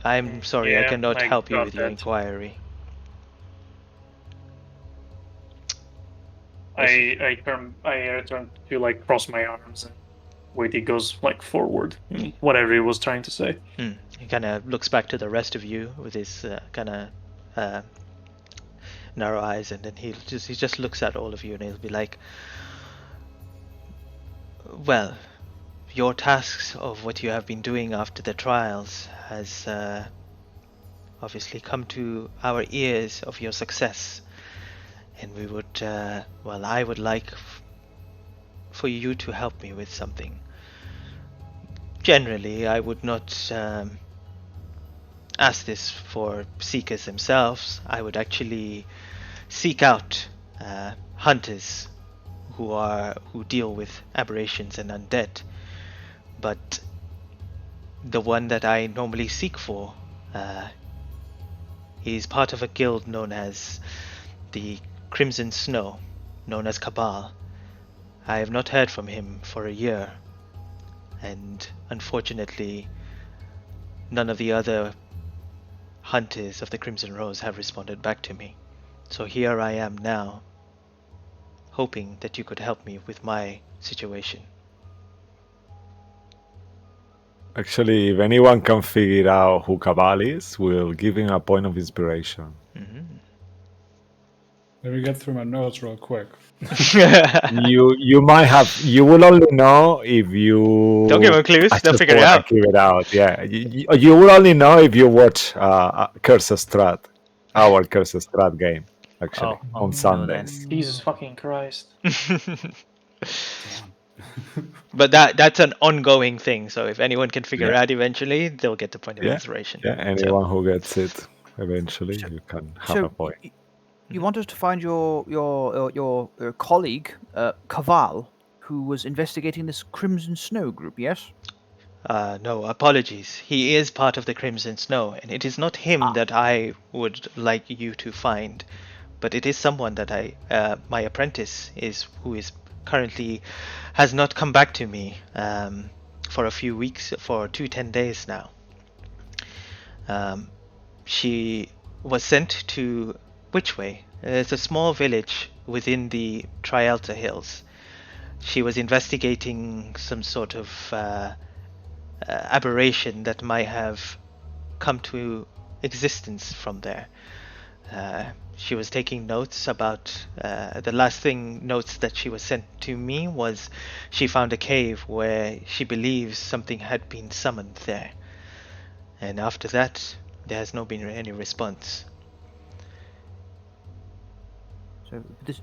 I'm sorry, I Yeah, cannot I help you got with your that. inquiry. I return to like cross my arms and wait. He goes like forward, whatever he was trying to say. He kind of looks back to the rest of you with his kind of narrow eyes, and then he just looks at all of you, and he'll be like, "Well, your tasks of what you have been doing after the trials has obviously come to our ears of your success, and we would, well, I would like for you to help me with something. Generally, I would not ask this for seekers themselves. I would actually seek out hunters who deal with aberrations and undead. But the one that I normally seek for is part of a guild known as the Crimson Snow, known as Cabal. I have not heard from him for a year, and unfortunately, none of the other hunters of the Crimson Rose have responded back to me. So here I am now, hoping that you could help me with my situation." Actually, if anyone can figure out who Cabal is, we'll give him a point of inspiration. Let me get through my notes real quick. You might have. You will only know if you. Don't give them clues, I they'll just figure it wanna out. Figure it out. Yeah, you will only know if you watch Curse of Strat, our Curse of Strat game, actually on Sundays. Jesus fucking Christ! But that's an ongoing thing, so if anyone can figure Yeah. out eventually, they'll get the point of Yeah, inspiration. yeah. Anyone who gets it eventually, So- you can have a point. You want us to find your colleague, Kaval, who was investigating this Crimson Snow group, yes? No, apologies. He is part of the Crimson Snow, and it is not him that I would like you to find, but it is someone that my apprentice who is currently has not come back to me for a few weeks, for 10 days now. She was sent to Whichway. It's a small village within the Trialta Hills. She was investigating some sort of aberration that might have come to existence from there. She was taking notes about the last notes that she was sent to me was she found a cave where she believes something had been summoned there, and after that there has not been any response. So this,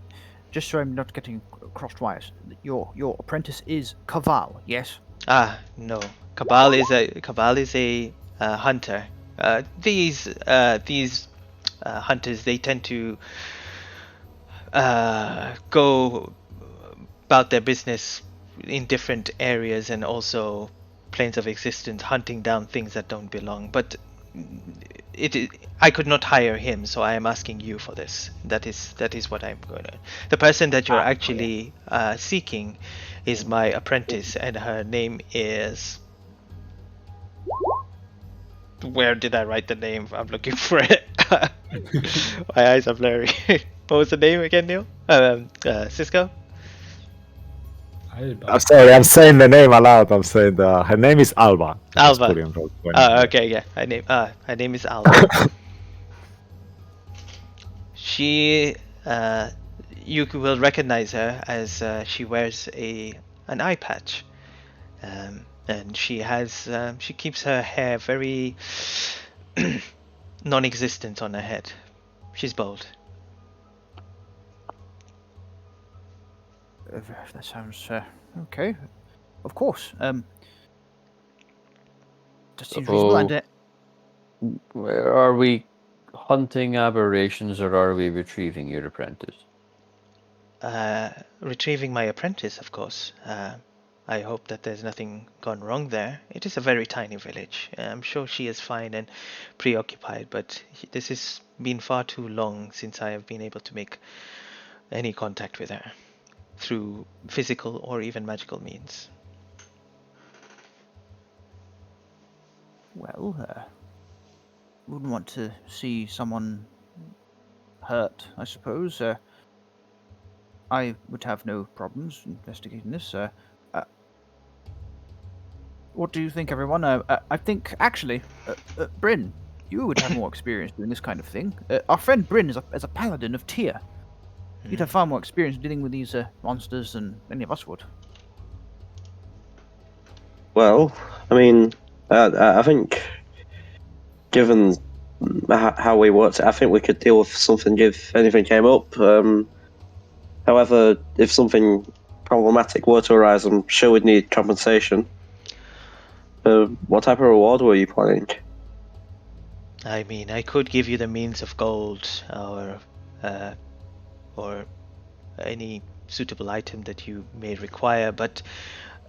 just so I'm not getting crossed wires, your apprentice is Kaval, yes? No. Cabal is a hunter. These hunters, they tend to go about their business in different areas and also planes of existence, hunting down things that don't belong. But I could not hire him, so I am asking you for this. That is what I'm going to. The person that you're actually seeking is my apprentice, and her name is. Where did I write the name? I'm looking for it. My eyes are blurry. What was the name again, Neil? Cisco? I'm sorry, I'm saying the name aloud. I'm saying her name is Alba. I just Alba. put it in Roll20. Okay, yeah. Her name is Alba. She, you will recognize her as she wears an eye patch, and she keeps her hair very non-existent on her head. She's bald. That sounds okay. of course. Just seems reasonable. And Are we hunting aberrations or are we retrieving your apprentice? Retrieving my apprentice, of course. I hope that there's nothing gone wrong there. It is a very tiny village. I'm sure she is fine and preoccupied, but this has been far too long since I have been able to make any contact with her through physical or even magical means. well, wouldn't want to see someone hurt, I suppose. I would have no problems investigating this. What do you think, everyone? I think, actually, Bryn, you would have more experience doing this kind of thing. Our friend Bryn is a paladin of Tyr. You'd have far more experience dealing with these monsters than any of us would. Well, I mean, I think, given how we worked, I think we could deal with something if anything came up. However, if something problematic were to arise, I'm sure we'd need compensation. What type of reward were you planning? I mean, I could give you the means of gold or any suitable item that you may require, but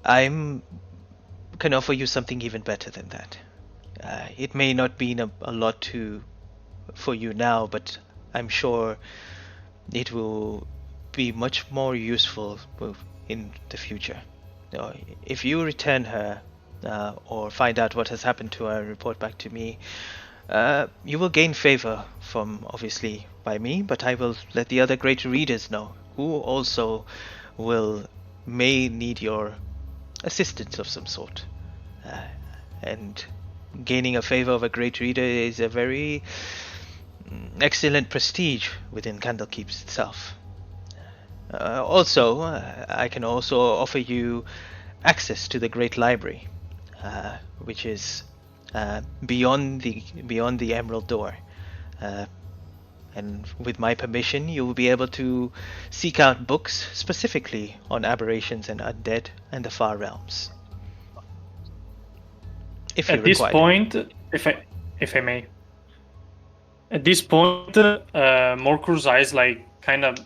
I can offer you something even better than that. It may not be a lot for you now, but I'm sure it will be much more useful in the future. If you return her or find out what has happened to her and report back to me, you will gain favor from, obviously, by me, but I will let the other great readers know, who also may need your assistance of some sort. And gaining a favor of a great reader is a very excellent prestige within Candlekeep itself. Also, I can also offer you access to the Great Library, which is beyond the Emerald Door. And with my permission, you will be able to seek out books specifically on aberrations and undead and the far realms. At this point, if I may, at this point, Morkor's eyes like kind of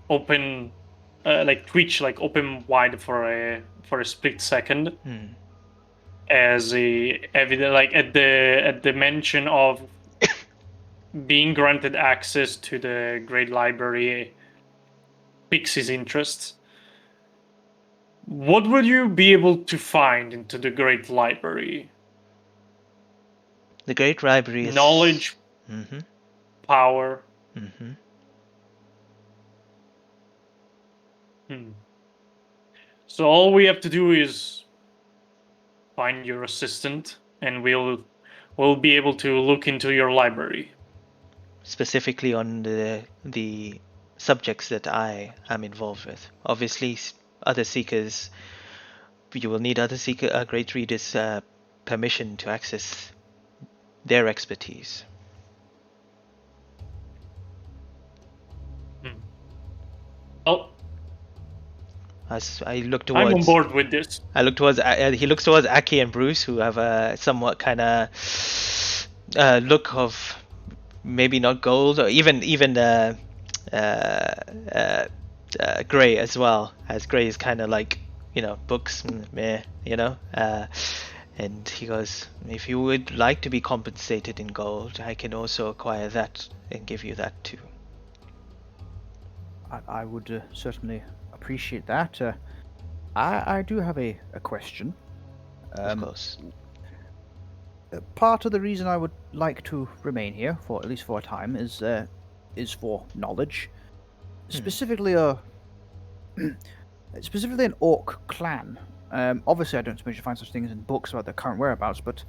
open, like twitch, like open wide for a split second, as evident, like at the mention of being granted access to the Great Library piques his interest. What would you be able to find into the Great Library? The Great Library is knowledge, power. So all we have to do is find your assistant, and we'll be able to look into your library. Specifically on the subjects that I am involved with. Obviously, other seekers, you will need great readers' permission to access their expertise. Oh. As I look towards, I'm on board with this. I look towards. He looks towards Aki and Bruce, who have a somewhat kind of look of maybe not gold, or even Gray as well. As Gray is kind of like, books, meh, and he goes, if you would like to be compensated in gold, I can also acquire that and give you that too. I would certainly appreciate that. I do have a question. Of course. Part of the reason I would like to remain here, for at least for a time, is for knowledge. Specifically specifically an orc clan. Obviously, I don't suppose you find such things in books about their current whereabouts, but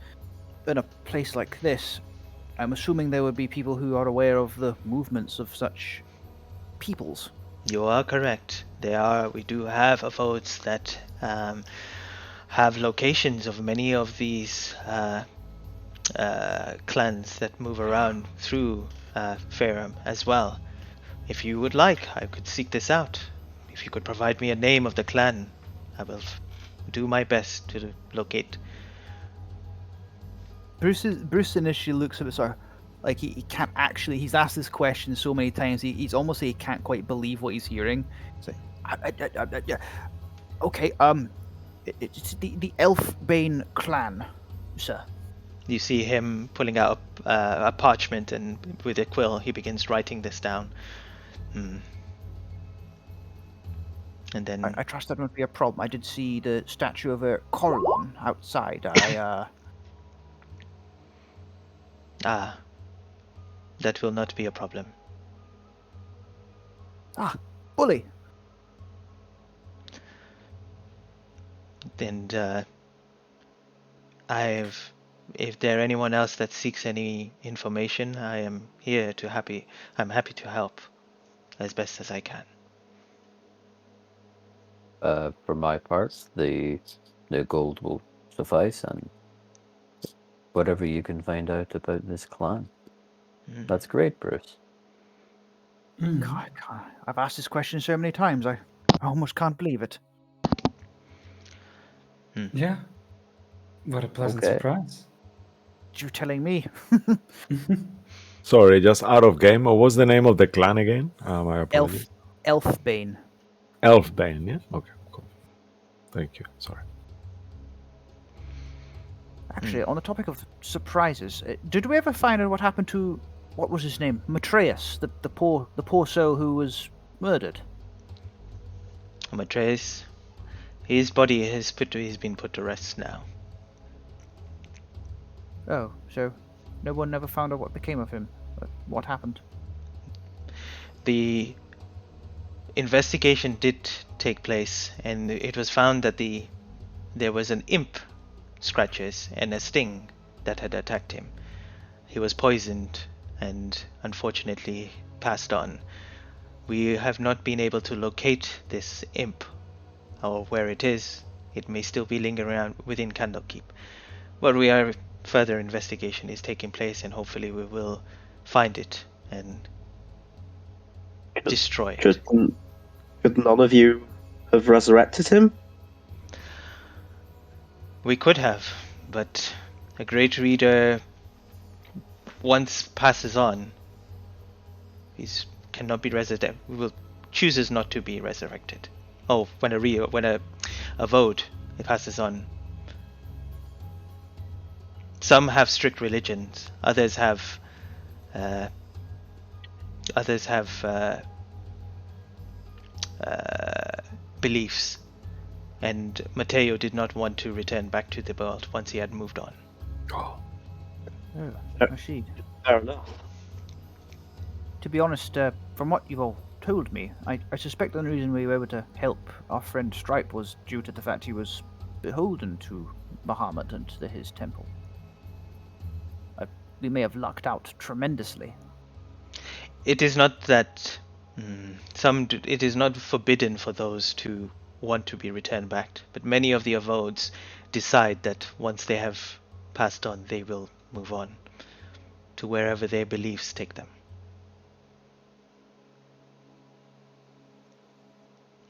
in a place like this, I'm assuming there would be people who are aware of the movements of such peoples. You are correct. We do have abodes that have locations of many of these clans that move around through Faerham as well. If you would like, I could seek this out. If you could provide me a name of the clan, I will do my best to locate. Bruce initially looks a bit sort of like he can't actually. He's asked this question so many times. He's almost like he can't quite believe what he's hearing. It's like, yeah, okay. It's the Elfbane clan, sir. You see him pulling out a parchment, and with a quill he begins writing this down. And then I trust that won't be a problem. I did see the statue of a Corlon outside. That will not be a problem. Bully. And if there anyone else that seeks any information, I am here I'm happy to help as best as I can. For my part, the gold will suffice, and whatever you can find out about this clan. That's great, Bruce. God, I've asked this question so many times. I almost can't believe it. Yeah. What a pleasant Okay. surprise. You telling me? Sorry, just out of game. What was the name of the clan again? My apologies. Elfbane. Elfbane, yeah? Okay, cool. Thank you. Sorry. Actually, on the topic of surprises, did we ever find out what happened to what was his name? Matreus, the poor soul who was murdered. Matreus, his body has been put to rest now. Oh, so no one ever found out what became of him? What happened? The investigation did take place, and it was found that there was an imp scratches and a sting that had attacked him. He was poisoned and unfortunately passed on. We have not been able to locate this imp or where it is. It may still be lingering around within Candlekeep, but further investigation is taking place, and hopefully we will find it and destroy it. Could none of you have resurrected him? We could have, but a great reader once passes on, cannot be resurrected. Chooses not to be resurrected. Oh, when a vote passes on. Some have strict religions. Others have beliefs. And Matteo did not want to return back to the world once he had moved on. Oh, I see. Fair enough. To be honest, from what you've all told me, I suspect the only reason we were able to help our friend Stripe was due to the fact he was beholden to Bahamut and to his temple. We may have lucked out tremendously. It is not that it is not forbidden for those to want to be returned back, but many of the avodes decide that once they have passed on, they will move on to wherever their beliefs take them.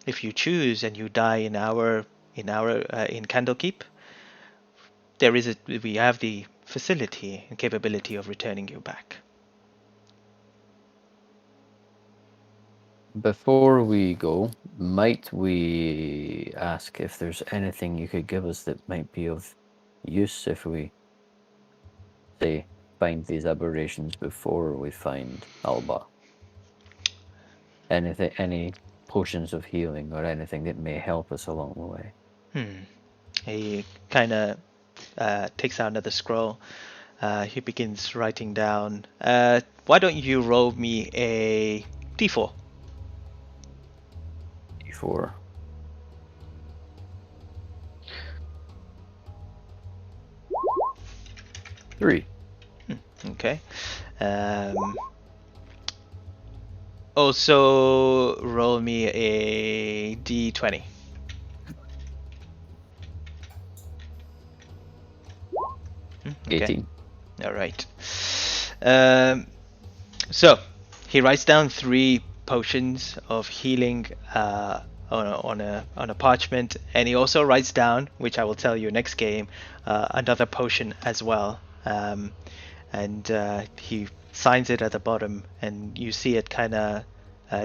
If you choose and you die in Candlekeep, we have the facility and capability of returning you back. Before we go, might we ask if there's anything you could give us that might be of use if we, say, find these aberrations before we find Alba? Any potions of healing or anything that may help us along the way? He kind of takes out another scroll. He begins writing down. Why don't you roll me a d4? D4. Three. Okay. Also, roll me a d20. Okay. 18. All right. So he writes down 3 potions of healing on a parchment, and he also writes down, which I will tell you next game, another potion as well. And he signs it at the bottom, and you see it kind of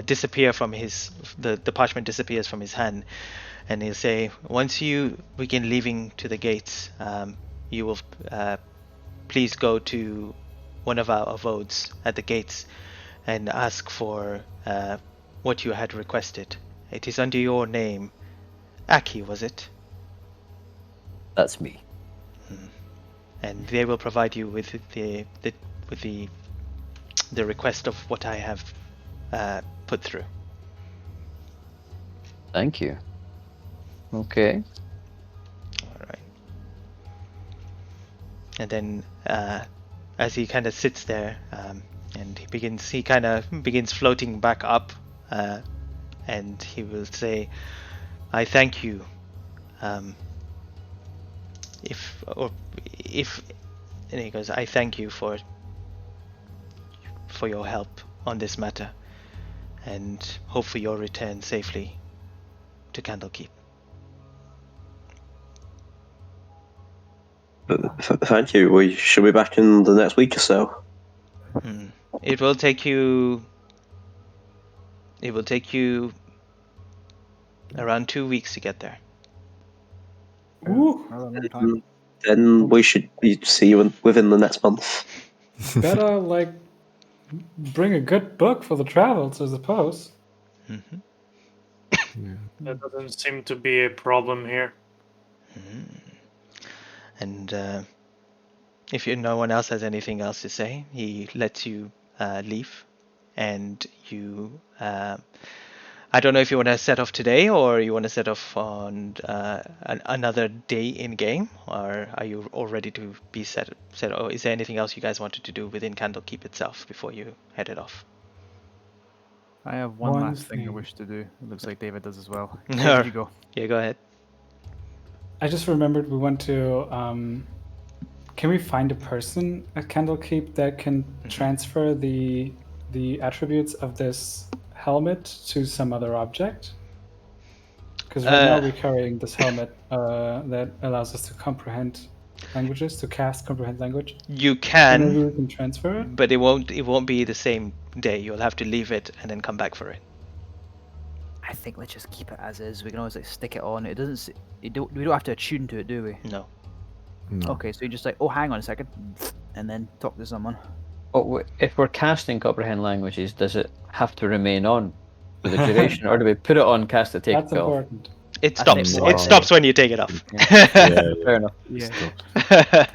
disappear from the parchment disappears from his hand, and he'll say, once you begin leaving to the gates, you will please go to one of our abodes at the gates and ask for what you had requested. It is under your name. Aki, was it? That's me. And they will provide you with the request of what I have put through. Thank you. Okay. All right. And then, as he kind of sits there, and he kind of begins floating back up, and he will say, "I thank you. And he goes, I thank you for your help on this matter, and hope for your return safely to Candlekeep." Thank you. We should be back in the next week or so. It will take you around 2 weeks to get there. Ooh, Another long time. Then we should see you within the next month. better bring a good book for the travels, I suppose. That doesn't seem to be a problem here. And if no one else has anything else to say, he lets you leave, and you. I don't know if you want to set off today or you want to set off on another day in game, or are you all ready to be set? Or is there anything else you guys wanted to do within Candlekeep itself before you headed off? I have one One last thing I thing. wish to do. It looks like David does as well. David, you go. Yeah, go ahead. I just remembered we want to. Can we find a person at Candlekeep that can transfer the attributes of this helmet to some other object? Because right now we're carrying this helmet that allows us to comprehend languages, to cast comprehend language. You So can, maybe we can transfer it. but it won't be the same day. You'll have to leave it and then come back for it. I think let's just keep it as is. We can always stick it on. It doesn't. We don't have to attune to it, do we? No. Okay, so you just oh, hang on a second, and then talk to someone. But if we're casting comprehend languages, does it have to remain on for the duration, or do we put it on, cast it, take That's it off? important. It I think stops. more It stops when you take it off. Fair enough. Yeah.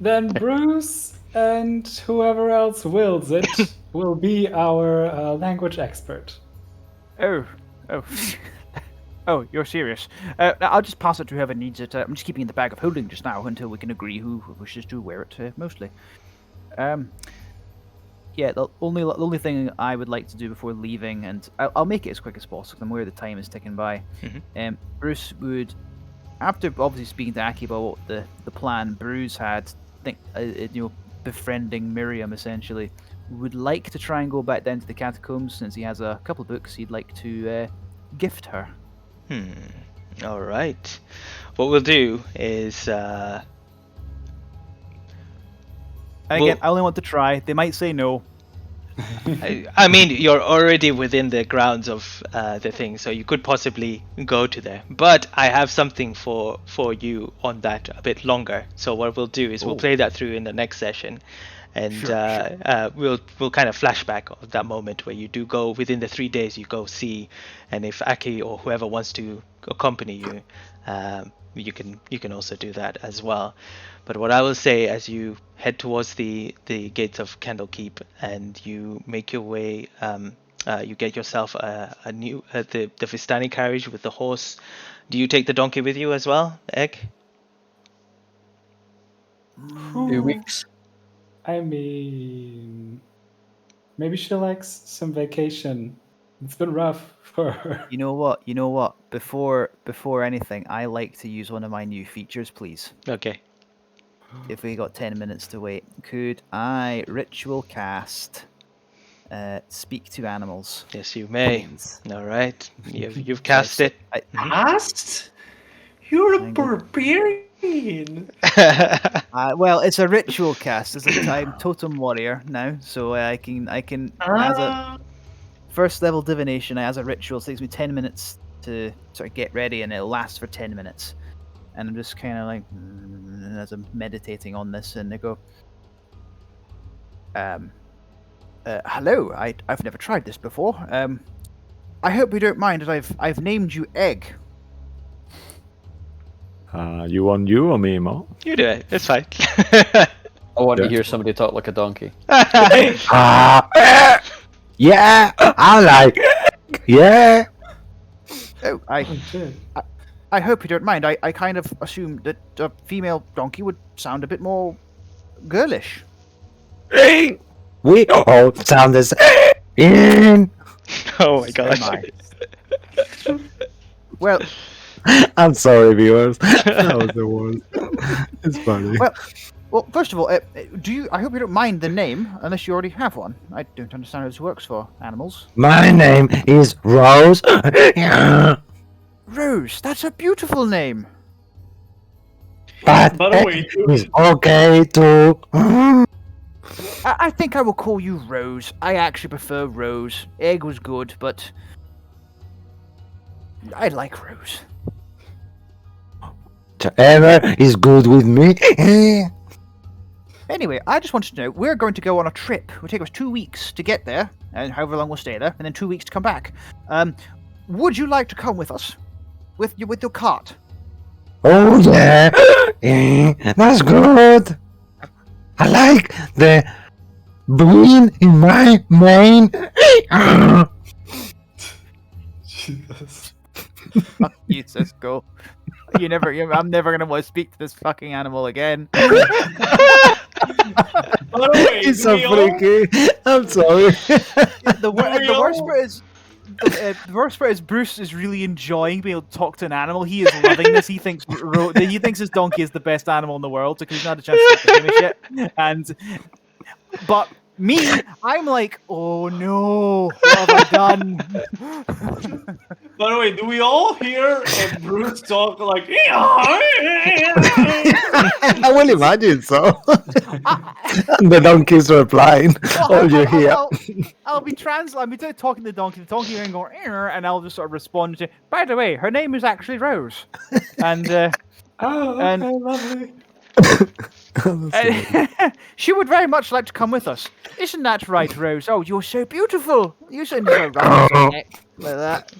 Then Bruce and whoever else wills it will be our language expert. Oh. Oh, you're serious. I'll just pass it to whoever needs it. I'm just keeping it in the bag of holding just now until we can agree who wishes to wear it mostly. Yeah, the only thing I would like to do before leaving, and I'll make it as quick as possible, 'cause I'm aware the time is ticking by. Bruce would, after obviously speaking to Aki about what the plan Bruce had, befriending Miriam essentially, would like to try and go back down to the catacombs since he has a couple of books he'd like to gift her. All right. What we'll do is. And again, I only want to try. They might say no. I mean, you're already within the grounds of the thing, so you could possibly go to there. But I have something for you on that a bit longer. So what we'll do is we'll play that through in the next session, and we'll kind of flashback of that moment where you do go within the 3 days. You go see, and if Aki or whoever wants to accompany you, you can also do that as well. But what I will say, as you head towards the gates of Candlekeep and you make your way, you get yourself a new the Vistani carriage with the horse. Do you take the donkey with you as well, Egg? 2 weeks. I mean, maybe she likes some vacation. It's been rough for her. You know what? Before anything, I like to use one of my new features, please. Okay. If we got 10 minutes to wait, could I ritual cast speak to animals. Yes, you may. Please. All right. You've cast it. Cast? You're a I'm good. barbarian. Well, it's a ritual cast. I'm totem warrior now, so I can as a first level divination as a ritual. It takes me 10 minutes to sort of get ready, and it'll last for 10 minutes. And I'm just kind of like as I'm meditating on this, and I go, hello. I've never tried this before. I hope you don't mind that I've named you Egg. You want you or me, Mo? You do it. It's fine. I want Yeah. to hear somebody talk like a donkey. Yeah, I like it. Yeah. Oh, Oh, shit. I hope you don't mind. I kind of assumed that a female donkey would sound a bit more girlish. We all sound the same. Oh my gosh. Well, I'm sorry, viewers. That was the worst. It's funny. well. First of all, do you? I hope you don't mind the name, unless you already have one. I don't understand how this works for animals. My name is Rose. Rose, that's a beautiful name. But By the way, it's okay to. I think I will call you Rose. I actually prefer Rose. Egg was good, but I like Rose. Whatever is good with me. Anyway, I just wanted to know, we're going to go on a trip. It'll take us 2 weeks to get there, and however long we'll stay there, and then 2 weeks to come back. Would you like to come with us? With your cart? Oh yeah, that's good. I like the green in my mane. Jesus. Fuck you, Cisco. I'm never gonna want to speak to this fucking animal again. by the way, It's do so we all- freaky. I'm sorry. The worst part is Bruce is really enjoying being able to talk to an animal. He is loving this. He thinks his donkey is the best animal in the world because he's not had a chance to talk to him and shit. But me, I'm like, oh no, what have I done? By the way, do we all hear Bruce talk like? I will imagine so. And the donkeys replying. All you hear. I'll be talking to the donkey and going, and I'll just sort of respond to, by the way, her name is actually Rose. And Oh, okay, And- lovely. she would very much like to come with us. Isn't that right, Rose? Oh, you're so beautiful. You're so like that.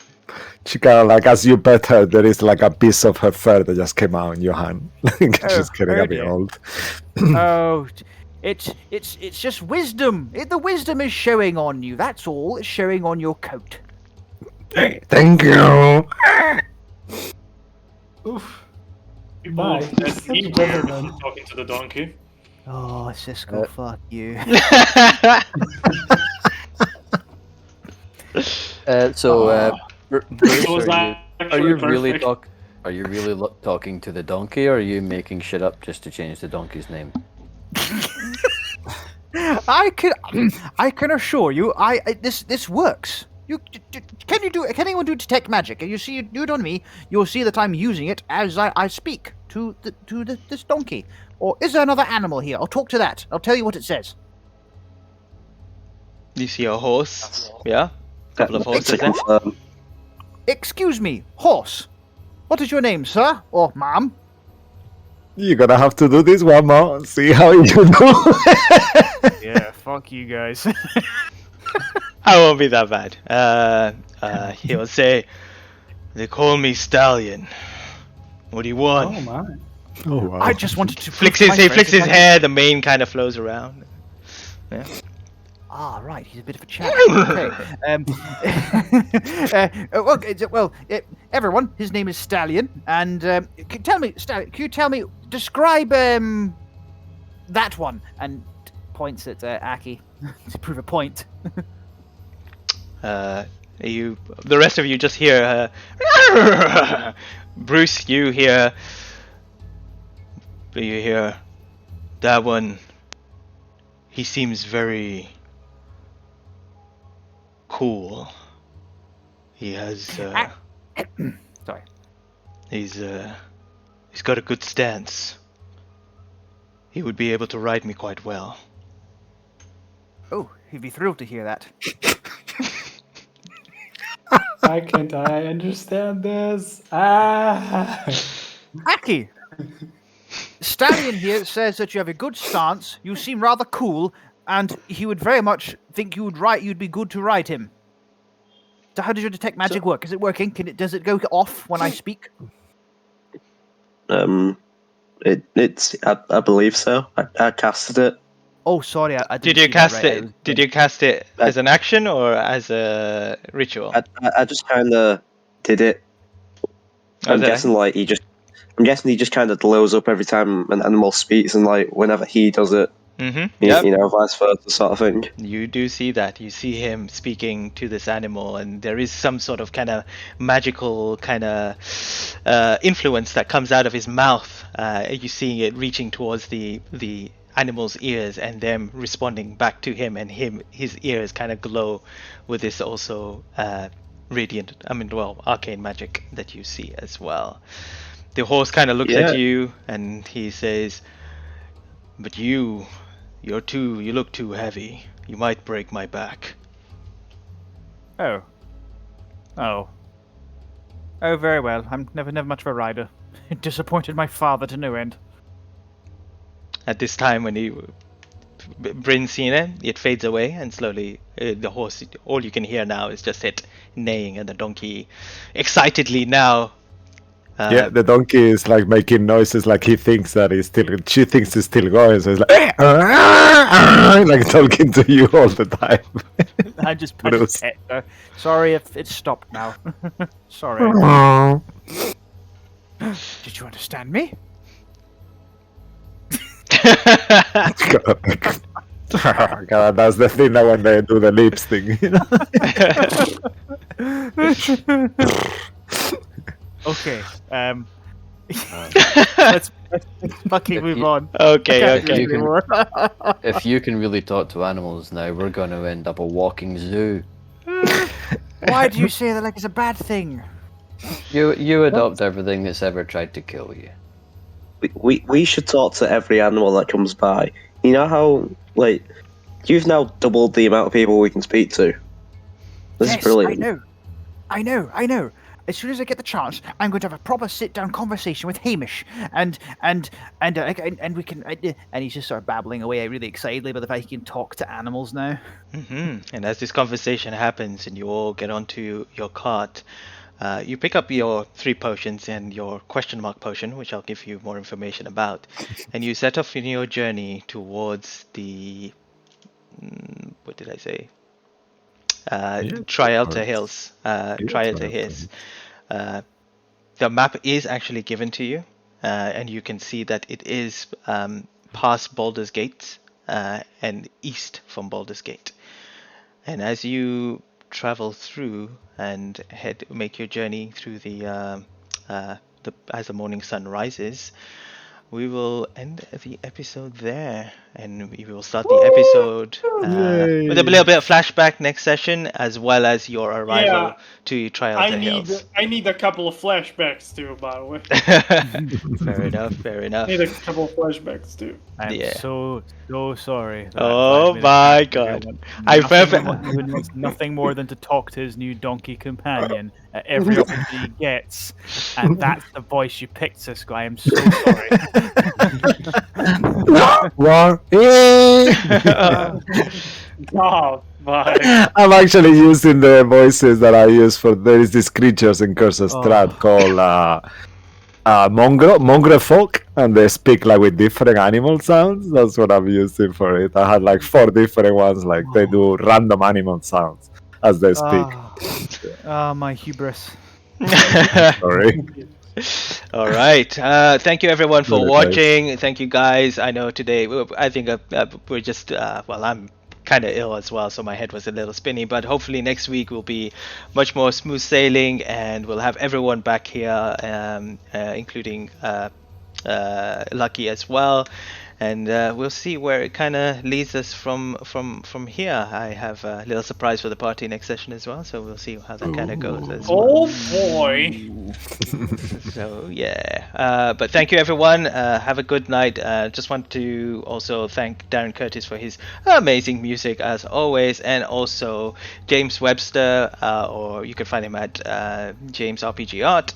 She kind of like, as you pet her, there is like a piece of her fur that just came out in your hand. She's getting a bit dear. old. Oh, it's just wisdom. The wisdom is showing on you. That's all. It's showing on your coat. Thank you. Oof. People Bye. that eat better than talking to the donkey. Oh, Cisco, fuck you. Bruce, So is that are you actually really perfect? talking to the donkey, or are you making shit up just to change the donkey's name? I can assure you, this works. Can anyone do detect magic? And you see, do it on me. You'll see that I'm using it as I speak to this donkey. Or is there another animal here? I'll talk to that. I'll tell you what it says. You see a horse? Yeah? Couple of horses To there. confirm. Excuse me, horse. What is your name, sir? Or ma'am? You're gonna have to do this one more. See how you do. Yeah, fuck you guys. I won't be that bad. He'll say, they call me Stallion. What do you want? Oh my. Oh wow. I just wanted to Flicks prove his, to he my flicks friends his if I- hair, the mane kind of flows around. Yeah. Ah, right. He's a bit of a chap. Okay. Everyone, his name is Stallion, and can you tell me, describe that one, and points at Aki to prove a point. The rest of you just hear, Bruce, you hear that one. He seems very cool. He has Sorry. he's got a good stance. He would be able to ride me quite well. Oh, he'd be thrilled to hear that. Why can't I understand this? Ah! Aki! Stallion here says that you have a good stance, you seem rather cool, and he would very much think you'd be good to ride him. So how does your detect magic work? Is it working? Does it go off when I speak? It's I believe so. I casted it. Oh, sorry, I Did didn't you see that cast right. it? Did you cast it as an action or as a ritual? I just kind of did it. Oh, I'm did I? guessing he just kind of glows up every time an animal speaks, and like whenever he does it, Yep. you know, vice versa sort of thing. You do see that. You see him speaking to this animal, and there is some sort of kind of magical kind of influence that comes out of his mouth. You see it reaching towards the animal's ears, and them responding back to him, and his ears kind of glow with this also radiant, arcane magic that you see as well. The horse kind of looks at you, and he says, "But you look too heavy. You might break my back." Oh. Oh, very well. I'm never much of a rider. It disappointed my father to no end. At this time, when Bryn seen it, it fades away, and slowly the horse, all you can hear now is just it neighing, and the donkey excitedly now. Yeah, the donkey is like making noises like she thinks it's still going, so it's like like talking to you all the time. I just pet her. Sorry if it's stopped now. Sorry. Did you understand me? God, that's the thing that when they do the lips thing. Okay. Let's fucking move on. Okay. If you can really talk to animals now, we're going to end up a walking zoo. Why do you say that like it's a bad thing? You adopt everything that's ever tried to kill you. We should talk to every animal that comes by. You know how, like, you've now doubled the amount of people we can speak to. This is brilliant. I know. As soon as I get the chance, I'm going to have a proper sit-down conversation with Hamish, and we can. And he's just sort of babbling away, really excitedly about the fact he can talk to animals now. And as this conversation happens, and you all get onto your cart, you pick up your 3 potions and your question mark potion, which I'll give you more information about, and you set off in your journey towards the what did I say? Trialta Hills. Trialta Hills. The map is actually given to you, and you can see that it is past Baldur's Gate and east from Baldur's Gate. And as you travel through and make your journey through as the morning sun rises, we will end the episode there, and we will start the episode with a little bit of flashback next session, as well as your arrival to Trialta Hills. I need a couple of flashbacks too, by the way. Fair enough. I need a couple of flashbacks too. I'm so sorry. Oh my god. He wants nothing more than to talk to his new donkey companion at every opportunity he gets. And that's the voice you picked, Cisco. I am so sorry. Oh, bye. I'm actually using the voices that I use for there is these creatures in Curse's Strat called Mongrel folk, and they speak like with different animal sounds. That's what I'm using for it. I had like 4 different ones, like they do random animal sounds as they speak. My hubris. Sorry. All right. Thank you everyone for watching. Thank you guys. I know today I think we're just I'm kind of ill as well, so my head was a little spinny, but hopefully next week will be much more smooth sailing, and we'll have everyone back here, including lucky as well. And we'll see where it kind of leads us from here. I have a little surprise for the party next session as well, so we'll see how that kind of goes as well. Oh boy. So yeah, but thank you everyone. Have a good night. Just want to also thank Darren Curtis for his amazing music as always, and also James Webster, or you can find him at James RPG Art,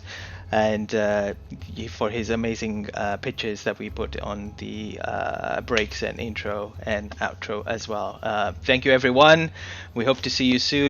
and for his amazing pictures that we put on the breaks and intro and outro as well. Thank you everyone. We hope to see you soon.